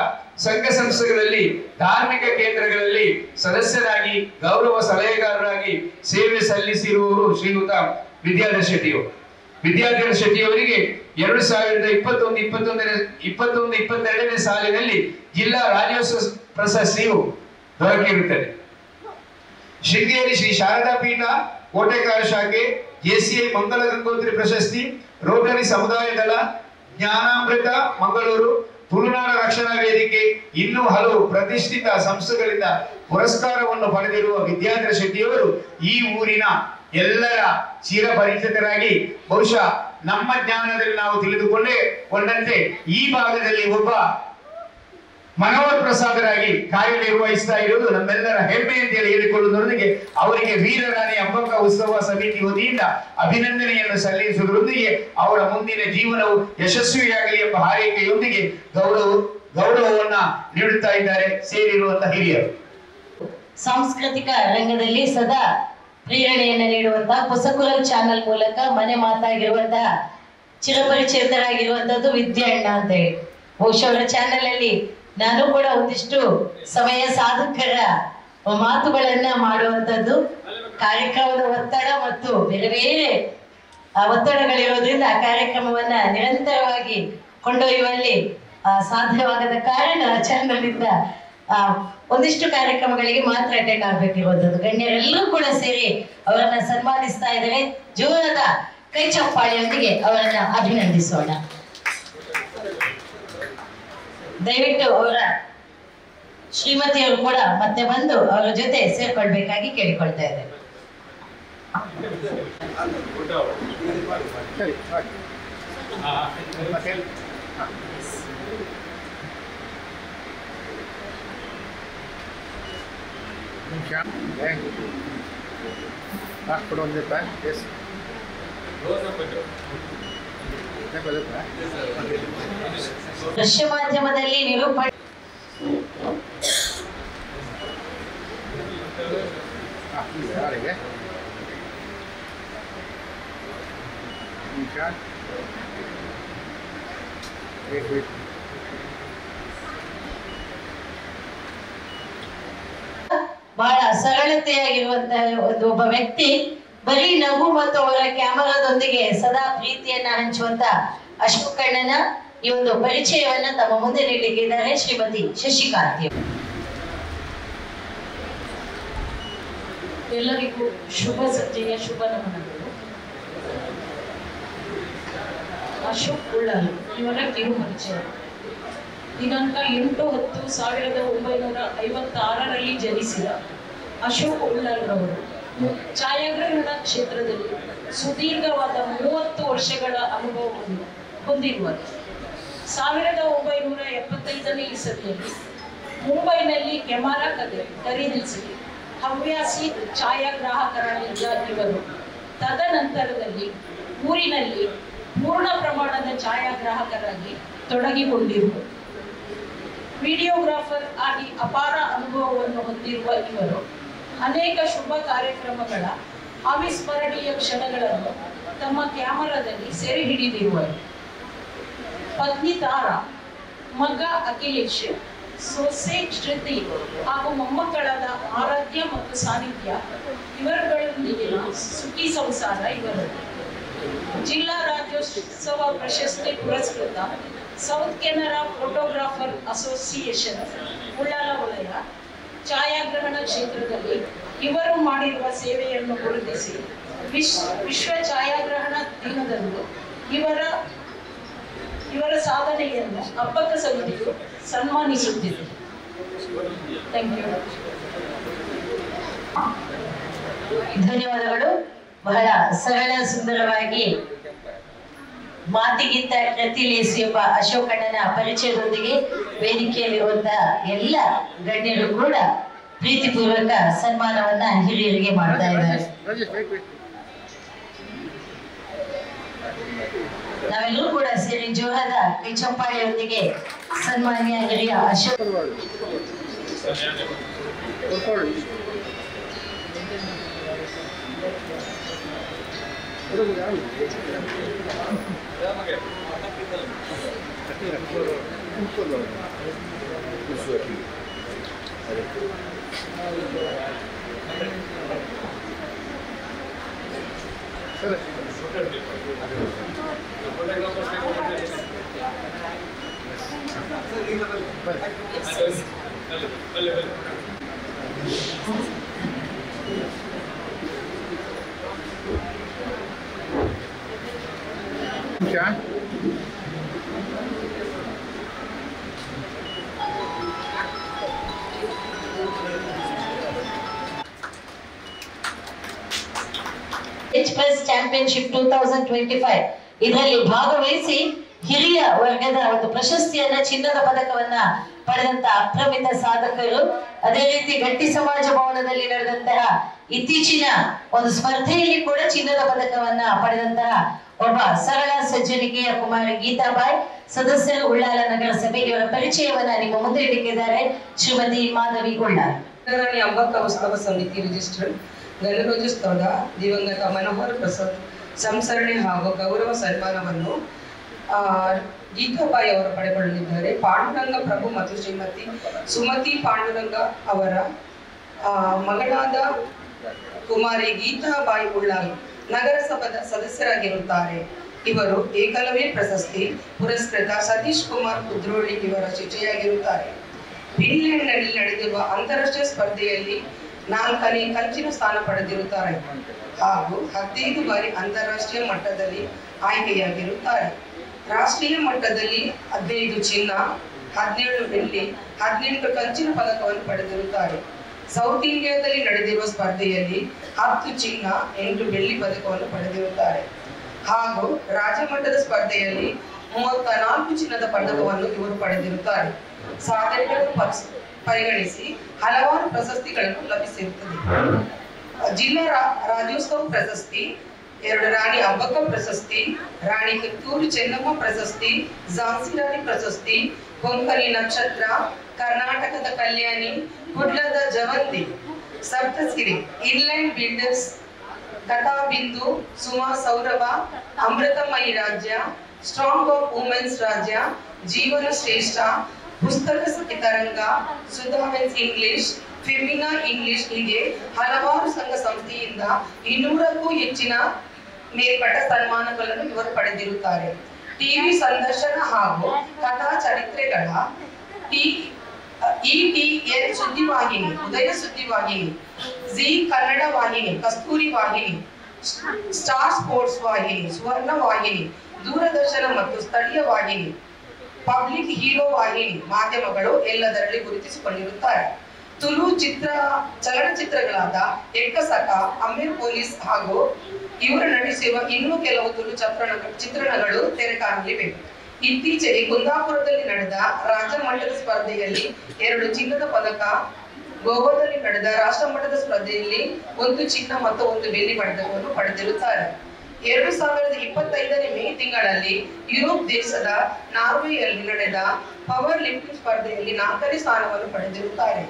Speaker 5: ಸಂಘ ಸಂಸ್ಥೆಗಳಲ್ಲಿ, ಧಾರ್ಮಿಕ ಕೇಂದ್ರಗಳಲ್ಲಿ ಸದಸ್ಯರಾಗಿ, ಗೌರವ ಸಲಹೆಗಾರರಾಗಿ ಸೇವೆ ಸಲ್ಲಿಸಿರುವವರು ಶ್ರೀಯುತ ವಿದ್ಯಾಧರ ಶೆಟ್ಟಿಯವರು. ವಿದ್ಯಾಧರ ಶೆಟ್ಟಿಯವರಿಗೆ 2021-22ನೇ ಸಾಲಿನಲ್ಲಿ ಜಿಲ್ಲಾ ರಾಜ್ಯೋತ್ಸವ ಪ್ರಶಸ್ತಿಯು ದೊರಕಿರುತ್ತದೆ. ಶೃಂಗೇರಿ ಶ್ರೀ ಶಾರದಾ ಪೀಠ ಕೋಟೆಕಾರ ಶಾಖೆ, JCI ಮಂಗಲ ಗಂಗೋತ್ರಿ ಪ್ರಶಸ್ತಿ, ರೋಟರಿ ಸಮುದಾಯ ದಳ, ಜ್ಞಾನಾಮೃತ ಮಂಗಳೂರು, ತುಳುನಾಡ ರಕ್ಷಣಾ ವೇದಿಕೆ, ಇನ್ನೂ ಹಲವು ಪ್ರತಿಷ್ಠಿತ ಸಂಸ್ಥೆಗಳಿಂದ ಪುರಸ್ಕಾರವನ್ನು ಪಡೆದಿರುವ ವಿದ್ಯಾಧರ ಶೆಟ್ಟಿಯವರು ಈ ಊರಿನ ಎಲ್ಲರ ಚಿರಪರಿಚಿತರಾಗಿ, ಬಹುಶಃ ನಮ್ಮ ಜ್ಞಾನದಲ್ಲಿ ನಾವು ತಿಳಿದುಕೊಂಡಂತೆ ಈ ಭಾಗದಲ್ಲಿ ಒಬ್ಬ ಮನೋಹರ್ ಪ್ರಸಾದರಾಗಿ ಕಾರ್ಯನಿರ್ವಹಿಸ್ತಾ ಇರುವುದು ನಮ್ಮೆಲ್ಲರ ಹೆಮ್ಮೆ ಅಂತೇಳಿ ಹೇಳಿಕೊಳ್ಳುವುದರೊಂದಿಗೆ ಅವರಿಗೆ ವೀರರಾಣಿ ಅಬ್ಬಕ್ಕ ಉತ್ಸವ ಸಮಿತಿ ವತಿಯಿಂದ ಅಭಿನಂದನೆಯನ್ನು ಸಲ್ಲಿಸುವುದರೊಂದಿಗೆ ಅವರ ಮುಂದಿನ ಜೀವನವು ಯಶಸ್ವಿಯಾಗಲಿ ಎಂಬ ಹಾರೈಕೆಯೊಂದಿಗೆ ಗೌರವವನ್ನ ನೀಡುತ್ತಾ ಇದ್ದಾರೆ ಸೇರಿರುವಂತಹ ಹಿರಿಯರು.
Speaker 2: ಸಾಂಸ್ಕೃತಿಕ ರಂಗದಲ್ಲಿ ಸದಾ ಪ್ರೇರಣೆಯನ್ನು ನೀಡುವಂತಹ ಹೊಸಕುಲ ಚಾನೆಲ್ ಮೂಲಕ ಮನೆ ಮಾತಾಗಿರುವಂತಹ ಚಿರಪರಿಚಿತರಾಗಿರುವಂತದ್ದು ವಿದ್ಯಣ್ಣ ಅಂತ ಹೇಳಿ. ಬಹುಶಃ ಅವರ ಚಾನೆಲ್ ಅಲ್ಲಿ ನಾನು ಕೂಡ ಒಂದಿಷ್ಟು ಸಮಯ ಸಾಧಕರ ಮಾತುಗಳನ್ನ ಮಾಡುವಂತದ್ದು, ಕಾರ್ಯಕ್ರಮದ ಒತ್ತಡ ಮತ್ತು ಬೇರೆ ಬೇರೆ ಒತ್ತಡಗಳಿರೋದ್ರಿಂದ ಆ ಕಾರ್ಯಕ್ರಮವನ್ನ ನಿರಂತರವಾಗಿ ಕೊಂಡೊಯ್ಯುವಲ್ಲಿ ಸಾಧ್ಯವಾಗದ ಕಾರಣ ಚಾನಲ್ನಿಂದ ಒಂದಿಷ್ಟು ಕಾರ್ಯಕ್ರಮಗಳಿಗೆ ಮಾತ್ರ ಅಟೆಂಡ್ ಆಗ್ಬೇಕಿರುವಂತದ್ದು. ಗಣ್ಯರೆಲ್ಲರೂ ಕೂಡ ಸೇರಿ ಅವರನ್ನ ಸನ್ಮಾನಿಸ್ತಾ ಇದ್ದಾರೆ. ಜೋರದ ಕೈ ಚಪ್ಪಾಳಿಯೊಂದಿಗೆ ಅವರನ್ನ ಅಭಿನಂದಿಸೋಣ. ದಯವಿಟ್ಟು ಅವರ ಶ್ರೀಮತಿಯವರು ಕೂಡ ಮತ್ತೆ ಬಂದು ಅವರ ಜೊತೆ ಸೇರ್ಕೊಳ್ಬೇಕಾಗಿ ಕೇಳಿಕೊಳ್ತಾ ಇದ್ದಾರೆ. ದೃಶ್ಯ ಮಾಧ್ಯಮದಲ್ಲಿ ನಿರೂಪಣೆ ಬಹಳ ಸರಳತೆಯಾಗಿರುವಂತಹ ಒಬ್ಬ ವ್ಯಕ್ತಿ, ಬರೀ ನಗು ಮತ್ತು ಅವರ ಕ್ಯಾಮರಾದೊಂದಿಗೆ ಸದಾ ಪ್ರೀತಿಯನ್ನ ಹಂಚುವಂತ ಅಶೋಕಣ್ಣನ ಈ ಒಂದು ಪರಿಚಯವನ್ನ ತಮ್ಮ ಮುಂದೆ ನೀಡಲಿಕ್ಕಿದ್ದಾರೆ ಶ್ರೀಮತಿ ಶಶಿಕಾಂತಿ. ಎಲ್ಲರಿಗೂ ಶುಭ ಸಂಜೆಯ ಶುಭ ನಮನಗಳು. ಅಶೋಕ್ ಉಳ್ಳಾಲ್ ಇವರ ಕಿರುಪರಿಚಯ. ದಿನಾಂಕ 8-10-1956ರಲ್ಲಿ ಜನಿಸಿದ ಅಶೋಕ್ ಉಳ್ಳಾಲ್ ರವರು ಛಾಯಾಗ್ರಹಣ ಕ್ಷೇತ್ರದಲ್ಲಿ ಸುದೀರ್ಘವಾದ 30 ವರ್ಷಗಳ ಅನುಭವವನ್ನು ಹೊಂದಿರುವರು. 1975ನೇ ಇಸವಿಯಲ್ಲಿ ಮುಂಬೈನಲ್ಲಿ ಕೆಮಾರಾ ಖರೀದಿಸಿ ಹವ್ಯಾಸಿ ಛಾಯಾಗ್ರಾಹಕರಾಗಿದ್ದ ಇವರು ತದನಂತರದಲ್ಲಿ ಊರಿನಲ್ಲಿ ಪೂರ್ಣ ಪ್ರಮಾಣದ ಛಾಯಾಗ್ರಾಹಕರಾಗಿ ತೊಡಗಿಕೊಂಡಿರುವರು. ವಿಡಿಯೋಗ್ರಾಫರ್ ಆಗಿ ಅಪಾರ ಅನುಭವವನ್ನು ಹೊಂದಿರುವ ಇವರು ಅನೇಕ ಶುಭ ಕಾರ್ಯಕ್ರಮಗಳ ಅವಿಸ್ಮರಣೀಯ ಕ್ಷಣಗಳನ್ನು ತಮ್ಮ ಕ್ಯಾಮರಾದಲ್ಲಿ ಸೆರೆ ಹಿಡಿದಿರುವರು. ಪತ್ನಿ ತಾರಾ, ಮಗ ಅಖಿಲೇಶ್, ಸೊಸೆ ಶ್ರುತಿ ಹಾಗೂ ಮೊಮ್ಮಕ್ಕಳಾದ ಆರಾಧ್ಯ ಮತ್ತು ಸಾನಿಧ್ಯ ಇವರುಗಳೊಂದಿಗಿನ ಸುಖಿ ಸಂಸಾರ ಇವರದ್ದು. ಜಿಲ್ಲಾ ರಾಜ್ಯೋತ್ಸವ ಪ್ರಶಸ್ತಿ ಪುರಸ್ಕೃತ south Canara photographer association Ullal ವಲಯ ಛಾಯಾಗ್ರಹಣ ಕ್ಷೇತ್ರದಲ್ಲಿ
Speaker 7: ಇವರು ಮಾಡಿರುವ ಸೇವೆಯನ್ನು ಗುರುತಿಸಿ ವಿಶ್ವ ಛಾಯಾಗ್ರಹಣ ದಿನದಂದು ಇವರ ಸಾಧನೆಯನ್ನು ಅಬ್ಬಕ್ಕ ಸಮಿತಿಯು ಸನ್ಮಾನಿಸುತ್ತಿದೆ. Thank you.
Speaker 2: ಧನ್ಯವಾದಗಳು. ಬಹಳ ಸರಳ ಸುಂದರವಾಗಿ ಮಾತಿಗಿಂತ ಕೃತಿಲೇಸಿ ಎಂಬ ಅಶೋಕಣ್ಣನ ಪರಿಚಯದೊಂದಿಗೆ ವೇದಿಕೆಯಲ್ಲಿರುವಂತಹ ಎಲ್ಲ ಗಣ್ಯರು ಕೂಡ ಪ್ರೀತಿಪೂರ್ವಕ ಸನ್ಮಾನವನ್ನ ಹಿರಿಯರಿಗೆ ಮಾಡ್ತಾ ಇದ್ದಾರೆ. ನಾವೆಲ್ಲರೂ ಕೂಡ ಸೇರಿ ಜೋರಾದ ಕೈ ಚಪ್ಪಾಳೆಯೊಂದಿಗೆ ಸನ್ಮಾನ್ಯ ಹಿರಿಯ ಅಶೋಕ್ ಎಕ್ಸ್‌ಪ್ರೆಸ್ ಚಾಂಪಿಯನ್‌ಶಿಪ್ 2025 ಇದರಲ್ಲಿ ಭಾಗವಹಿಸಿ ಹಿರಿಯ ವರ್ಗದ ಒಂದು ಪ್ರಶಸ್ತಿಯನ್ನ ಚಿನ್ನದ ಪದಕವನ್ನ ಪಡೆದಂತ ಅಪ್ರಮಿತ ಸಾಧಕರು, ಅದೇ ರೀತಿ ಗಟ್ಟಿ ಸಮಾಜ ಭವನದಲ್ಲಿ ನಡೆದಂತಹ ಇತ್ತೀಚಿನ ಒಂದು ಸ್ಪರ್ಧೆಯಲ್ಲಿ ಕೂಡ ಚಿನ್ನದ ಪದಕವನ್ನ ಪಡೆದಂತಹ ಒಬ್ಬ ಸರಳ ಸಜ್ಜನಿಕೆಯ ಕುಮಾರಿ ಗೀತಾಬಾಯಿ, ಸದಸ್ಯರು ಉಳ್ಳಾಲ ನಗರಸಭೆ. ಇವರ ಪರಿಚಯವನ್ನ ನಿಮ್ಮ ಮುಂದೆ ಇಟ್ಟಿದ್ದಾರೆ ಶ್ರೀಮತಿ ಮಾಧವಿ ಉಳ್ಳಾಲ.
Speaker 8: ರಾಣಿ ಅಬ್ಬಕ್ಕ ಉತ್ಸವ ಸಮಿತಿ ರಿಜಿಸ್ಟರ್ ಗಣರಾಜ್ಯೋತ್ಸವದ ದಿವಂಗತ ಮನೋಹರ್ ಪ್ರಸಾದ್ ಸಂಸ್ಮರಣೆ ಹಾಗೂ ಗೌರವ ಸನ್ಮಾನವನ್ನು ಗೀತಾಬಾಯಿ ಅವರು ಪಡೆದುಕೊಳ್ಳಲಿದ್ದಾರೆ. ಪಾಂಡುರಂಗ ಪ್ರಭು ಮತ್ತು ಶ್ರೀಮತಿ ಸುಮತಿ ಪಾಂಡುರಂಗ ಅವರ ಮಗಳಾದ ಕುಮಾರಿ ಗೀತಾಬಾಯಿ ಉಳ್ಳಾಲ್ ನಗರಸಭಾದ ಸದಸ್ಯರಾಗಿರುತ್ತಾರೆ. ಇವರು ಏಕಲವ್ಯ ಪ್ರಶಸ್ತಿ ಪುರಸ್ಕೃತ ಸತೀಶ್ ಕುಮಾರ್ ಕುದ್ರೋಳಿ ಇವರ ಶಿಷ್ಯೆಯಾಗಿರುತ್ತಾರೆ. ಫಿನ್ಲೆಂಡ್ನಲ್ಲಿ ನಡೆದಿರುವ ಅಂತಾರಾಷ್ಟ್ರೀಯ ಸ್ಪರ್ಧೆಯಲ್ಲಿ 4ನೇ ಕಂಚಿನ ಸ್ಥಾನ ಪಡೆದಿರುತ್ತಾರೆ ಹಾಗೂ 15 ಬಾರಿ ಅಂತಾರಾಷ್ಟ್ರೀಯ ಮಟ್ಟದಲ್ಲಿ ಆಯ್ಕೆಯಾಗಿರುತ್ತಾರೆ. ರಾಷ್ಟ್ರೀಯ ಮಟ್ಟದಲ್ಲಿ 15 ಚಿನ್ನ, 17 ಬೆಳ್ಳಿ, 18 ಕಂಚಿನ ಪದಕವನ್ನು ಪಡೆದಿರುತ್ತಾರೆ. ಸೌತ್ ಇಂಡಿಯಾದಲ್ಲಿ ನಡೆದಿರುವ ಸ್ಪರ್ಧೆಯಲ್ಲಿ 10 ಚಿನ್ನ, 8 ಬೆಳ್ಳಿ ಪದಕವನ್ನು ಪಡೆದಿರುತ್ತಾರೆ ಹಾಗೂ ರಾಜ್ಯ ಮಟ್ಟದ ಸ್ಪರ್ಧೆಯಲ್ಲಿ 34 ಚಿನ್ನದ ಪದಕವನ್ನು ಇವರು ಪಡೆದಿರುತ್ತಾರೆ. ಸಾಧನೆಗಳನ್ನು ಪರಿಗಣಿಸಿ ಹಲವಾರು ಪ್ರಶಸ್ತಿಗಳನ್ನು ಲಭಿಸಿರುತ್ತದೆ. ಜಿಲ್ಲಾ ರಾಜ್ಯೋತ್ಸವ ಪ್ರಶಸ್ತಿ, 2 ರಾಣಿ ಅಬ್ಬಕ್ಕ ಪ್ರಶಸ್ತಿ, ರಾಣಿ ಕಿತ್ತೂರು ಚೆನ್ನಮ್ಮ ಪ್ರಶಸ್ತಿ, ಝಾನ್ಸಿ ರಾಣಿ ಪ್ರಶಸ್ತಿ, ಕೊಂಕಣಿ ನಕ್ಷತ್ರ, ಕರ್ನಾಟಕದ ಕಲ್ಯಾಣಿ, ಕುಡ್ಲದ ಜವಂತಿ, ಸಪ್ತಸಿರಿ, ಇನ್ಲೈನ್ ಬಿಲ್ಡರ್ಸ್, ಕಥಾಬಿಂದು, ಸುಮಾ ಸೌರಭ, ಅಮೃತಮಯಿ ರಾಜ್ಯ, ಸ್ಟ್ರಾಂಗ್ ಆಫ್ ವುಮೆನ್ಸ್ ರಾಜ್ಯ, ಜೀವನ ಶ್ರೇಷ್ಠ, ಪುಸ್ತಕ ತರಂಗ, ಸುಧಾಮೆನ್ಸ್ ಇಂಗ್ಲಿಷ್, ಫೆಮಿನಾ ಇಂಗ್ಲಿಷ್ ಹೀಗೆ ಹಲವಾರು ಸಂಘ ಸಂಸ್ಥೆಯಿಂದ 200ಕ್ಕೂ ಹೆಚ್ಚಿನ ಮೇಲ್ಪಟ್ಟ ಸನ್ಮಾನಗಳನ್ನು ಇವರು ಪಡೆದಿರುತ್ತಾರೆ. ಟಿವಿ ಸಂದರ್ಶನ ಹಾಗೂ ಕಥಾ ಚರಿತ್ರೆಗಳ ETN ಸುದ್ದಿವಾಹಿನಿ, ಉದಯ ಸುದ್ದಿವಾಹಿನಿ, ಜಿ ಕನ್ನಡ ವಾಹಿನಿ, ಕಸ್ತೂರಿ ವಾಹಿನಿ, ಸ್ಟಾರ್ ಸ್ಪೋರ್ಟ್ಸ್ ವಾಹಿನಿ, ಸುವರ್ಣ ವಾಹಿನಿ, ದೂರದರ್ಶನ ಮತ್ತು ಸ್ಥಳೀಯ ವಾಹಿನಿ, ಪಬ್ಲಿಕ್ ಹೀರೋ ವಾಹಿನಿ ಮಾಧ್ಯಮಗಳು ಎಲ್ಲದರಲ್ಲಿ ಗುರುತಿಸಿಕೊಂಡಿರುತ್ತಾರೆ. ತುಳು ಚಲನಚಿತ್ರಗಳಾದ ಎಕ್ಕಸಕ, ಅಮೀರ್ ಪೊಲೀಸ್ ಹಾಗೂ ಇವರು ನಟಿಸಿರುವ ಇನ್ನೂ ಕೆಲವು ತುಳು ಚಿತ್ರಣಗಳು ತೆರೆ ಕಾಣಲಿವೆ. ಇತ್ತೀಚೆಗೆ ಕುಂದಾಪುರದಲ್ಲಿ ನಡೆದ ರಾಜ್ಯ ಮಟ್ಟದ ಸ್ಪರ್ಧೆಯಲ್ಲಿ 2 ಚಿನ್ನದ ಪದಕ, ಗೋವಾದಲ್ಲಿ ನಡೆದ ರಾಷ್ಟ್ರ ಮಟ್ಟದ ಸ್ಪರ್ಧೆಯಲ್ಲಿ 1 ಚಿನ್ನ ಮತ್ತು 1 ಬೆಳ್ಳಿ ಪದಕವನ್ನು ಪಡೆದಿರುತ್ತಾರೆ. 2025ನೇ ಮೇ ತಿಂಗಳಲ್ಲಿ ಯುರೋಪ್ ದೇಶದ ನಾರ್ವೆಯಲ್ಲಿ ನಡೆದ ಪವರ್ ಲಿಫ್ಟಿಂಗ್ ಸ್ಪರ್ಧೆಯಲ್ಲಿ 4ನೇ ಸ್ಥಾನವನ್ನು ಪಡೆದಿರುತ್ತಾರೆ.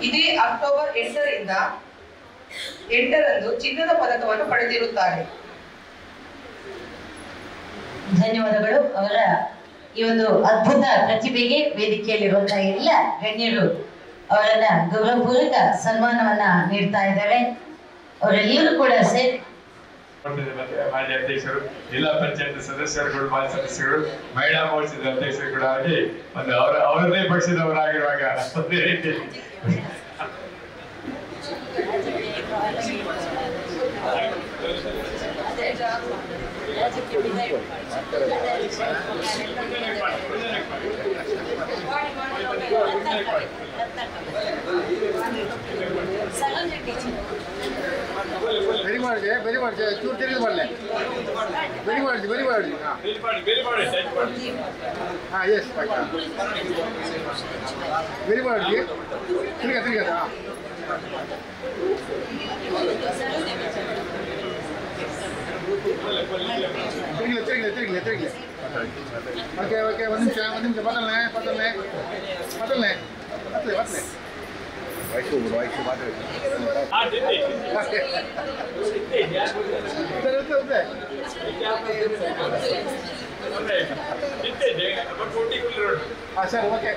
Speaker 8: ಇದೇ ಅಕ್ಟೋಬರ್ 8ರಂದು ಚಿನ್ನದ ಪದಕವನ್ನು ಪಡೆದಿರುತ್ತಾರೆ.
Speaker 2: ಧನ್ಯವಾದಗಳು. ಅವರ ಈ ಒಂದು ಅದ್ಭುತ ಪ್ರತಿಭೆಗೆ ವೇದಿಕೆಯಲ್ಲಿರುವಂತಹ ಎಲ್ಲ ಗಣ್ಯರು ಅವರನ್ನ ಗೌರವಪೂರ್ವಕ ಸನ್ಮಾನವನ್ನ ನೀಡ್ತಾ ಇದ್ದಾರೆ. ಅವರೆಲ್ಲರೂ ಕೂಡ ಸೇರಿ
Speaker 4: ಮಾಜಿ ಅಧ್ಯಕ್ಷರು, ಜಿಲ್ಲಾ ಪಂಚಾಯತ್ ಸದಸ್ಯರುಗಳು, ಮಾಜಿ ಸದಸ್ಯರು, ಮಹಿಳಾ ಮೋರ್ಚಾದ ಅಧ್ಯಕ್ಷರು ಕೂಡ ಆಗಿ ಒಂದು ಅವರದೇ ಪಕ್ಷದವರಾಗಿರುವಾಗ ಒಂದೇ ರೀತಿ
Speaker 9: ವೆರಿ ಮಾಡಿ ಚೂರು ತಿರುಗಿ ಮಾಡಲೆ ವೆರಿ ಮಾಡಿ ಹಾಂ ಎಸ್ ವೆರಿ ಮಾಡಿ ತಿರ್ಗ ಹಾಂ ತಿರುಗಿ ಓಕೆ ಒಂದು ನಿಮಿಷ ಬದಲನೆ ವಯಸ್ಸು ಹಾಂ ಸರ್ ಓಕೆ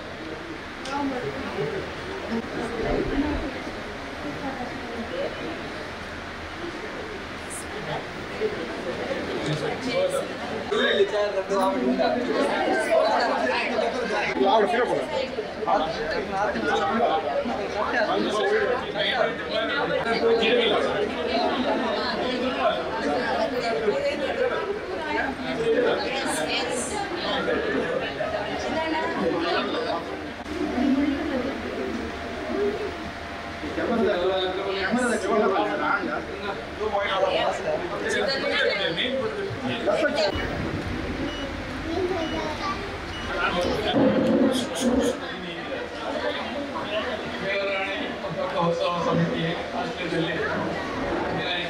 Speaker 6: ಉತ್ಸವ ಸಮಿತಿ ಆಶ್ರಯದಲ್ಲಿ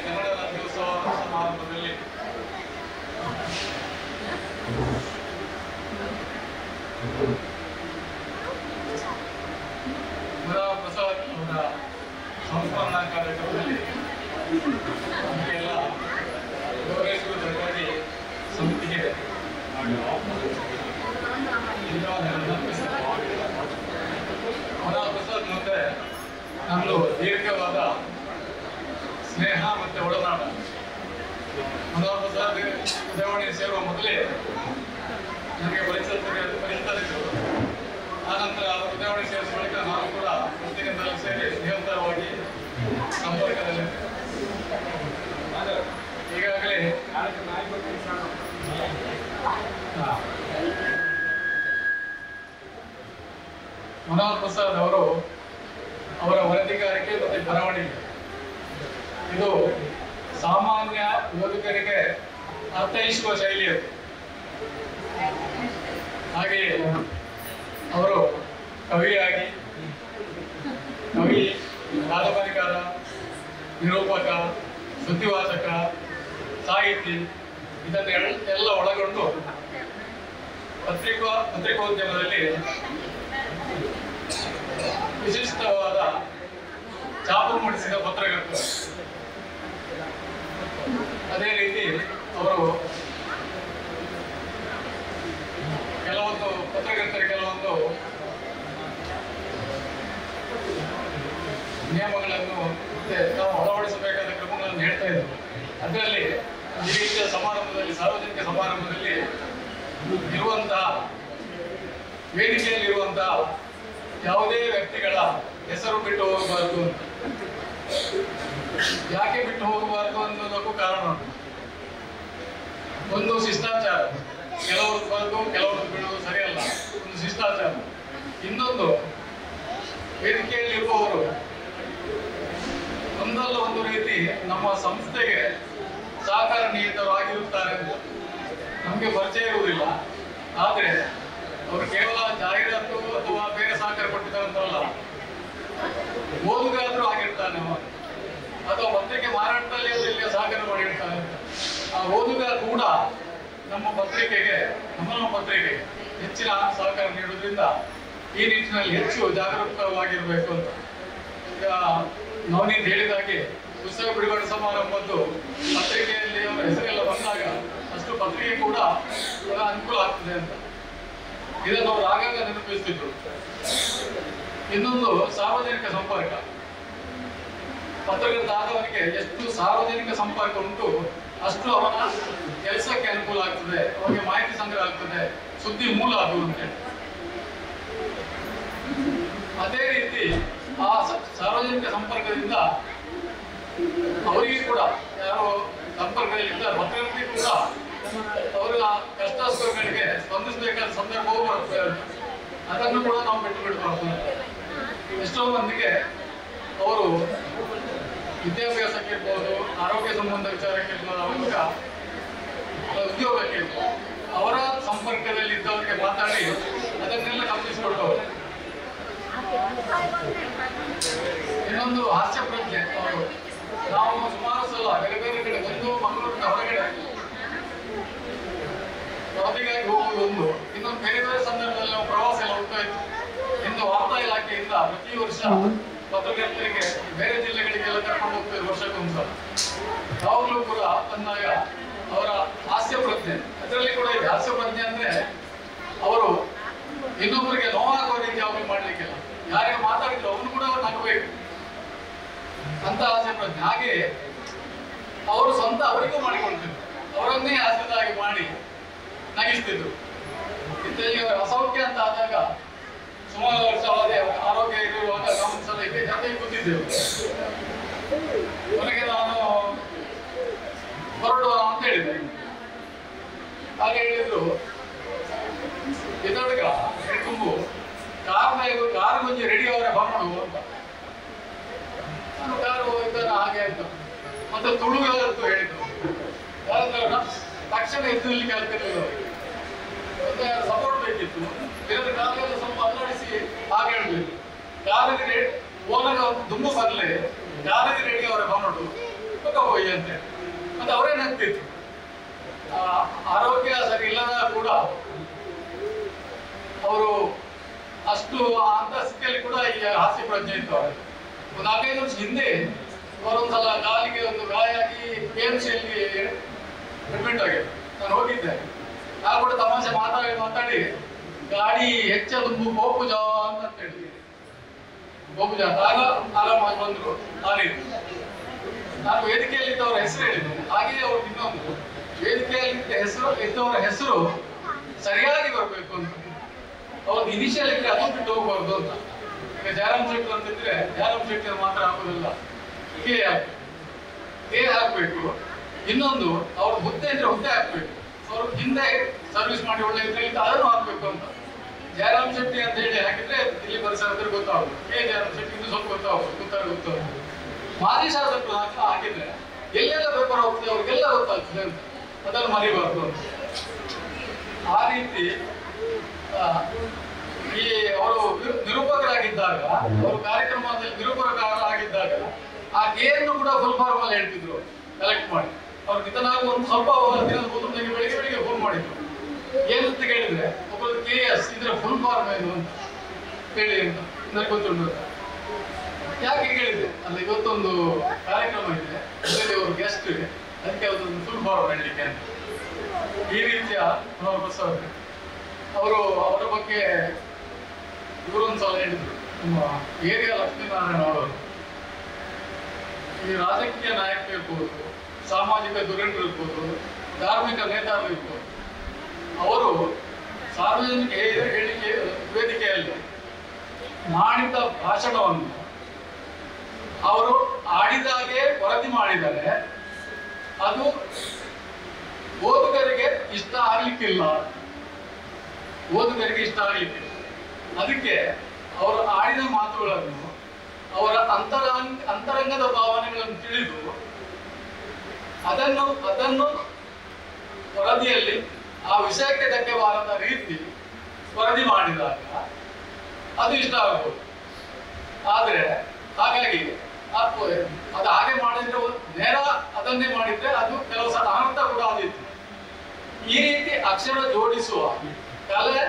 Speaker 6: ಕನ್ನಡ ರಾಜ್ಯೋತ್ಸವ ಸಮಾರಂಭದಲ್ಲಿ ಪ್ರಸಾದ್ ಅವರ ಸಂಸ್ಮರಣಾ ಕಾರ್ಯಕ್ರಮದಲ್ಲಿ ನಮಗೆಲ್ಲ ಗೌರವಿಸುವುದಕ್ಕಾಗಿ ಸಮಿತಿಗೆ ಪ್ರಸಾದ್ ಮತ್ತೆ ನಮ್ಮದು ದೀರ್ಘವಾದ ಸ್ನೇಹ ಮತ್ತೆ ಒಡನಾಟ. ಮನೋಹರ್ ಪ್ರಸಾದ್ ಉದಯವಾಣಿ ಸೇರುವ ಮೊದಲೇ ನನಗೆ ಪರಿಚಿತರಿದ್ದರು. ಆನಂತರ ಉದಯವಾಣಿ ಸೇರಿದ ಬಳಿಕ ನಾನು ಕೂಡ ಪ್ರತಿನಿಧಿಗಳು ಸೇರಿ ನಿರಂತರವಾಗಿ ಸಂಪರ್ಕದಲ್ಲಿ ಈಗಾಗಲೇ ಮನೋಹರ್ ಪ್ರಸಾದ್ ಅವರು ಅವರ ವರದಿಗಾರಿಕೆ ಮತ್ತು ಬರವಣಿಗೆ ಇದು ಸಾಮಾನ್ಯ ಓದುಗರಿಗೆ ಅರ್ಥೈಸುವ ಶೈಲಿಯದು. ಹಾಗೆಯೇ ಅವರು ಕವಿಯಾಗಿ ಕಾದಂಬರಿಕಾರ, ನಿರೂಪಕ, ಸುದ್ದಿವಾಚಕ, ಸಾಹಿತಿ ಇದನ್ನೆಲ್ಲ ಒಳಗೊಂಡು ಪತ್ರಿಕೋದ್ಯಮದಲ್ಲಿ ವಿಶಿಷ್ಟವಾದ ಛಾಪು ಮೂಡಿಸಿದ ಪತ್ರಕರ್ತರು. ಅದೇ ರೀತಿ ಅವರು ಕೆಲವೊಂದು ಪತ್ರಕರ್ತರಿಗೆ ಕೆಲವೊಂದು ನಿಯಮಗಳನ್ನು ಮತ್ತೆ ನಾವು ಅಳವಡಿಸಬೇಕಾದ ಕ್ರಮಗಳನ್ನು ಹೇಳ್ತಾ ಇದ್ರು. ಅದರಲ್ಲಿ ಈ ರೀತಿಯ ಸಮಾರಂಭದಲ್ಲಿ, ಸಾರ್ವಜನಿಕ ಸಮಾರಂಭದಲ್ಲಿ ಇರುವಂತಹ ವೇದಿಕೆಯಲ್ಲಿರುವಂತಹ ಯಾವುದೇ ವ್ಯಕ್ತಿಗಳ ಹೆಸರು ಬಿಟ್ಟು ಹೋಗಬಾರದು. ಯಾಕೆ ಬಿಟ್ಟು ಹೋಗಬಾರದು ಅನ್ನೋದಕ್ಕೂ ಕಾರಣ ಉಂಟು. ಒಂದು ಶಿಷ್ಟಾಚಾರ, ಕೆಲವರು ಬರೋದು ಕೆಲವರು ಬಿಡುವುದು ಸರಿಯಲ್ಲ, ಒಂದು ಶಿಷ್ಟಾಚಾರ. ಇನ್ನೊಂದು, ವೇದಿಕೆಯಲ್ಲಿರುವವರು ಒಂದಲ್ಲ ಒಂದು ರೀತಿ ನಮ್ಮ ಸಂಸ್ಥೆಗೆ ಸಹಕಾರ ನೀಡಿದವರು ಆಗಿರುತ್ತಾರೆ ಅಂತ ನಮಗೆ ಪರಿಚಯ ಇರುವುದಿಲ್ಲ. ಆದರೆ ಅವರು ಕೇವಲ ಜಾಹೀರಾತು ಅಥವಾ ಬೇರೆ ಸಹಕಾರ ಕೊಟ್ಟಿದ್ದಾರಂತಲ್ಲ, ಓದುಗಾರರು ಆಗಿರ್ತಾನೆ ಅಥವಾ ಪತ್ರಿಕೆ ಮಾರಾಟದಲ್ಲಿ ಇಲ್ಲಿ ಸಹಕಾರ ಮಾಡಿರ್ತಾನೆ. ಆ ಓದುಗಾರ ಕೂಡ ನಮ್ಮ ಪತ್ರಿಕೆಗೆ ಹೆಚ್ಚಿನ ಸಹಕಾರ ನೀಡುವುದರಿಂದ ಈ ನಿಟ್ಟಿನಲ್ಲಿ ಹೆಚ್ಚು ಜಾಗರೂಕವಾಗಿರಬೇಕು ಅಂತ. ಈಗ ನವನೀತ್ ಹೇಳಿದ ಹಾಗೆ ಪುಸ್ತಕ ಬಿಡುಗಡೆ ಸಮಾರಂಭದ್ದು ಪತ್ರಿಕೆಯಲ್ಲಿ ಅವರ ಹೆಸರೆಲ್ಲ ಬಂದಾಗ ಅಷ್ಟು ಪತ್ರಿಕೆ ಕೂಡ ಅನುಕೂಲ ಆಗ್ತದೆ ಅಂತ ಇದನ್ನು ಅವರು ಆಗಾಗ ನೆನಪಿಸ್ತಿದ್ರು. ಇನ್ನೊಂದು, ಸಾರ್ವಜನಿಕ ಸಂಪರ್ಕ. ಪತ್ರಕರ್ತ ಆದವನಿಗೆ ಎಷ್ಟು ಸಾರ್ವಜನಿಕ ಸಂಪರ್ಕ ಉಂಟು ಅಷ್ಟು ಅವನ ಕೆಲಸಕ್ಕೆ ಅನುಕೂಲ ಆಗ್ತದೆ, ಅವನಿಗೆ ಮಾಹಿತಿ ಸಂಗ್ರಹ ಆಗ್ತದೆ, ಸುದ್ದಿ ಮೂಲ ಅದು ಅಂತೇಳಿ. ಅದೇ ರೀತಿ ಆ ಸಾರ್ವಜನಿಕ ಸಂಪರ್ಕದಿಂದ ಅವರಿಗೆ ಕೂಡ ಯಾರು ಸಂಪರ್ಕದಲ್ಲಿ ಇದ್ದಾರೆ ಮಕ್ಕಳಿಗೆ ಕೂಡ ಅವರ ಕಷ್ಟ ಸುಖಗಳಿಗೆ ಸ್ಪಂದಿಸಬೇಕಾದ ಸಂದರ್ಭವೂ ಬರುತ್ತೆ. ಅದನ್ನು ಕೂಡ ನಾವು ಬಿಟ್ಟು ಬಿಡಬಾರ್ದು. ಎಷ್ಟೋ ಮಂದಿಗೆ ಅವರು ವಿದ್ಯಾಭ್ಯಾಸಕ್ಕಿರ್ಬೋದು, ಆರೋಗ್ಯ ಸಂಬಂಧ ವಿಚಾರಕ್ಕಿರ್ಬೋದು, ಉದ್ಯೋಗಕ್ಕಿರ್ಬೋದು, ಅವರ ಸಂಪರ್ಕದಲ್ಲಿ ಇದ್ದವರಿಗೆ ಮಾತಾಡಿ ಅದನ್ನೆಲ್ಲ ಗಮನಿಸಿಕೊಟ್ಟವರು. ಇನ್ನೊಂದು ಹಾಸ್ಯ ಪ್ರಜ್ಞೆ ಅವರು. ನಾವು ಸುಮಾರು ಸಲ ಬೇರೆ ಬೇರೆ ಕಡೆ ಒಂದು ಮಂಗಳೂರಿನ ಹೊರಗಡೆ ವರದಿಗಾಗಿ ಹೋಗುವುದು ಒಂದು, ಇನ್ನೊಂದು ಬೇರೆ ಬೇರೆ ಸಂದರ್ಭದಲ್ಲಿ ನಾವು ಪ್ರವಾಸ ಎಲ್ಲ ಹೋಗ್ತಾ ಇದ್ವಿ. ಇನ್ನು ವಾರ್ತಾ ಇಲಾಖೆಯಿಂದ ಪ್ರತಿ ವರ್ಷ ಪತ್ರಕರ್ತರಿಗೆ ಬೇರೆ ಜಿಲ್ಲೆಗಳಿಗೆಲ್ಲ ಕರ್ಕೊಂಡು ಹೋಗ್ತಾರೆ ವರ್ಷಕ್ಕೊಂದ್ಸಲ. ಯಾವಾಗಲೂ ಕೂಡ ಬಂದಾಗ ಅವರ ಹಾಸ್ಯ ಪ್ರಜ್ಞೆ ಅದರಲ್ಲಿ ಕೂಡ ಇದೆ. ಹಾಸ್ಯ ಪ್ರಜ್ಞೆ ಅಂದ್ರೆ ಅವರು ಇನ್ನೊಬ್ಬರಿಗೆ ನೋವಾಗುವ ರೀತಿ ಯಾವಾಗಲೂ ಮಾಡ್ಲಿಕ್ಕಿಲ್ಲ. ಯಾರಿಗೆ ಮಾತಾಡಿದ್ರು ಅವನು ಕೂಡ ಅವ್ರು ನಗಬೇಕು ಅಂತ ಹಾಸ್ಯ ಪ್ರಜ್ಞೆ. ಹಾಗೆ ಅವರು ಸ್ವಂತ ಅವರಿಗೂ ಮಾಡಿಕೊಳ್ತಿದ್ರು, ಅವರನ್ನೇ ಹಾಸ್ಯದಾಗಿ ಮಾಡಿ ನಗಿಸ್ತಿದ್ರು. ಇತ್ತೀಚೆಗೆ ಅಸೌಖ್ಯ ಅಂತ ಆದಾಗ ಸುಮಾರು ವರ್ಷ ಆರೋಗ್ಯ ಇರುವಾಗ ಗಮನಿಸಲಿಕ್ಕೆ ಜೊತೆಗೆ ಕೂತಿದ್ದೆವು. ಕೊನೆಗೆ ನಾನು ಹೊರಡುವ ಅಂತ ಹೇಳಿದೆ. ಹಾಗೆ ಹೇಳಿದ್ರು, ಇದೊಳಗ ತುಂಬು ಕಾರು ಕೊಂಚ ರೆಡಿ ಅವರ ಬಂದು ಅಂತ. ನಾನು ಕಾರು ಇದ್ದಾನ ಹಾಗೆ ಆಯ್ತು. ಮತ್ತೆ ತುಳುಗಂತೂ ಹೇಳಿದ್ರು. ತಕ್ಷಣ ಎತ್ತಲಿಕ್ಕೆ ಆಗ್ತಿರ್ಲಿಲ್ಲ. ಮತ್ತೆ ಸಪೋರ್ಟ್ ಬೇಕಿತ್ತು. ಬೇರೆ ಕಾಲೆಲ್ಲ ಸ್ವಲ್ಪ ಅಲ್ಲಾಡಿಸಿ ಹಾಗೆ ಹೇಳ್ಬೇಕು. ಕಾರಿಗೆ ಓನಾಗ ಒಂದು ದುಂಬು ಬದಲೇ ಕಾರಿಗೆ ರೆಡಿ ಅವರ ಬಂದು ಪಕ್ಕ ಹೋಗಿ ಅಂತ. ಮತ್ತೆ ಅವರೇನಾಗ್ತಿತ್ತು, ಆರೋಗ್ಯ ಸರಿ ಇಲ್ಲದ ಕೂಡ ಅವರು ಅಷ್ಟು ಅಂತ ಸ್ಥಿತಿಯಲ್ಲಿ ಕೂಡ ಈ ಹಾಸ್ಯ ಪ್ರಜ್ಞೆ ಇತ್ತು ಅವರಿಗೆ. ಒಂದು 4-5 ವರ್ಷ ಹಿಂದೆ ಅವರೊಂದ್ಸಲ ಕಾಲಿಗೆ ಒಂದು ಗಾಯ ಆಗಿ KMC-ಯಲ್ಲಿ ಅಡ್ಮಿಟ್ ಆಗಿದೆ. ನಾನು ಹೋಗಿದ್ದೆ. ನಾನು ಕೂಡ ತಮಾಷೆ ಮಾತಾಡಿ ಗಾಡಿ ಹೆಚ್ಚ ತುಂಬು ಗೋಪುಜ ಅಂತ ಹೇಳಿದೆ. ಗೋಪುಜ ಆಗ ಆರಾಮಾಗಿ ಬಂದ್ರು. ನಾನು ವೇದಿಕೆಯಲ್ಲಿ ಇದ್ದವರ ಹೆಸರು ಹೇಳಿದ್ದೆ. ಹಾಗೆಯೇ ಅವ್ರಿಗೆ ಇನ್ನೊಂದು ವೇದಿಕೆಯಲ್ಲಿ ಇದ್ದವರ ಹೆಸರು ಸರಿಯಾಗಿ ಬರ್ಬೇಕು ಅಂತ. ಅವ್ರಿಗೆ ಇನಿಷಿಯಲ್ ಇದ್ರೆ ಅದು ಬಿಟ್ಟು ಹೋಗ್ಬಾರ್ದು ಅಂತ. ಈಗ ಜಯರಾಮ್ ಶೆಟ್ಟಿ ಅಂತಿದ್ರೆ ಜಯರಾಮ್ ಶೆಟ್ಟಿ ಮಾತ್ರ ಹಾಕೋದಿಲ್ಲ, ಕೆ ಹಾಕ್ಬೇಕು. ಇನ್ನೊಂದು ಅವ್ರ ಹುದ್ದೆ ಇದ್ರೆ ಹುದ್ದೆ ಹಾಕ್ಬೇಕು. ಅವ್ರು ಹಿಂದೆ ಸರ್ವಿಸ್ ಮಾಡಿ ಒಳ್ಳೆ ಇದ್ರೆ ಅದನ್ನು ಹಾಕ್ಬೇಕು ಅಂತ. ಜಯರಾಮ್ ಶೆಟ್ಟಿ ಅಂತ ಹೇಳಿ ಹಾಕಿದ್ರೆ ಇಲ್ಲಿ ಪರಿಸರ ಗೊತ್ತಾಗುತ್ತೆ. ಜಯರಾಮ್ ಶೆಟ್ಟಿ ಇನ್ನು ಸ್ವಲ್ಪ ಗೊತ್ತಾಗುತ್ತೆ. ಮಾಜಿ ಶಾಸಕರು ಹಾಕಿದ್ರೆ ಎಲ್ಲೆಲ್ಲ ಪೇಪರ್ ಹೋಗ್ತದೆ ಅವ್ರಿಗೆಲ್ಲ ಗೊತ್ತಾಗ್ತದೆ ಅಂತ. ಅದನ್ನು ಮರಿಬಾರ್ದು ಅಂತ. ಆ ರೀತಿ ಈ ಅವರು ನಿರೂಪಕರಾಗಿದ್ದಾಗ, ಅವರು ಕಾರ್ಯಕ್ರಮದಲ್ಲಿ ನಿರೂಪಕರಾಗಿದ್ದಾಗ ಆ ಗೇಯನ್ನು ಕೂಡ ಫುಲ್ ಫಾರ್ಮ್ ಅಲ್ಲಿ ಹೇಳ್ತಿದ್ರು ಕಲೆಕ್ಟ್ ಮಾಡಿ. ಅವ್ರು ನಿತನಾಗಿ ಒಂದು ಸ್ವಲ್ಪ ದಿನದ ಮೊದಲು ಬೆಳಿಗ್ಗೆ ಫೋನ್ ಮಾಡಿದ್ರು. ಏನಂತ ಕೇಳಿದ್ರೆ ಒಬ್ಬರು KS ಇದ್ರ ಫುಲ್ ಫಾರ್ಮ್ ಏನು ಅಂತ ಹೇಳಿ ಅಂತ ನನಗೆ ಗೊತ್ತುಂಟು. ಯಾಕೆ ಕೇಳಿದೆ ಅಲ್ಲ, ಇವತ್ತೊಂದು ಕಾರ್ಯಕ್ರಮ ಇದೆ, ಅದರಲ್ಲಿ ಅವರು ಗೆಸ್ಟ್ ಇದೆ, ಅದಕ್ಕೆ ಅದೊಂದು ಫುಲ್ ಫಾರ್ಮ್ ಹೇಳಲಿಕ್ಕೆ ಅಂತ. ಈ ರೀತಿಯ ಪ್ರಸಾದ್ ಅವರು ಅವರ ಬಗ್ಗೆ ಇವರೊಂದ್ಸಲ ಹೇಳಿದ್ರು. ನಮ್ಮ ಏರಿಯಾ ಲಕ್ಷ್ಮೀನಾರಾಯಣ ಅವರು ಈ ರಾಜಕೀಯ ನಾಯಕರು ಇರ್ಬೋದು, ಸಾಮಾಜಿಕ ಧುರೀಣರು ಇರ್ಬೋದು, ಧಾರ್ಮಿಕ ನೇತಾರರು ಇರ್ಬೋದು, ಅವರು ಸಾರ್ವಜನಿಕ ಹೇಳಿಕೆ ವೇದಿಕೆಯಲ್ಲಿ ಮಾಡಿದ ಭಾಷಣವನ್ನು ಅವರು ಆಡಿದಾಗೆ ವರದಿ ಮಾಡಿದರೆ ಅದು ಓದುಗರಿಗೆ ಇಷ್ಟ ಆಗ್ಲಿಕ್ಕಿಲ್ಲ. ಅದಕ್ಕೆ ಅವರು ಆಡಿದ ಮಾತುಗಳನ್ನು, ಅವರ ಅಂತರಂಗದ ಭಾವನೆಗಳನ್ನು ತಿಳಿದು ಅದನ್ನು ವರದಿಯಲ್ಲಿ ಆ ವಿಷಯಕ್ಕೆ ಧಕ್ಕೆ ಬಾರದ ರೀತಿ ವರದಿ ಮಾಡಿದಾಗ ಅದು ಇಷ್ಟ ಆಗ್ಬೋದು. ಆದ್ರೆ ಹಾಗಾಗಿ ಅದು ಹಾಗೆ ಮಾಡಿದ್ರೆ ನೇರ ಅದನ್ನೇ ಮಾಡಿದ್ರೆ ಅದು ಕೆಲವು ಸಲ ಅನರ್ಥ ಕೂಡ ಆದಿತ್ತು. ಈ ರೀತಿ ಅಕ್ಷರ ಜೋಡಿಸುವ ಕಲೆ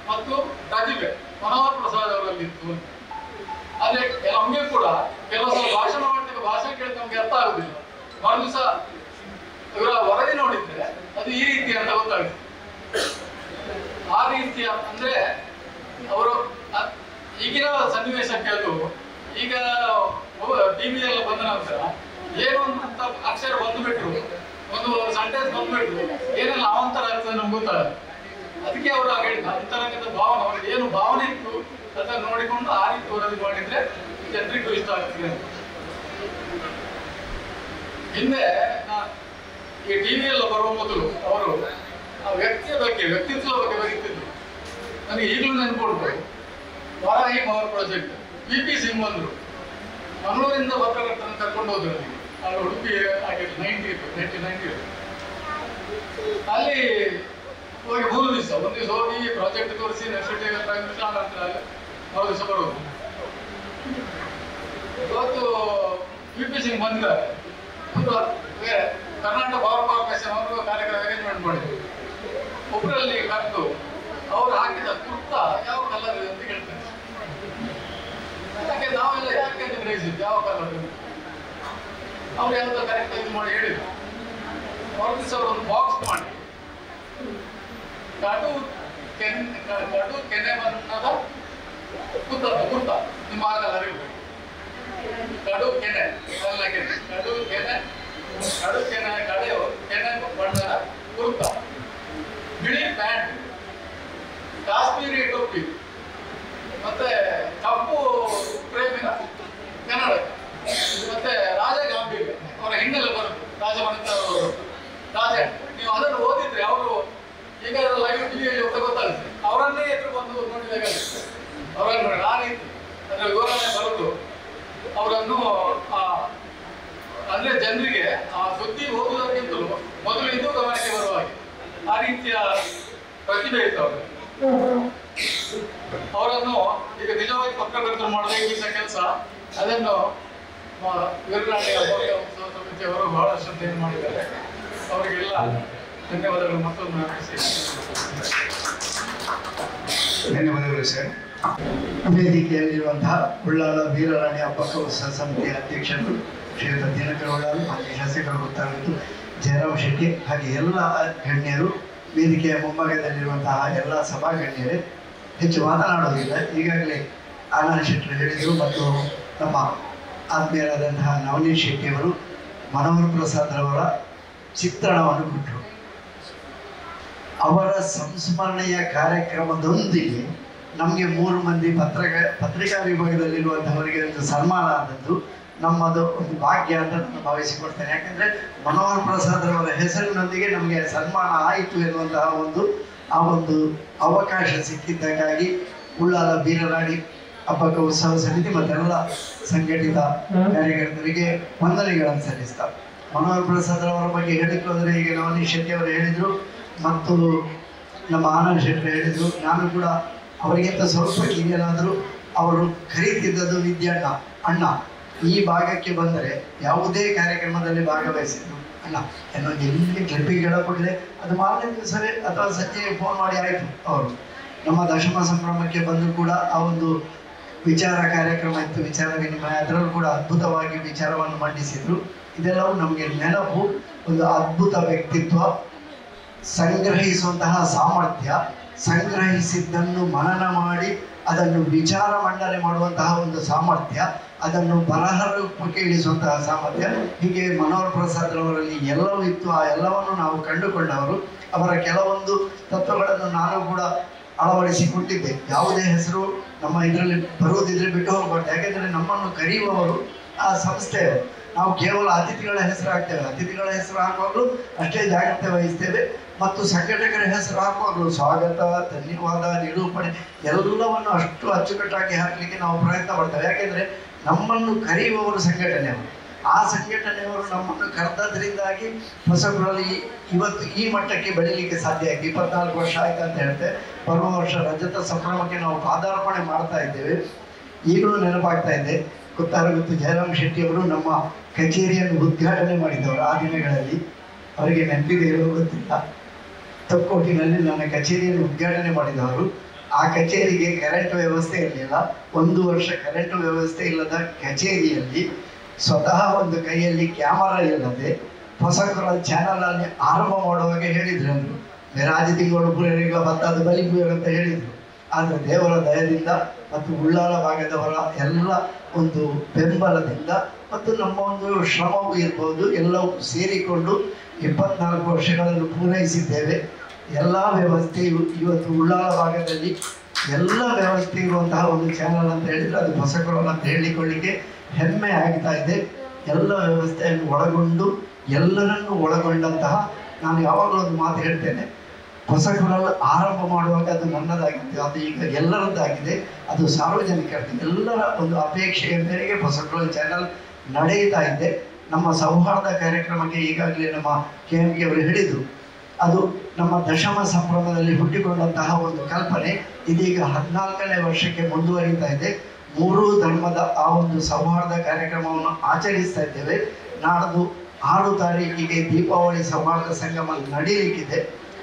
Speaker 6: ಮತ್ತು ಪ್ರತಿಭೆ ಮನೋಹರ್ ಪ್ರಸಾದ್ ಅವರಲ್ಲಿತ್ತು. ಆದ್ರೆ ನಮ್ಗೆ ಕೂಡ ಕೆಲವು ಸಲ ಭಾಷಣ ಮಾಡ್ತಿದ್ದ ಭಾಷಣ ಕೇಳಿದ್ರೆ ನಮ್ಗೆ ಅರ್ಥ ಆಗುದಿಲ್ಲ. ಮರುದಿವಸ ಇವರ ವರದಿ ನೋಡಿದ್ರೆ ಅದು ಈ ರೀತಿ ಅಂತ ಗೊತ್ತಾಗುತ್ತೆ. ಆ ರೀತಿಯ ಅಂದ್ರೆ ಅವರು ಈಗಿನ ಸನ್ನಿವೇಶಕ್ಕೆ ಅದು ಈಗ ಟಿವಿ ಎಲ್ಲ ಬಂದ ನಂತರ ಏನೋ ಅಂತ ಅಕ್ಷರ ಬಂದ್ಬಿಟ್ರು, ಒಂದು ಸೆಂಟೆನ್ಸ್ ಬಂದ್ಬಿಟ್ರು, ಏನೆಲ್ಲ ಅವಾಂತರ ಆಗ್ತದೆ ನಮ್ಗೆ ಗೊತ್ತಾಗ. ಅದಕ್ಕೆ ಅವರು ಹೇಳಿದ ಅಂತರಂಗದ ಭಾವನೆ, ಅವ್ರಿಗೆ ಏನು ಭಾವನೆ ಇತ್ತು ಅದನ್ನು ನೋಡಿಕೊಂಡು ಆ ರೀತಿ ವರದಿ ಮಾಡಿದ್ರೆ ಜನರಿಗೂ ಇಷ್ಟ ಆಗ್ತದೆ ಅಂತ. ಹಿಂದೆ ಈ ಟಿವಿಯೆಲ್ಲ ಬರುವ ಮೊದಲು ಅವರು ಆ ವ್ಯಕ್ತಿತ್ವದ ಬಗ್ಗೆ ಬರೀತಿದ್ರು. ನನಗೆ ಈಗಲೂ ನೆನ್ಕೊಂಡು Varahi power project PP Singh ಬಂದರು, ಮಂಗಳೂರಿಂದ ಪತ್ರಕರ್ತನ ಕರ್ಕೊಂಡು ಹೋದ್ರು ಅಲ್ಲಿ ಉಡುಪಿ ಆಗಿತ್ತು 1990 ಅಲ್ಲಿ ಹೋಗಿ 3 ದಿವಸ ಒಂದು ದಿವಸ ಹೋಗಿ ಪ್ರಾಜೆಕ್ಟ್ ತೋರಿಸಿ ನೆಕ್ಸ್ಟ್ ಡೇ ಪ್ರೈಮ್ ಮಿನಿಸ್ಟರ್ ನಂತರ ಮರು ದಿವಸ ಬರೋದು. ಇವತ್ತು PP ಸಿಂಗ್ ಬಂದಿದ್ದಾರೆ, ಕರ್ನಾಟಕ ಪವರ್ ಕಾರ್ಪೊರೇಷನ್ ಅವರು ಕಾರ್ಯಕ್ರಮ ಅರೇಂಜ್ಮೆಂಟ್ ಮಾಡಿದ್ರು. ಒಬ್ಬರಲ್ಲಿ ಕರೆದು ಅವರು ಹಾಕಿದ ಕುರ್ತಾ ಯಾವ ಕಲರ್ ಅಂತ ಹೇಳ್ತಾರೆ. ಯಾಕೆ ನಾವೆಲ್ಲ ಯಾಕೆ ಗ್ರಹಿಸಿದ್ದು ಯಾವ ಕಲರ್ ಅವ್ರು ಯಾವ್ದು ಕರೆಕ್ಟ್ ಇದು ಮಾಡಿ ಹೇಳಿದ್ರು. ಅವ್ರ ದಿವಸ ಒಂದು ಬಾಕ್ಸ್ ಮಾಡಿ ಕಡು ಕೆನೆ ಬಣ್ಣದ ಕುರ್ತಾ ನಿಮ್ಮ ಕಲರ್ ಇರಬೇಕು. ಕಡು ಕೆನೆ ಬಣ್ಣದ ಕುರ್ತಾ, ಬಿಳಿ ಪ್ಯಾಂಟ್, ಕಾಶ್ಮೀರಿ ಟೋಪಿ, ಮತ್ತೆ ಕಪ್ಪು ಪ್ರೇಮಿನ ಕನ್ನಡ, ಮತ್ತೆ ರಾಜ ಗಾಂಭೀರ್ಯ ಅವರ ಹಿನ್ನೆಲೆ ಬರುತ್ತೆ. ರಾಜಮಂತ್ರ ರಾಜ, ನೀವು ಅದನ್ನು ಓದಿದ್ರೆ ಅವರು ಈಗ ಲೈವ್ ಟಿವಿಯಲ್ಲಿ ಗೊತ್ತಾಗುತ್ತೆ. ಅವರನ್ನೇ ಎದುರು ಬಂದು ನೋಡಿದಾಗ ಅವರನ್ನು ಆ ರೀತಿ ಅದರ ವಿವರಣೆ ಬರುವುದು. ಅವರನ್ನು ಅಂದ್ರೆ ಜನರಿಗೆ ಆ ಸುದ್ದಿ ಓದುವುದಕ್ಕಿಂತಲೂ ಮೊದಲು ಇದು ಗಮನಕ್ಕೆ ಬರುವ ಹಾಗೆ ಆ ರೀತಿಯ ಪ್ರತಿಭೆ ಇತ್ತು ಅವರು. ಅವರನ್ನು ಈಗ ನಿಜವಾಗಿ ಪತ್ರಕರ್ತರು ಮಾಡಬೇಕಿದ್ದ ಕೆಲಸ, ಅದನ್ನು ವೀರರಾಣಿ ಅಬ್ಬಕ್ಕ ಉತ್ಸವ ಸಮಿತಿಯವರು ಬಹಳ ಶ್ರದ್ಧೆಯನ್ನು ಮಾಡಿದ್ದಾರೆ. ಅವರಿಗೆಲ್ಲ ಧನ್ಯವಾದಗಳು ಮತ್ತೊಮ್ಮೆ ಅರ್ಪಿಸಿ.
Speaker 5: ಧನ್ಯವಾದಗಳು ಸರ್. ವೇದಿಕೆಯಲ್ಲಿರುವಂತಹ ಉಳ್ಳಾಲ ವೀರರಾಣಿ ಅಬ್ಬಕ್ಕ ಉತ್ಸವ ಸಮಿತಿಯ ಅಧ್ಯಕ್ಷರು ಶ್ರೀಯುತ ದಿನಕರ ಉಳ್ಳಾಲ, ಮಾಜಿ ಶಾಸಕರು ಗೊತ್ತಾಗಿತ್ತು ಜಯರಾಮ್ ಶೆಟ್ಟಿ, ಹಾಗೆ ಎಲ್ಲ ಗಣ್ಯರು, ವೇದಿಕೆಯ ಮುಂಭಾಗದಲ್ಲಿರುವಂತಹ ಎಲ್ಲ ಸಭಾ ಗಣ್ಯರೇ, ಹೆಚ್ಚು ಮಾತನಾಡುವುದಿಲ್ಲ. ಈಗಾಗಲೇ ಆನಂದ ಶೆಟ್ಟರು ಹೇಳಿದರು ಮತ್ತು ನಮ್ಮ ಆತ್ಮೀಯರಾದಂತಹ ನವನೀತ್ ಶೆಟ್ಟಿಯವರು ಮನೋಹರ್ ಪ್ರಸಾದ್ ರವರ ಚಿತ್ರಣವನ್ನು ಕೊಟ್ಟರು. ಅವರ ಸಂಸ್ಮರಣೆಯ ಕಾರ್ಯಕ್ರಮದೊಂದಿಗೆ ನಮಗೆ 3 ಮಂದಿ ಪತ್ರಿಕಾ ವಿಭಾಗದಲ್ಲಿರುವಂಥವರಿಗೆ ಒಂದು ಸನ್ಮಾನ ಆದದ್ದು ನಮ್ಮದು ಒಂದು ಭಾಗ್ಯ ಅಂತ ನಾನು ಭಾವಿಸಿಕೊಡ್ತೇನೆ. ಯಾಕೆಂದರೆ ಮನೋಹರ್ ಪ್ರಸಾದ್ ರವರ ಹೆಸರಿನೊಂದಿಗೆ ನಮಗೆ ಸನ್ಮಾನ ಆಯಿತು ಎನ್ನುವಂತಹ ಒಂದು ಅವಕಾಶ ಸಿಕ್ಕಿದ್ದಕ್ಕಾಗಿ ಉಳ್ಳಾಲ ವೀರರಾಣಿ ಅಬ್ಬಕ್ಕ ಉತ್ಸವ ಸಮಿತಿ ಮತ್ತೆಲ್ಲ ಸಂಘಟಿತ ಕಾರ್ಯಕರ್ತರಿಗೆ ವಂದನೆಗಳನ್ನು ಸಲ್ಲಿಸ್ತಾರೆ. ಮನೋಹರ್ ಪ್ರಸಾದ್ ರವರ ಬಗ್ಗೆ ಹೇಳಿದ್ರು ಅಂದರೆ ಈಗ ನವನೀತ್ ಶೆಟ್ಟಿ ಅವರು ಹೇಳಿದರು ಮತ್ತು ನಮ್ಮ ಆನಂದ್ ಶೆಟ್ಟಿ ಹೇಳಿದರು. ನಾನು ಕೂಡ ಅವರಿಗಿಂತ ಸ್ವಲ್ಪ ಕಿರಿಯರಾದರೂ ಅವರು ಕರೀತಿದ್ದದ್ದು ವಿದ್ಯಾಣ್ಣ, ಅಣ್ಣ. ಈ ಭಾಗಕ್ಕೆ ಬಂದರೆ ಯಾವುದೇ ಕಾರ್ಯಕ್ರಮದಲ್ಲಿ ಭಾಗವಹಿಸಿದ್ರು ಅಣ್ಣ ಇನ್ನೊಂದು ಎಲ್ಲಿ ಕ್ಲಿಪ್ಪಿಂಗ್ ಹೇಳಕೊಡಲೆ ಅದು ಮಾರನೇ ದಿವಸವೇ ಅಥವಾ ಸಂಜೆ ಫೋನ್ ಮಾಡಿ ಆಯಿತು. ಅವರು ನಮ್ಮ ದಶಮ ಸಂಭ್ರಮಕ್ಕೆ ಬಂದು ಕೂಡ ಆ ಒಂದು ವಿಚಾರ ಕಾರ್ಯಕ್ರಮ ಇತ್ತು, ವಿಚಾರ ವಿನಿಮಯ, ಅದರಲ್ಲೂ ಕೂಡ ಅದ್ಭುತವಾಗಿ ವಿಚಾರವನ್ನು ಮಂಡಿಸಿದ್ರು. ಇದೆಲ್ಲವೂ ನಮಗೆ ನೆನಪು. ಒಂದು ಅದ್ಭುತ ವ್ಯಕ್ತಿತ್ವ, ಸಂಗ್ರಹಿಸುವಂತಹ ಸಾಮರ್ಥ್ಯ, ಸಂಗ್ರಹಿಸಿದ್ದನ್ನು ಮನನ ಮಾಡಿ ಅದನ್ನು ವಿಚಾರ ಮಂಡನೆ ಮಾಡುವಂತಹ ಒಂದು ಸಾಮರ್ಥ್ಯ, ಅದನ್ನು ಬರಹ ರೂಪಕ್ಕೆ ಇಳಿಸುವಂತಹ ಸಾಮರ್ಥ್ಯ, ಹೀಗೆ ಮನೋಹರ್ ಪ್ರಸಾದ್ ರವರಲ್ಲಿ ಎಲ್ಲವೂ ಇತ್ತು. ಆ ಎಲ್ಲವನ್ನು ನಾವು ಕಂಡುಕೊಂಡವರು. ಅವರ ಕೆಲವೊಂದು ತತ್ವಗಳನ್ನು ನಾನು ಕೂಡ ಅಳವಡಿಸಿಕೊಟ್ಟಿದ್ದೆ. ಯಾವುದೇ ಹೆಸರು ನಮ್ಮ ಇದರಲ್ಲಿ ಬರುವುದಿದ್ರೆ ಬಿಟ್ಟು ಹೋಗ್ಬಾರ್ದು. ಯಾಕೆಂದರೆ ನಮ್ಮನ್ನು ಕರೆಯುವವರು ಆ ಸಂಸ್ಥೆಯವರು. ನಾವು ಕೇವಲ ಅತಿಥಿಗಳ ಹೆಸರು ಹಾಕ್ತೇವೆ. ಅತಿಥಿಗಳ ಹೆಸರು ಹಾಕುವಾಗಲೂ ಅಷ್ಟೇ ಜಾಗ್ರತೆ ವಹಿಸ್ತೇವೆ ಮತ್ತು ಸಂಘಟಕರ ಹೆಸರು ಹಾಕುವಾಗಲೂ ಸ್ವಾಗತ, ಧನ್ಯವಾದ, ನಿರೂಪಣೆ ಎಲ್ಲವನ್ನು ಅಷ್ಟು ಅಚ್ಚುಕಟ್ಟಾಗಿ ಹಾಕಲಿಕ್ಕೆ ನಾವು ಪ್ರಯತ್ನ ಪಡ್ತೇವೆ. ಯಾಕೆಂದರೆ ನಮ್ಮನ್ನು ಕರೆಯುವವರು ಸಂಘಟನೆಯವರು. ಆ ಸಂಘಟನೆಯವರು ನಮ್ಮನ್ನು ಕರೆದದ್ರಿಂದಾಗಿ ಹೊಸಬರಲ್ಲಿ ಇವತ್ತು ಈ ಮಟ್ಟಕ್ಕೆ ಬೆಳೀಲಿಕ್ಕೆ ಸಾಧ್ಯ ಆಯಿತು. 24 ವರ್ಷ ಆಯ್ತು ಅಂತ ಹೇಳ್ತೇವೆ. ಬರುವ ವರ್ಷ ರಜತ ಸಂಭ್ರಮಕ್ಕೆ ನಾವು ಪಾದಾರ್ಪಣೆ ಮಾಡ್ತಾ ಇದ್ದೇವೆ. ಈಗಲೂ ನೆನಪಾಗ್ತಾ ಇದೆ, ಗೊತ್ತು ಜಯರಾಮ್ ಶೆಟ್ಟಿಯವರು ನಮ್ಮ ಕಚೇರಿಯನ್ನು ಉದ್ಘಾಟನೆ ಮಾಡಿದವರು. ಆ ದಿನಗಳಲ್ಲಿ ಅವರಿಗೆ ನೆನಪಿದೆ ಇರೋ ಗೊತ್ತಿಲ್ಲ, ತಪ್ಪೋಟಿನಲ್ಲಿ ನನ್ನ ಕಚೇರಿಯನ್ನು ಉದ್ಘಾಟನೆ ಮಾಡಿದವರು. ಆ ಕಚೇರಿಗೆ ಕರೆಂಟ್ ವ್ಯವಸ್ಥೆ ಇರಲಿಲ್ಲ. 1 ವರ್ಷ ಕರೆಂಟ್ ವ್ಯವಸ್ಥೆ ಇಲ್ಲದ ಕಚೇರಿಯಲ್ಲಿ ಸ್ವತಃ ಒಂದು ಕೈಯಲ್ಲಿ ಕ್ಯಾಮರಾ ಇಲ್ಲದೆ ಹೊಸಕರ ಚಾನಲಲ್ಲಿ ಆರಂಭ ಮಾಡುವಾಗ ಹೇಳಿದ್ರು ಅಂದರು, ರಾಜ ತಿಂಗಳು ಪುರರಿಗೆ ಬತ್ತದು ಬಲಿಪುರ ಅಂತ ಹೇಳಿದರು. ಆದರೆ ದೇವರ ದಯದಿಂದ ಮತ್ತು ಉಳ್ಳಾಲ ಭಾಗದವರ ಎಲ್ಲ ಒಂದು ಬೆಂಬಲದಿಂದ ಮತ್ತು ನಮ್ಮ ಒಂದು ಶ್ರಮವೂ ಇರ್ಬೋದು, ಎಲ್ಲವೂ ಸೇರಿಕೊಂಡು 24 ವರ್ಷಗಳನ್ನು ಪೂರೈಸಿದ್ದೇವೆ. ಎಲ್ಲ ವ್ಯವಸ್ಥೆಯು ಇವತ್ತು ಉಳ್ಳಾಲ ಭಾಗದಲ್ಲಿ ಎಲ್ಲ ವ್ಯವಸ್ಥೆ ಇರುವಂತಹ ಒಂದು ಚಾನಲ್ ಅಂತ ಹೇಳಿದರೆ ಅದು ಹೊಸಕರನ್ನು ಅಂತ ಹೇಳಿಕೊಳ್ಳಿಕ್ಕೆ ಹೆಮ್ಮೆ ಆಗ್ತಾ ಇದೆ.
Speaker 10: ಎಲ್ಲ ವ್ಯವಸ್ಥೆಯನ್ನು ಒಳಗೊಂಡು ಎಲ್ಲರನ್ನು ಒಳಗೊಂಡಂತಹ, ನಾನು ಯಾವಾಗಲೂ ಒಂದು ಮಾತು ಹೇಳ್ತೇನೆ, ಹೊಸಕುರಲ್ ಆರಂಭ ಮಾಡುವಾಗ ಅದು ನನ್ನದಾಗಿತ್ತು, ಅದು ಈಗ ಎಲ್ಲರದ್ದಾಗಿದೆ, ಅದು ಸಾರ್ವಜನಿಕರದ್ದು. ಎಲ್ಲರ ಒಂದು ಅಪೇಕ್ಷೆಯ ಮೇರೆಗೆ ಹೊಸಕುರಲ್ ಚಾನಲ್ ನಡೆಯುತ್ತಾ ಇದೆ. ನಮ್ಮ ಸೌಹಾರ್ದ ಕಾರ್ಯಕ್ರಮಕ್ಕೆ ಈಗಾಗಲೇ ನಮ್ಮ KMK ಅವರು ಹೇಳಿದರು, ಅದು ನಮ್ಮ ದಶಮ ಸಂಭ್ರಮದಲ್ಲಿ ಹುಟ್ಟಿಕೊಂಡಂತಹ ಒಂದು ಕಲ್ಪನೆ ಇದೀಗ 14ನೇ ವರ್ಷಕ್ಕೆ ಮುಂದುವರಿತಾ ಇದೆ. 3 ಧರ್ಮದ ಆ ಒಂದು ಸೌಹಾರ್ದ ಕಾರ್ಯಕ್ರಮವನ್ನು ಆಚರಿಸ್ತಾ ಇದ್ದೇವೆ. ನಾಡ್ದು 6 ತಾರೀಕಿಗೆ ದೀಪಾವಳಿ ಸೌಹಾರ್ದ ಸಂಗಮ ನಡೀಲಿಕ್ಕಿದೆ.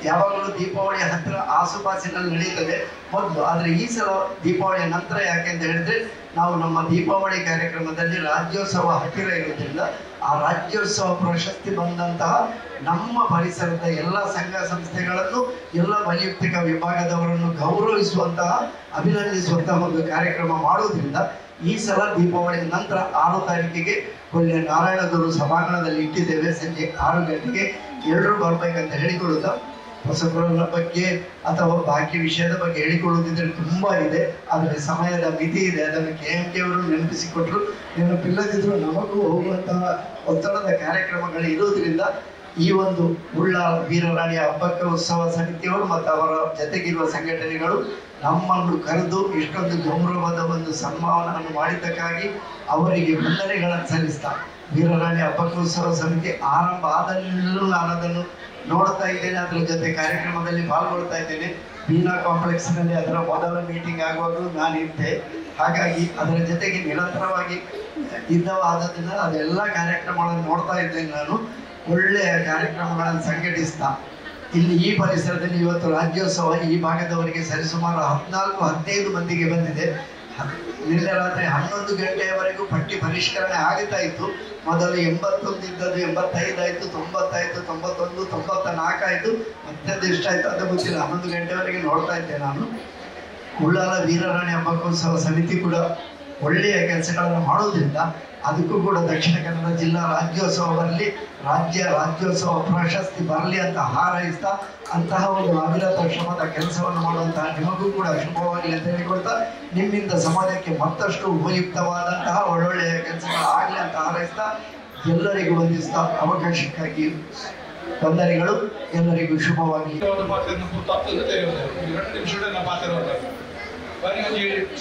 Speaker 10: ಯಾವಾಗಲೂ ದೀಪಾವಳಿ ಹತ್ತಿರ ಆಸುಪಾಸಿನಲ್ಲಿ ನಡೀತದೆ ಮೊದಲು, ಆದರೆ ಈ ಸಲ ದೀಪಾವಳಿಯ ನಂತರ. ಯಾಕೆಂತ ಹೇಳಿದ್ರೆ ನಾವು ನಮ್ಮ ದೀಪಾವಳಿ ಕಾರ್ಯಕ್ರಮದಲ್ಲಿ ರಾಜ್ಯೋತ್ಸವ ಹತ್ತಿರ ಇರುವುದರಿಂದ ಆ ರಾಜ್ಯೋತ್ಸವ ಪ್ರಶಸ್ತಿ ಬಂದಂತಹ ನಮ್ಮ ಪರಿಸರದ ಎಲ್ಲ ಸಂಘ ಸಂಸ್ಥೆಗಳನ್ನು, ಎಲ್ಲ ವೈಯಕ್ತಿಕ ವಿಭಾಗದವರನ್ನು ಗೌರವಿಸುವಂತಹ, ಅಭಿನಂದಿಸುವಂತಹ ಒಂದು ಕಾರ್ಯಕ್ರಮ ಮಾಡುವುದರಿಂದ ಈ ಸಲ ದೀಪಾವಳಿ ನಂತರ 6 ತಾರೀಕಿಗೆ ಒಳ್ಳೆಯ ನಾರಾಯಣಗುರು ಸಭಾಂಗಣದಲ್ಲಿ ಇಟ್ಟಿದ್ದೇವೆ. ಸಂಜೆ 6 ಗಂಟೆಗೆ ಎಲ್ಲರೂ ಬರಬೇಕಂತ ಹೇಳಿಕೊಳ್ಳುತ್ತ, ಹೊಸಕುರಲ್ನ ಬಗ್ಗೆ ಅಥವಾ ಬಾಕಿ ವಿಷಯದ ಬಗ್ಗೆ ಹೇಳಿಕೊಳ್ಳುವುದಿದ್ರೆ ತುಂಬ ಇದೆ, ಆದರೆ ಸಮಯದ ಮಿತಿ ಇದೆ. ಅದನ್ನು KMK ಅವರು ನೆನಪಿಸಿಕೊಟ್ರು. ನೆನಪಿಲ್ಲದಿದ್ದರೂ ನಮಗೂ ಹೋಗುವಂತಹ ಒತ್ತಡದ ಕಾರ್ಯಕ್ರಮಗಳು ಇರುವುದರಿಂದ ಈ ಒಂದು ಉಳ್ಳಾಲ ವೀರರಾಣಿಯ ಹಬ್ಬಕ್ಕ ಉತ್ಸವ ಸಮಿತಿಯವರು ಮತ್ತು ಅವರ ಜೊತೆಗಿರುವ ಸಂಘಟನೆಗಳು ನಮ್ಮನ್ನು ಕರೆದು ಇಷ್ಟೊಂದು ಗೌರವದ ಒಂದು ಸನ್ಮಾನವನ್ನು ಮಾಡಿದ್ದಕ್ಕಾಗಿ ಅವರಿಗೆ ವಂದನೆಗಳನ್ನು ಸಲ್ಲಿಸ್ತಾ, ವೀರರಾಣಿ ಹಬ್ಬಕ್ಕೋತ್ಸವ ಸಮಿತಿ ಆರಂಭ ಆದಲ್ಲಿಂದಲೂ ನಾನು ಅದನ್ನು ನೋಡ್ತಾ ಇದ್ದೇನೆ, ಅದರ ಜೊತೆ ಕಾರ್ಯಕ್ರಮದಲ್ಲಿ ಪಾಲ್ಗೊಳ್ತಾ ಇದ್ದೇನೆ. ಬೀನಾ ಕಾಂಪ್ಲೆಕ್ಸ್ನಲ್ಲಿ ಅದರ ಮೊದಲ ಮೀಟಿಂಗ್ ಆಗುವಾಗಲೂ ನಾನಿದ್ದೆ. ಹಾಗಾಗಿ ಅದರ ಜೊತೆಗೆ ನಿರಂತರವಾಗಿ ಇದ್ದವಾದದಿಂದ ಅದೆಲ್ಲ ಕಾರ್ಯಕ್ರಮಗಳನ್ನು ನೋಡ್ತಾ ಇದ್ದೇನೆ. ನಾನು ಒಳ್ಳೆಯ ಕಾರ್ಯಕ್ರಮಗಳನ್ನು ಸಂಘಟಿಸ್ತಾ ಇಲ್ಲಿ ಈ ಪರಿಸರದಲ್ಲಿ ಇವತ್ತು ರಾಜ್ಯೋತ್ಸವ ಈ ಭಾಗದವರಿಗೆ ಸರಿಸುಮಾರು 14-15 ಮಂದಿಗೆ ಬಂದಿದೆ. ನಿನ್ನೆ ರಾತ್ರಿ 11 ಗಂಟೆಯವರೆಗೂ ಪಟ್ಟಿ ಪರಿಷ್ಕರಣೆ ಆಗುತ್ತಾ ಇತ್ತು. ಮೊದಲು 81 ಇದ್ದದ್ದು 85 ಆಯಿತು, 90 ಆಯಿತು, 91, 94 ಆಯಿತು, ಮತ್ತೆ ಎಷ್ಟಾಯಿತು ಅದು ಗೊತ್ತಿಲ್ಲ. 11 ಗಂಟೆವರೆಗೆ ನೋಡ್ತಾ ಇದ್ದೆ ನಾನು. ಉಳ್ಳಾಲ ವೀರರಾಣಿ ಹಬ್ಬಕ್ಕೋತ್ಸವ ಸಮಿತಿ ಕೂಡ ಒಳ್ಳೆಯ ಕೆಲಸಗಳನ್ನು ಮಾಡೋದ್ರಿಂದ ಅದಕ್ಕೂ ಕೂಡ ದಕ್ಷಿಣ ಕನ್ನಡ ಜಿಲ್ಲಾ ರಾಜ್ಯೋತ್ಸವ ಬರಲಿ, ರಾಜ್ಯೋತ್ಸವ ಪ್ರಶಸ್ತಿ ಬರಲಿ ಅಂತ ಹಾರೈಸ್ತಾ, ಅಂತಹ ಒಂದು ಅವಿರತ ಶ್ರಮದ ಕೆಲಸವನ್ನು ಮಾಡುವಂತಹ ನಿಮಗೂ ಕೂಡ ಶುಭವಾಗಲಿ ಅಂತ ಹೇಳಿಕೊಳ್ತಾ, ನಿಮ್ಮಿಂದ ಸಮಾಜಕ್ಕೆ ಮತ್ತಷ್ಟು ಉಪಯುಕ್ತವಾದಂತಹ ಒಳ್ಳೊಳ್ಳೆಯ ಕೆಲಸಗಳು ಆಗಲಿ ಅಂತ ಹಾರೈಸ್ತಾ, ಎಲ್ಲರಿಗೂ ವಂದಿಸ್ತಾ ಅವಕಾಶಕ್ಕಾಗಿ ವಂದನೆಗಳು. ಎಲ್ಲರಿಗೂ ಶುಭವಾಗಲಿ.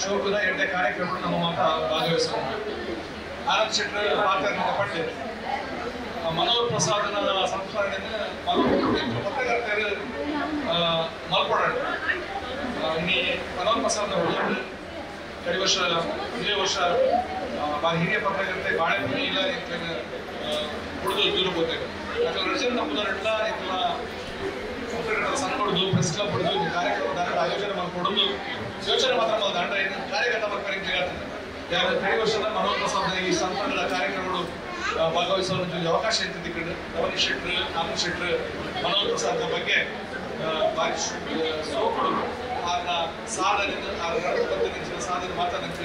Speaker 6: ಶೋಕದ 8ನೇ ಕಾರ್ಯಕ್ರಮ ನಮ್ಮ ಮಾತ ಭಾಗವಹಿಸುವ ಆನಂದ್ ಶೆಟ್ಟರ್ ಪಾತ್ರ ಪಟ್ಟೆ ಮನೋಹರ್ ಪ್ರಸಾದನ ಸಂಸ್ಮರಣೆಯನ್ನು ಪತ್ರಕರ್ತರು ಮಲ್ಕೊಡೋಣ. ಇನ್ನು ಮನೋಹರ್ ಪ್ರಸಾದ್ ಹುಡುಗರು ಕಡೆ ವರ್ಷ ಇದೇ ವರ್ಷ ಹಿರಿಯ ಪತ್ರಕರ್ತೆ ಬಾಳೆಪುರಿ ಇಲ್ಲ ಹುಡುಗರು ದೂರ ಹೋಗ್ತೇವೆ. ಯಾಕಂದ್ರೆ ರಜೆ ನಮ್ಮದಲ್ಲ ಇತ್ತಲ್ಲ ಪತ್ರಕರ್ತರ ಸಂಘ ಹೊಡೆದು ಪ್ರೆಸ್ ಕ್ಲಬ್ ಹೊಡೆದು ಕಾರ್ಯಕ್ರಮ ದಂಡ ಆಯೋಜನೆ ಮಾಡಿಕೊಡೋದು ಯೋಚನೆ ಮಾತ್ರ ದಂಡ ಏನು ಕಾರ್ಯಕರ್ತ ಬರ್ತಾರೆ. ಯಾರು ಕಡೆ ವರ್ಷದ ಮನೋಹರ್ ಪ್ರಸಾದ್ ಈ ಸಂಸ್ಥೆಗಳ ಕಾರ್ಯಕ್ರಮಗಳು ಭಾಗವಹಿಸುವ ಅವಕಾಶ ಇರ್ತಿದ್ದು ರವನೀಶ್ ಶೆಟ್ರು, ಆನಂದ್ ಶೆಟ್ರು, ಮನೋಹರ್ ಪ್ರಸಾದ್ ಬಗ್ಗೆ ಭಾರಿ ಸೋಕುಡು ಆದ ಸಾಧನೆ ಸಾಧನೆ ಮಾತಾಡಂತ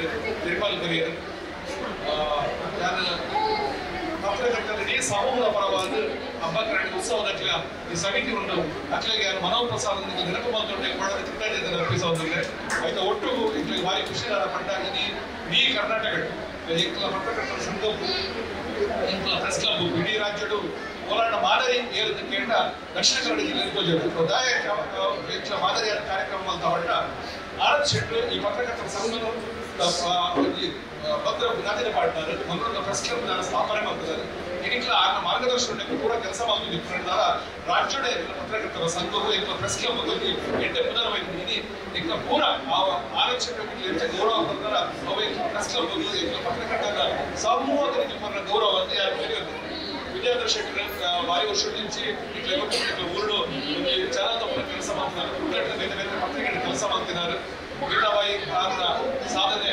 Speaker 6: ತಿರುಪಾಲ್ ಬರೆಯರು ಯಾರು ಪತ್ರಕರ್ತರಲ್ಲಿ ಸಮೂಹದ ಪರವಾದ ಹಬ್ಬಕರಣಿ ಉತ್ಸವದ ಈ ಸಮಿತಿ ಉಂಟು ಅಕ್ಲಿಗೆ ಯಾರು ಮನೋಹರ್ ಪ್ರಸಾದ್ ನೆನಪು ಮಾತೊಂಡೆ ಕೊಡೋದು ಕೃತಜ್ಞತೆ ಅರ್ಪಿಸೋದಿಲ್ಲ. ಆಯ್ತಾ ಒಟ್ಟು ಇಟ್ಲಿಗೆ ಭಾರಿ ಖುಷಿಯಾದ ಪಟ್ಟಾಗ ಈ ಕರ್ನಾಟಕ ಇಂಕಲ ಪತ್ರಕರ್ತರ ಸಂಘ ಇಂಕಲ ಪ್ರೆಸ್ ಕ್ಲಬ್ ಇಡೀ ರಾಜ್ಯಡು ಹೋರಾಟ ಮಾದರಿ ಏರುದು ಕೇಂದ್ರ ದಕ್ಷಿಣ ಕನ್ನಡ ಜಿಲ್ಲೆ ಗೋಜರು ಮಾದರಿಯಾದ ಕಾರ್ಯಕ್ರಮ ಅಂತ ಹೊರಟ ಆನಂದ್ ಶೆಟ್ರು ಈ ಪತ್ರಕರ್ತರ ಸಂಘದ ಭದ್ರ ಬುನಾದಿನ ಪಾಡ್ತಾರೆ. ಮಂಗಳೂರಿನ ಪ್ರೆಸ್ ಕ್ಲಬ್ ಸ್ಥಾಪನೆ ಮಾಡ್ತಿದ್ದಾರೆ. ಇದಕ್ಕೆಲ್ಲ ಆಗ ಮಾರ್ಗದರ್ಶನಕ್ಕೆ ಕೂಡ ಕೆಲಸ ಮಾಡ್ತಿದ್ದ ರಾಜ್ಯದ ಪತ್ರಕರ್ತರ ಸಂಘವು ಇಂಥ ಪ್ರೆಸ್ ಕ್ಲಬ್ ಬಗ್ಗೆ 8 ಪುನರ್ವೈದ್ಯ ಇಂಥ ಪೂರ ಆನಂದ್ ಶೆಟ್ಟಿ ಗೌರವ ಬರ್ತಾರ ಅವು ಪ್ರೆಸ್ ಕ್ಲಬ್ ಪತ್ರಕರ್ತರ ಸಮೂಹದ ಗೌರವ ಅಂತ ಯಾರು ಬೆಳೆಯುತ್ತೆ. ವಿದ್ಯಾಧರ ಶೆಟ್ಟರ್ ಭಾರಿ ವರ್ಷ నుంచి ಊರು ಚಾನಲ್ ತಪ್ಪಲ ಕೆಲಸ ಮಾಡ್ತಾರೆ. ಬೇರೆ ಬೇರೆ ಪತ್ರಿಕೆಗಳ ಕೆಲಸ ಮಾಡ್ತಿದ್ದಾರೆ. ಗೀತಾಬಾಯಿ ಅವರ ಸಾಧನೆ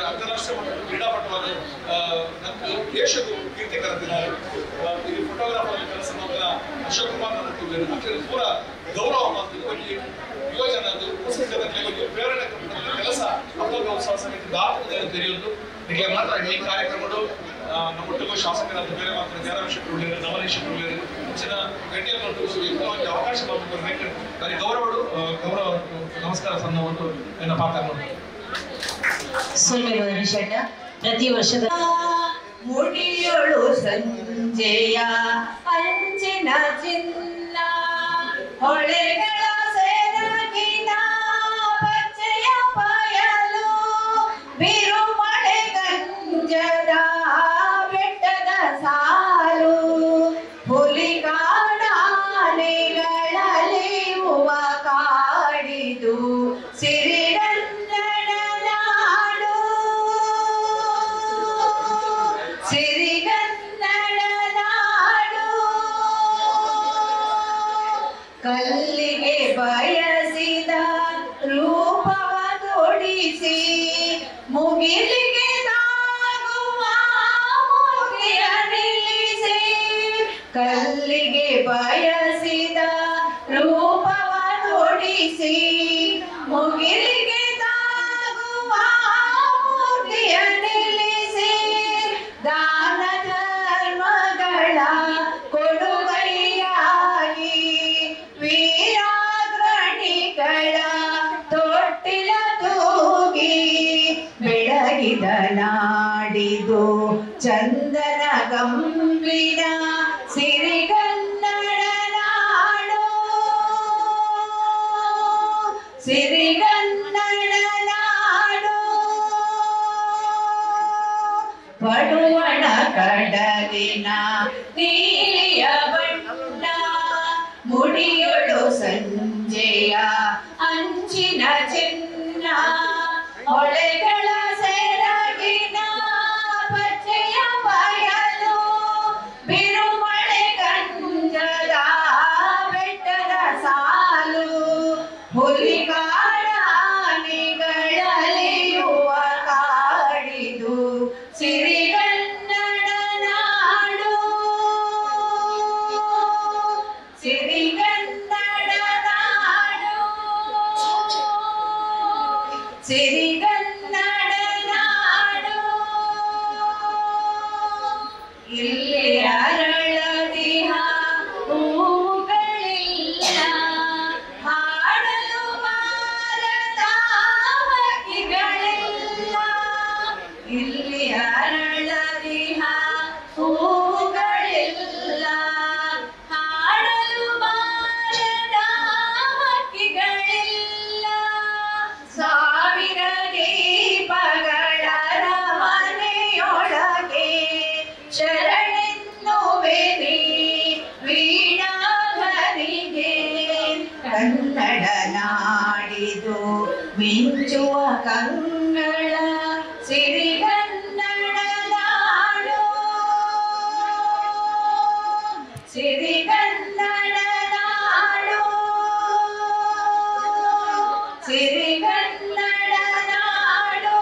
Speaker 6: ಅಂತಾರಾಷ್ಟ್ರೀಯ ಮಟ್ಟದ ಕ್ರೀಡಾಪಟುವಾದ ದೇಶಕ್ಕೂ ಕೀರ್ತಿ ಕರೆದಿದ್ದಾರೆ. ಇಲ್ಲಿ ಫೋಟೋಗ್ರಾಫರ್ ಕೆಲಸ ಮಾಡಿದ ಅಶೋಕ್ ಕುಮಾರ್ ನಡೆಸಿದ್ದಾರೆ. ಅಷ್ಟೇ ಪೂರ ಗೌರವ ಮಾಡ್ತಿದ್ದು ಯೋಜನೆ ಪ್ರೇರಣೆ ಕೆಲಸ ಹಬ್ಬದ ಉತ್ಸವ ಸಮಿತಿ ದಾಖಲೆ ತೆರೆಯುವುದು ಹೀಗೆ ಮಾತ್ರ ಈ ಕಾರ್ಯಕ್ರಮಗಳು ನಮ್ಮ ಒಟ್ಟಿಗೂ ಶಾಸಕರಾದ ಬೇರೆ ಮಾತ್ರ ಜಯರಾಮ್ ಶೆಟ್ಟಿ ಉಳ್ಳೇರು, ನವನೀಶ್ ಶೆಟ್ಟಿ ಉಳ್ಳೇರು ಹೆಚ್ಚಿನ ಗಣ್ಯರು ಅವಕಾಶ ಮಾಡಬೇಕು. ಬರೀ ಗೌರವ ನಮಸ್ಕಾರ ಸನ್ನವನ್ನು ನನ್ನ ಪಾತ್ರ
Speaker 2: ಸುಳ್ಳು ಶೆಟ್ಟ ಪ್ರತಿ ವರ್ಷದ
Speaker 3: ಮುಡಿಯೊಳು ಸಂಜೆಯ ಅಂಚಿನ ಚಿನ್ನ ಹೊಳೆಗಳ ಸೆರಗಿನ ಪಚ್ಚೆಯ ಬಯಲು ಬಿರುಮಳೆ ಗಂಜದ ಬೆಟ್ಟದ ಸಾಲು ಹುಲಿಗಾಡಾನೆಗಳಲ್ಲಿ ಹೂವ ಕಾಡಿದು ಸಿರಿಗನ್ನಡ ನಾಡು ಸಿರಿಗನ್ನಡ ನಾಡು ಕಲ್ಲಿಗೆ ಬಯಸಿದ ರೂಪವ ತೊಡಿಸಿ ಮುಗಿಲಿಗೆ ತಾಗುವ ಮುಗಿಯ ನಿಲ್ಲಿಸಿ ಕಲ್ಲಿಗೆ ಬಯಸಿದ ರೂಪವ ತೊಡಿಸಿ ಮುಗಿಲಿಗೆ ತಾಗುವ ಮುಗಿಯ ನಿಲ್ಲಿಸಿ ದಾನ ಧರ್ಮಗಳ ಕೊಡುಗೈಯಾಗಿ ವೀರಾಗ್ರಣಿಗಳ ತೊಟ್ಟಿಲ ತೂಗಿ ಬೆಳಗಿದ ನಾಡಿದು ಚಂದನ ಗಂಬಿನ ಸಿರಿಗನ್ನಡ ನಾಡು ಸಿರಿಗನ್ನಡ ನಾಡು ಪಡುವಣ ಕಡಲಿನ ನೀಲಿಯ ಬಣ್ಣ ಮುಡಿಯೊಳು ಸಂಜೆಯ ಅಂಚಿನ ಚಿನ್ನ ಹೊಳೆಗಳ ಸೆರಗಿನ ಪಚ್ಚೆಯ ಬಯಲು ಬಿರುಮಳೆ ಗಂಜದ ಬೆಟ್ಟದ ಸಾಲು ಹುಲಿಗಾಡಾನೆಗಳಲಿಯುವ ಕಾಡಿದು ಸಿರಿಗನ್ನಡ ನಾಡು ಸಿರಿಗನ್ನಡ ನಾಡು ಸಿರಿಗನ್ನಡ ನಾಡು ಇಲ್ಲಿ ಅರಳದಿಹ ಹೂಗಳಿಲ್ಲ ಹಾಡಲು ಬಾರದ ಹಕ್ಕಿಗಳಿಲ್ಲ ಇಲ್ಲಿ ಅರಳದಿಹ ಹೂಗಳಿಲ್ಲ ಹಾಡಲು ಬಾರದ ಹಕ್ಕಿಗಳಿಲ್ಲ ಸಾವಿರ ದೀಪಗಳ ಮನೆಯೊಳಗೆ ಶರಣೆನ್ನುವೆ ನೀ ವೀಣಾಧರಿಗೆ ಕನ್ನಡ ನಾಡಿದು ಮಿಂಚುವ ಕಂಗಳ ಸಿರಿಗನ್ನಡ ನಾಡು ಸಿರಿಗನ್ನಡ ನಾಡು ಸಿರಿಗನ್ನಡ ನಾಡು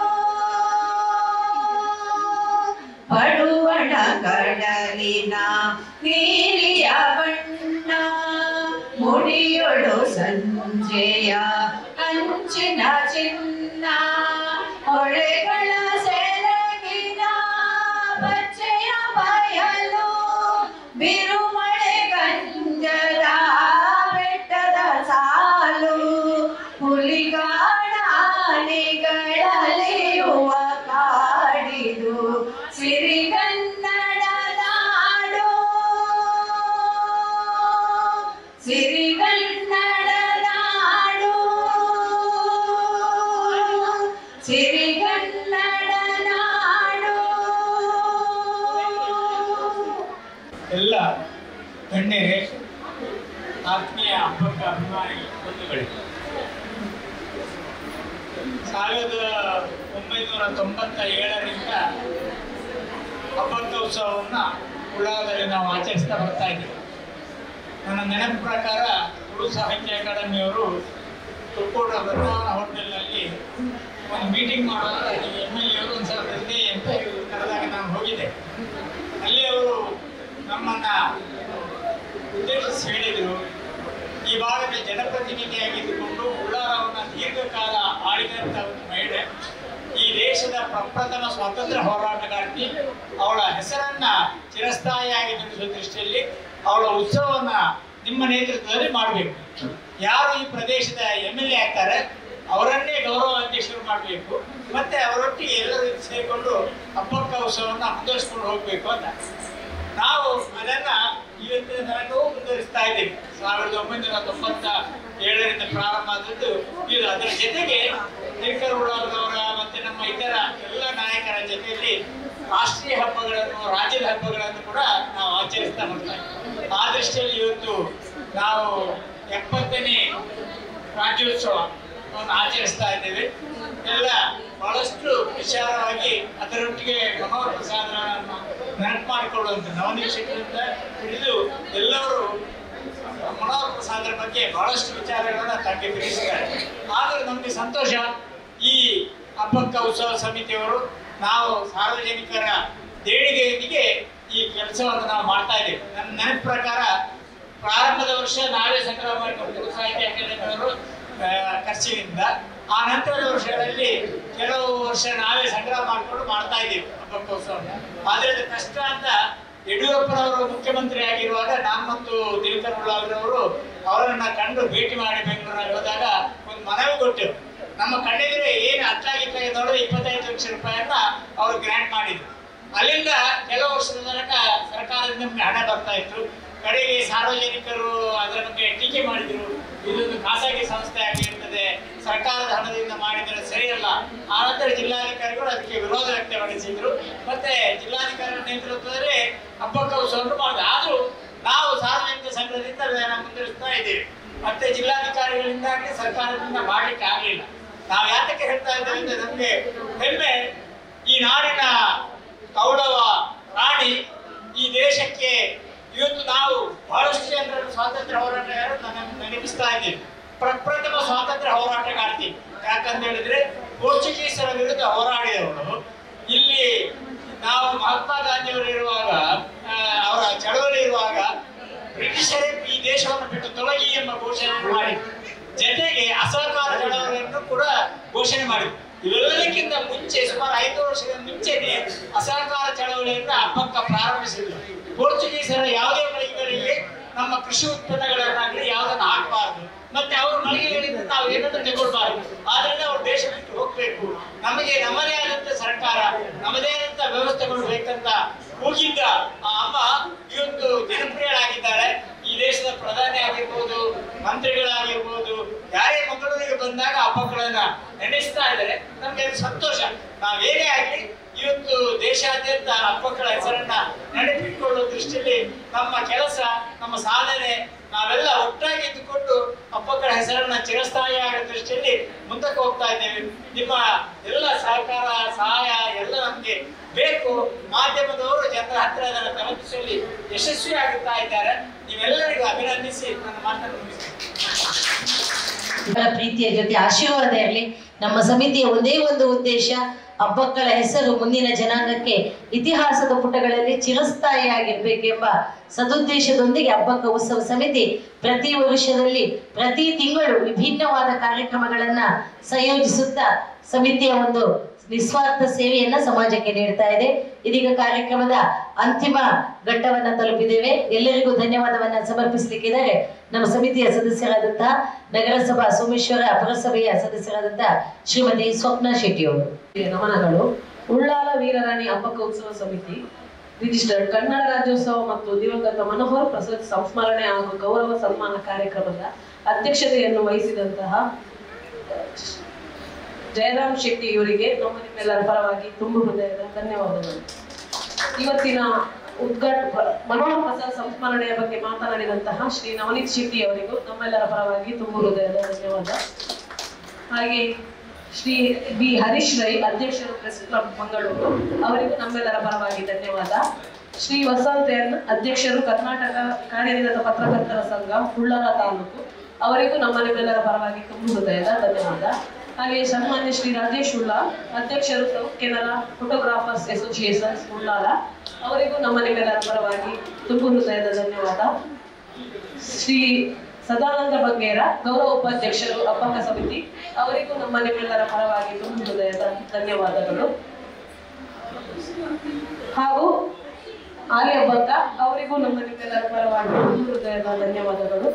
Speaker 3: ಪಡುವಣ ಕಡಲಿನ ನೀಲಿಯ ಬಣ್ಣ ಮುಡಿಯೊಳು ಸಂಜೆಯ ಅಂಚಿನ ಚಿನ್ನ ಹೊಳೆಗಳ ಸೆರಗಿನ ಪಚ್ಚೆಯ ಬಯಲು ಬಿರುಮಳೆ ಗಂಜದ ಬೆಟ್ಟದ ಸಾಲು ಹುಲಿಗಾಡಾನೆಗಳಲಿಯುವ ಕಾಡಿದು ಸಿರಿಗನ್ನಡ ನಾಡು ಸಿರಿಗನ್ನಡ ನಾಡು ಸಿರಿಗನ್ನಡ ನಾಡು
Speaker 11: ಎಲ್ಲ ಗಣ್ಯರೇ, ಆತ್ಮೀಯ ಹಬ್ಬಕ್ಕ ಅಭಿಮಾನಿ ಬಂಧುಗಳೇ, 1997ರಿಂದ ಹಬ್ಬಕ್ಕ ಉತ್ಸವವನ್ನು ಉಳ್ಳಾಲದಲ್ಲಿ ನಾವು ಆಚರಿಸ್ತಾ ಬರ್ತಾ ಇದ್ದೀವಿ. ನನ್ನ ನೆನಪು ಪ್ರಕಾರ ತುಳು ಸಾಹಿತ್ಯ ಅಕಾಡೆಮಿಯವರು ತುಳ್ಕೋಟ ಬೃಂದಾವನ ಹೋಟೆಲ್ನಲ್ಲಿ ಒಂದು ಮೀಟಿಂಗ್ ಮಾಡುವಾಗ MLA ಅವರು ಒಂದು ಸಲ ಬಂದೆ ಅಂತ ಕರೆದಾಗ ನಾನು ಹೋಗಿದ್ದೆ. ಅಲ್ಲಿ ಅವರು ನಮ್ಮನ್ನು ಉದ್ದೇಶಿಸಿ ಹೇಳಿದರು, ಈ ಭಾಗದ ಜನಪ್ರತಿನಿಧಿಯಾಗಿದ್ದುಕೊಂಡು ಉಳ್ಳಾಲವನ್ನು ದೀರ್ಘಕಾಲ ಆಳಿದಂಥ ಒಂದು ಮಹಿಳೆ, ಈ ದೇಶದ ಪ್ರಪ್ರಥಮ ಸ್ವಾತಂತ್ರ್ಯ ಹೋರಾಟಗಾರ್ತಿ, ಅವಳ ಹೆಸರನ್ನ ಚಿರಸ್ಥಾಯಿಯಾಗಿ ತಿಳಿಸುವ ದೃಷ್ಟಿಯಲ್ಲಿ ಅವಳ ಉತ್ಸವವನ್ನ ನಿಮ್ಮ ನೇತೃತ್ವದಲ್ಲಿ ಮಾಡಬೇಕು. ಯಾರು ಈ ಪ್ರದೇಶದ MLA ಆಗ್ತಾರೆ ಅವರನ್ನೇ ಗೌರವ ಅಧ್ಯಕ್ಷರು ಮಾಡಬೇಕು, ಮತ್ತೆ ಅವರೊಟ್ಟಿಗೆ ಎಲ್ಲರೂ ಸೇರಿಕೊಂಡು ಅಬ್ಬಕ್ಕ ಉತ್ಸವವನ್ನು ಮುಂದುವರಿಸ್ಕೊಂಡು ಹೋಗಬೇಕು ಅಂತ ನಾವು ಅದನ್ನ ಇವತ್ತಿನ ತನಕವೂ ಮುಂದುವರಿಸ್ತಾ ಇದ್ದೀವಿ. 1997ರಿಂದ ಪ್ರಾರಂಭ ಆದದ್ದು ಇದು. ಅದರ ಜೊತೆಗೆ ದಿನಕರ್ ಉಳ್ಳಾಲರವರ ಮತ್ತೆ ನಮ್ಮ ಇತರ ಎಲ್ಲ ನಾಯಕರ ಜೊತೆಯಲ್ಲಿ ರಾಷ್ಟ್ರೀಯ ಹಬ್ಬಗಳನ್ನು, ರಾಜ್ಯದ ಹಬ್ಬಗಳನ್ನು ಕೂಡ ನಾವು ಆಚರಿಸ್ತಾ ಬರ್ತಾ ಇದ್ದೀವಿ. ಆ ದೃಷ್ಟಿಯಲ್ಲಿ ಇವತ್ತು ನಾವು 70ನೇ ರಾಜ್ಯೋತ್ಸವವನ್ನು ಆಚರಿಸ್ತಾ ಇದ್ದೇವೆ. ಎಲ್ಲ ಬಹಳಷ್ಟು ವಿಚಾರವಾಗಿ ಅದರೊಟ್ಟಿಗೆ ಮನೋಹರ ಪ್ರಸಾದರನ್ನು ನೆನಪು ಮಾಡಿಕೊಳ್ಳುವಂತ ನವನಿರೀಕ್ಷೆಯಿಂದ ಹಿಡಿದು ಎಲ್ಲರೂ ಮನೋಹರ ಪ್ರಸಾದರ ಬಗ್ಗೆ ಬಹಳಷ್ಟು ವಿಚಾರಗಳನ್ನ ತಮಗೆ ತಿಳಿಸಿದ್ದಾರೆ. ಆದರೂ ನಮಗೆ ಸಂತೋಷ, ಈ ಅಬ್ಬಕ್ಕ ಉತ್ಸವ ಸಮಿತಿಯವರು ನಾವು ಸಾರ್ವಜನಿಕರ ದೇಣಿಗೆಯೊಂದಿಗೆ ಈ ಕೆಲಸವನ್ನು ನಾವು ಮಾಡ್ತಾ ಇದ್ದೇವೆ. ನನ್ನ ನೆನಪು ಪ್ರಕಾರ ಪ್ರಾರಂಭದ ವರ್ಷ ನಾವೇ ಸಂಗ್ರಹ ಮಾಡಿಕೊಡ್ತೇವೆ ಸಾಹಿತ್ಯ ಅಕಾಡೆಮಿಯವರು ಖರ್ಚಿನಿಂದ. ಆ ನಂತರದ ವರ್ಷಗಳಲ್ಲಿ ಕೆಲವು ವರ್ಷ ನಾವೇ ಸಂಗ್ರಹ ಮಾಡಿಕೊಂಡು ಮಾಡ್ತಾ ಇದ್ದೀವಿ ಅಬ್ಬಕ್ಕ ಉತ್ಸವವನ್ನು. ಆದರೆ ಅದು ಕಷ್ಟ ಅಂತ ಯಡಿಯೂರಪ್ಪನವರು ಮುಖ್ಯಮಂತ್ರಿ ಆಗಿರುವಾಗ ನಾನು ಮತ್ತು ದಿನಕರ್ ಉಳ್ಳಾಲರವರು ಅವರನ್ನ ಕಂಡು ಭೇಟಿ ಮಾಡಿ ಬೆಂಗಳೂರಲ್ಲಿ ಹೋದಾಗ ಒಂದು ಮನವಿ ಕೊಟ್ಟೆವು. ನಮ್ಮ ಕಣ್ಣಿದ್ರೆ ಏನು ಅತ್ಲಾಗಿತ್ತಾಗಿ ನೋಡಿದ್ರೆ 25 ಲಕ್ಷ ರೂಪಾಯಿಯನ್ನ ಅವರು ಗ್ರಾಂಟ್ ಮಾಡಿದ್ರು. ಅಲ್ಲಿಂದ ಕೆಲವು ವರ್ಷದ ತನಕ ಸರ್ಕಾರದಿಂದ ನಮಗೆ ಹಣ ಬರ್ತಾ ಇತ್ತು. ಕಡೆಗೆ ಸಾರ್ವಜನಿಕರು ಅದರ ಬಗ್ಗೆ ಟೀಕೆ ಮಾಡಿದ್ರು, ಇದೊಂದು ಖಾಸಗಿ ಸಂಸ್ಥೆ ಆಗಿರ್ತದೆ, ಸರ್ಕಾರದ ಹಣದಿಂದ ಮಾಡಿದರೆ ಸರಿಯಲ್ಲ. ಆನಂತರ ಜಿಲ್ಲಾಧಿಕಾರಿಗಳು ಅದಕ್ಕೆ ವಿರೋಧ ವ್ಯಕ್ತಪಡಿಸಿದ್ರು. ಮತ್ತೆ ಜಿಲ್ಲಾಧಿಕಾರಿಗಳ ನೇತೃತ್ವದಲ್ಲಿ ಅಬ್ಬಕ್ಕ ಉತ್ಸವವನ್ನು ಮಾಡಿದ್ರು. ಆದ್ರೂ ನಾವು ಸಾರ್ವಜನಿಕ ಸಂಘದಿಂದ ಅದನ್ನು ಮುಂದುವರಿಸ್ತಾ ಇದ್ದೇವೆ. ಮತ್ತೆ ಜಿಲ್ಲಾಧಿಕಾರಿಗಳಿಂದಾಗಿ ಸರ್ಕಾರದಿಂದ ಮಾಡ್ಲಿಕ್ಕೆ ಆಗಲಿಲ್ಲ. ನಾವು ಯಾತಕ್ಕೆ ಹೇಳ್ತಾ ಇದ್ದೇವೆ ಅಂದ್ರೆ ನಮ್ಗೆ ಹೆಮ್ಮೆ, ಈ ನಾಡಿನ ಕೌರವ ರಾಣಿ ಈ ದೇಶಕ್ಕೆ ಇವತ್ತು ನಾವು ಬಹಳಷ್ಟು ಜನರನ್ನು ಸ್ವಾತಂತ್ರ್ಯ ಹೋರಾಟಗಾರರು ನೆನಪಿಸ್ತಾ ಇದ್ದೀವಿ. ಪ್ರಪ್ರಥಮ ಸ್ವಾತಂತ್ರ್ಯ ಹೋರಾಟಗಾರ್ತಿ. ಯಾಕಂತ ಹೇಳಿದ್ರೆ ಪೋರ್ಚುಗೀಸರ ವಿರುದ್ಧ ಹೋರಾಡಿದವರು. ಇಲ್ಲಿ ನಾವು ಮಹಾತ್ಮ ಗಾಂಧಿಯವರು ಇರುವಾಗ, ಅವರ ಚಳವಳಿ ಇರುವಾಗ ಬ್ರಿಟಿಷರೇ ಈ ದೇಶವನ್ನು ಬಿಟ್ಟು ತೊಲಗಿ ಎಂಬ ಘೋಷಣೆ ಮಾಡಿದ್ರು. ಜೊತೆಗೆ ಅಸಹಕಾರ ಚಳವಳಿಯನ್ನು ಕೂಡ ಘೋಷಣೆ ಮಾಡಿದ್ರು. ಇವೆಲ್ಲದಕ್ಕಿಂತ ಮುಂಚೆ ಸುಮಾರು 5 ವರ್ಷದ ಮುಂಚೆನೆ ಅಸಹಕಾರ ಚಳವಳಿಯನ್ನು ಅಬ್ಬಕ್ಕ ಪ್ರಾರಂಭಿಸಿದ್ರು. ಪೋರ್ಚುಗೀಸರ ಯಾವುದೇ ಮಳಿಗೆಗಳಿಗೆ ನಮ್ಮ ಕೃಷಿ ಉತ್ಪನ್ನಗಳನ್ನಾಗಲಿ ಯಾವುದನ್ನು ಹಾಕಬಾರದು, ಮತ್ತೆ ಅವರು ಮಳಿಗೆಗಳಿಂದ ನಾವು ಏನನ್ನು ತಗೊಳ್ಬಾರದು. ಆದ್ರಿಂದ ಅವ್ರು ದೇಶ ಬಿಟ್ಟು ಹೋಗ್ಬೇಕು, ನಮಗೆ ನಮ್ಮದೇ ಆದಂತ ಸರ್ಕಾರ, ನಮ್ಮದೇ ಆದಂತ ವ್ಯವಸ್ಥೆಗಳು ಬೇಕಂತ ಹೋಗಿದ್ದ ಆ ಅಮ್ಮ ಇವತ್ತು ಜನಪ್ರಿಯಳಾಗಿದ್ದಾಳೆ. ಈ ದೇಶದ ಪ್ರಧಾನಿ ಆಗಿರ್ಬೋದು, ಮಂತ್ರಿಗಳಾಗಿರ್ಬೋದು, ಯಾರೇ ಮಂಗಳೂರಿಗೆ ಬಂದಾಗ ಹಬ್ಬಗಳನ್ನ ನೆನೆಸ್ತಾ ಇದ್ದಾರೆ. ನಮ್ಗೆ ಅದು ಸಂತೋಷ. ನಾವೇನೇ ಆಗಲಿ ಇವತ್ತು ದೇಶಾದ್ಯಂತ ಹಬ್ಬಗಳ ಹೆಸರನ್ನ ನೆನಪಿಟ್ಟುಕೊಳ್ಳುವ ದೃಷ್ಟಿಯಲ್ಲಿ ನಮ್ಮ ಕೆಲಸ, ನಮ್ಮ ಸಾಧನೆ, ನಾವೆಲ್ಲ ಒಟ್ಟಾಗಿ ಇದ್ದುಕೊಂಡು ಹಬ್ಬಗಳ ಹೆಸರನ್ನ ಚಿರಸ್ಥಾಯಿ ಆಗೋ ದೃಷ್ಟಿಯಲ್ಲಿ ಮುಂದಕ್ಕೆ ಹೋಗ್ತಾ ಇದ್ದೇವೆ. ನಿಮ್ಮ ಎಲ್ಲ ಸಹಕಾರ, ಸಹಾಯ ಎಲ್ಲ ನಮ್ಗೆ ಬೇಕು. ಮಾಧ್ಯಮದವರು ಜನರ ಹತ್ರ ಅದನ್ನು ತಲುಪಿಸುವಲ್ಲಿ ಯಶಸ್ವಿ ಆಗುತ್ತಾ ಇದ್ದಾರೆ. ನೀವೆಲ್ಲರಿಗೂ ಅಭಿನಂದಿಸಿ ನನ್ನ ಮಾತನ್ನು ಮುಗಿಸ್ತೇನೆ.
Speaker 2: ಪ್ರೀತಿಯ ಜೊತೆ ಆಶೀರ್ವಾದ ಇರಲಿ. ನಮ್ಮ ಸಮಿತಿಯ ಒಂದೇ ಒಂದು ಉದ್ದೇಶ, ಹಬ್ಬಗಳ ಹೆಸರು ಮುಂದಿನ ಜನಾಂಗಕ್ಕೆ ಇತಿಹಾಸದ ಪುಟಗಳಲ್ಲಿ ಚಿರಸ್ಥಾಯಿಯಾಗಿರ್ಬೇಕೆಂಬ ಸದುದ್ದೇಶದೊಂದಿಗೆ ಹಬ್ಬಕ್ಕ ಉತ್ಸವ ಸಮಿತಿ ಪ್ರತಿ ವರ್ಷದಲ್ಲಿ ಪ್ರತಿ ತಿಂಗಳು ವಿಭಿನ್ನವಾದ ಕಾರ್ಯಕ್ರಮಗಳನ್ನ ಸಂಯೋಜಿಸುತ್ತಾ ಸಮಿತಿಯ ಒಂದು ನಿಸ್ವಾರ್ಥ ಸೇವೆಯನ್ನ ಸಮಾಜಕ್ಕೆ ನೀಡ್ತಾ ಇದೆ. ಇದೀಗ ಕಾರ್ಯಕ್ರಮದ ಅಂತಿಮ ಘಟ್ಟವನ್ನ ತಲುಪಿದ್ದೇವೆ. ಎಲ್ಲರಿಗೂ ಧನ್ಯವಾದವನ್ನ ಸಮರ್ಪಿಸಲಿಕ್ಕಿದ್ದಾರೆ ನಮ್ಮ ಸಮಿತಿಯ ಸದಸ್ಯರಾದಂತಹ ನಗರಸಭಾ ಸೋಮೇಶ್ವರ ಪುರಸಭೆಯ ಸದಸ್ಯರಾದಂತಹ ಶ್ರೀಮತಿ ಸ್ವಪ್ನ ಶೆಟ್ಟಿ ಅವರು.
Speaker 12: ನಮನಗಳು. ಉಳ್ಳಾಲ ವೀರರಾಣಿ ಹಬ್ಬಕ್ಕ ಉತ್ಸವ ಸಮಿತಿ ರಿಜಿಸ್ಟರ್ಡ್ ಕನ್ನಡ ರಾಜ್ಯೋತ್ಸವ ಮತ್ತು ದಿವಂಗತ ಮನೋಹರ್ ಪ್ರಸಾದ್ ಸಂಸ್ಮರಣೆ ಹಾಗೂ ಗೌರವ ಸನ್ಮಾನ ಕಾರ್ಯಕ್ರಮದ ಅಧ್ಯಕ್ಷತೆಯನ್ನು ವಹಿಸಿದಂತಹ ಜಯರಾಮ್ ಶೆಟ್ಟಿ ಇವರಿಗೆ ನಮ್ಮ ನಿಮ್ಮೆಲ್ಲರ ಪರವಾಗಿ ತುಂಬ ಹೃದಯದ ಧನ್ಯವಾದಗಳು. ಇವತ್ತಿನ ಮನೋಹರ ಪ್ರಸಾದ್ ಸಂಸ್ಮರಣೆಯ ಬಗ್ಗೆ ಮಾತನಾಡಿದಂತಹ ಶ್ರೀ ನವನೀತ್ ಶೆಟ್ಟಿ ಅವರಿಗೂ ನಮ್ಮೆಲ್ಲರ ಪರವಾಗಿ ತುಂಬ ಹೃದಯದ ಧನ್ಯವಾದ. ಹಾಗೆ ಶ್ರೀ ಬಿ ಹರೀಶ್ ರೈ ಅಧ್ಯಕ್ಷರು ಪ್ರೆಸ್ ಕ್ಲಬ್ ಮಂಗಳೂರು ಅವರಿಗೂ ನಮ್ಮೆಲ್ಲರ ಪರವಾಗಿ ಧನ್ಯವಾದ. ಶ್ರೀ ವಸಂತ್ ಎನ್ ಅಧ್ಯಕ್ಷರು ಕರ್ನಾಟಕ ಕಾರ್ಯನಿರತ ಪತ್ರಕರ್ತರ ಸಂಘ ಉಳ್ಳಾಲ ತಾಲೂಕು ಅವರಿಗೂ ನಮ್ಮ ನಿಮ್ಮೆಲ್ಲರ ಪರವಾಗಿ ತುಂಬ ಹೃದಯದ ಧನ್ಯವಾದ. ಹಾಗೆ ಸನ್ಮಾನ್ಯ ಶ್ರೀ ರಾಜೇಶ್ ಉಳ್ಳಾಲ್ ಅಧ್ಯಕ್ಷರು south Canara photographers associations Ullal ಅವರಿಗೂ ನಮ್ಮ ನಿಮ್ಮೆಲ್ಲರ ಪರವಾಗಿ ತುಂಬ ಹೃದಯದ ಧನ್ಯವಾದ. ಶ್ರೀ ಸದಾನಂದ ಬಂಗೇರ ಗೌರವ ಉಪಾಧ್ಯಕ್ಷರು ಹಬ್ಬಕ್ಕ ಸಮಿತಿ ಅವರಿಗೂ ನಮ್ಮ ನಿಮ್ಮೆಲ್ಲರ ಪರವಾಗಿ ತುಂಬ ಹೃದಯದ ಧನ್ಯವಾದಗಳು. ಹಾಗೂ ಆಲಿ ಹಬ್ಬಕ್ಕ ಅವರಿಗೂ ನಮ್ಮ ನಿಮ್ಮೆಲ್ಲರ ಪರವಾಗಿ ತುಂಬ ಹೃದಯದ ಧನ್ಯವಾದಗಳು.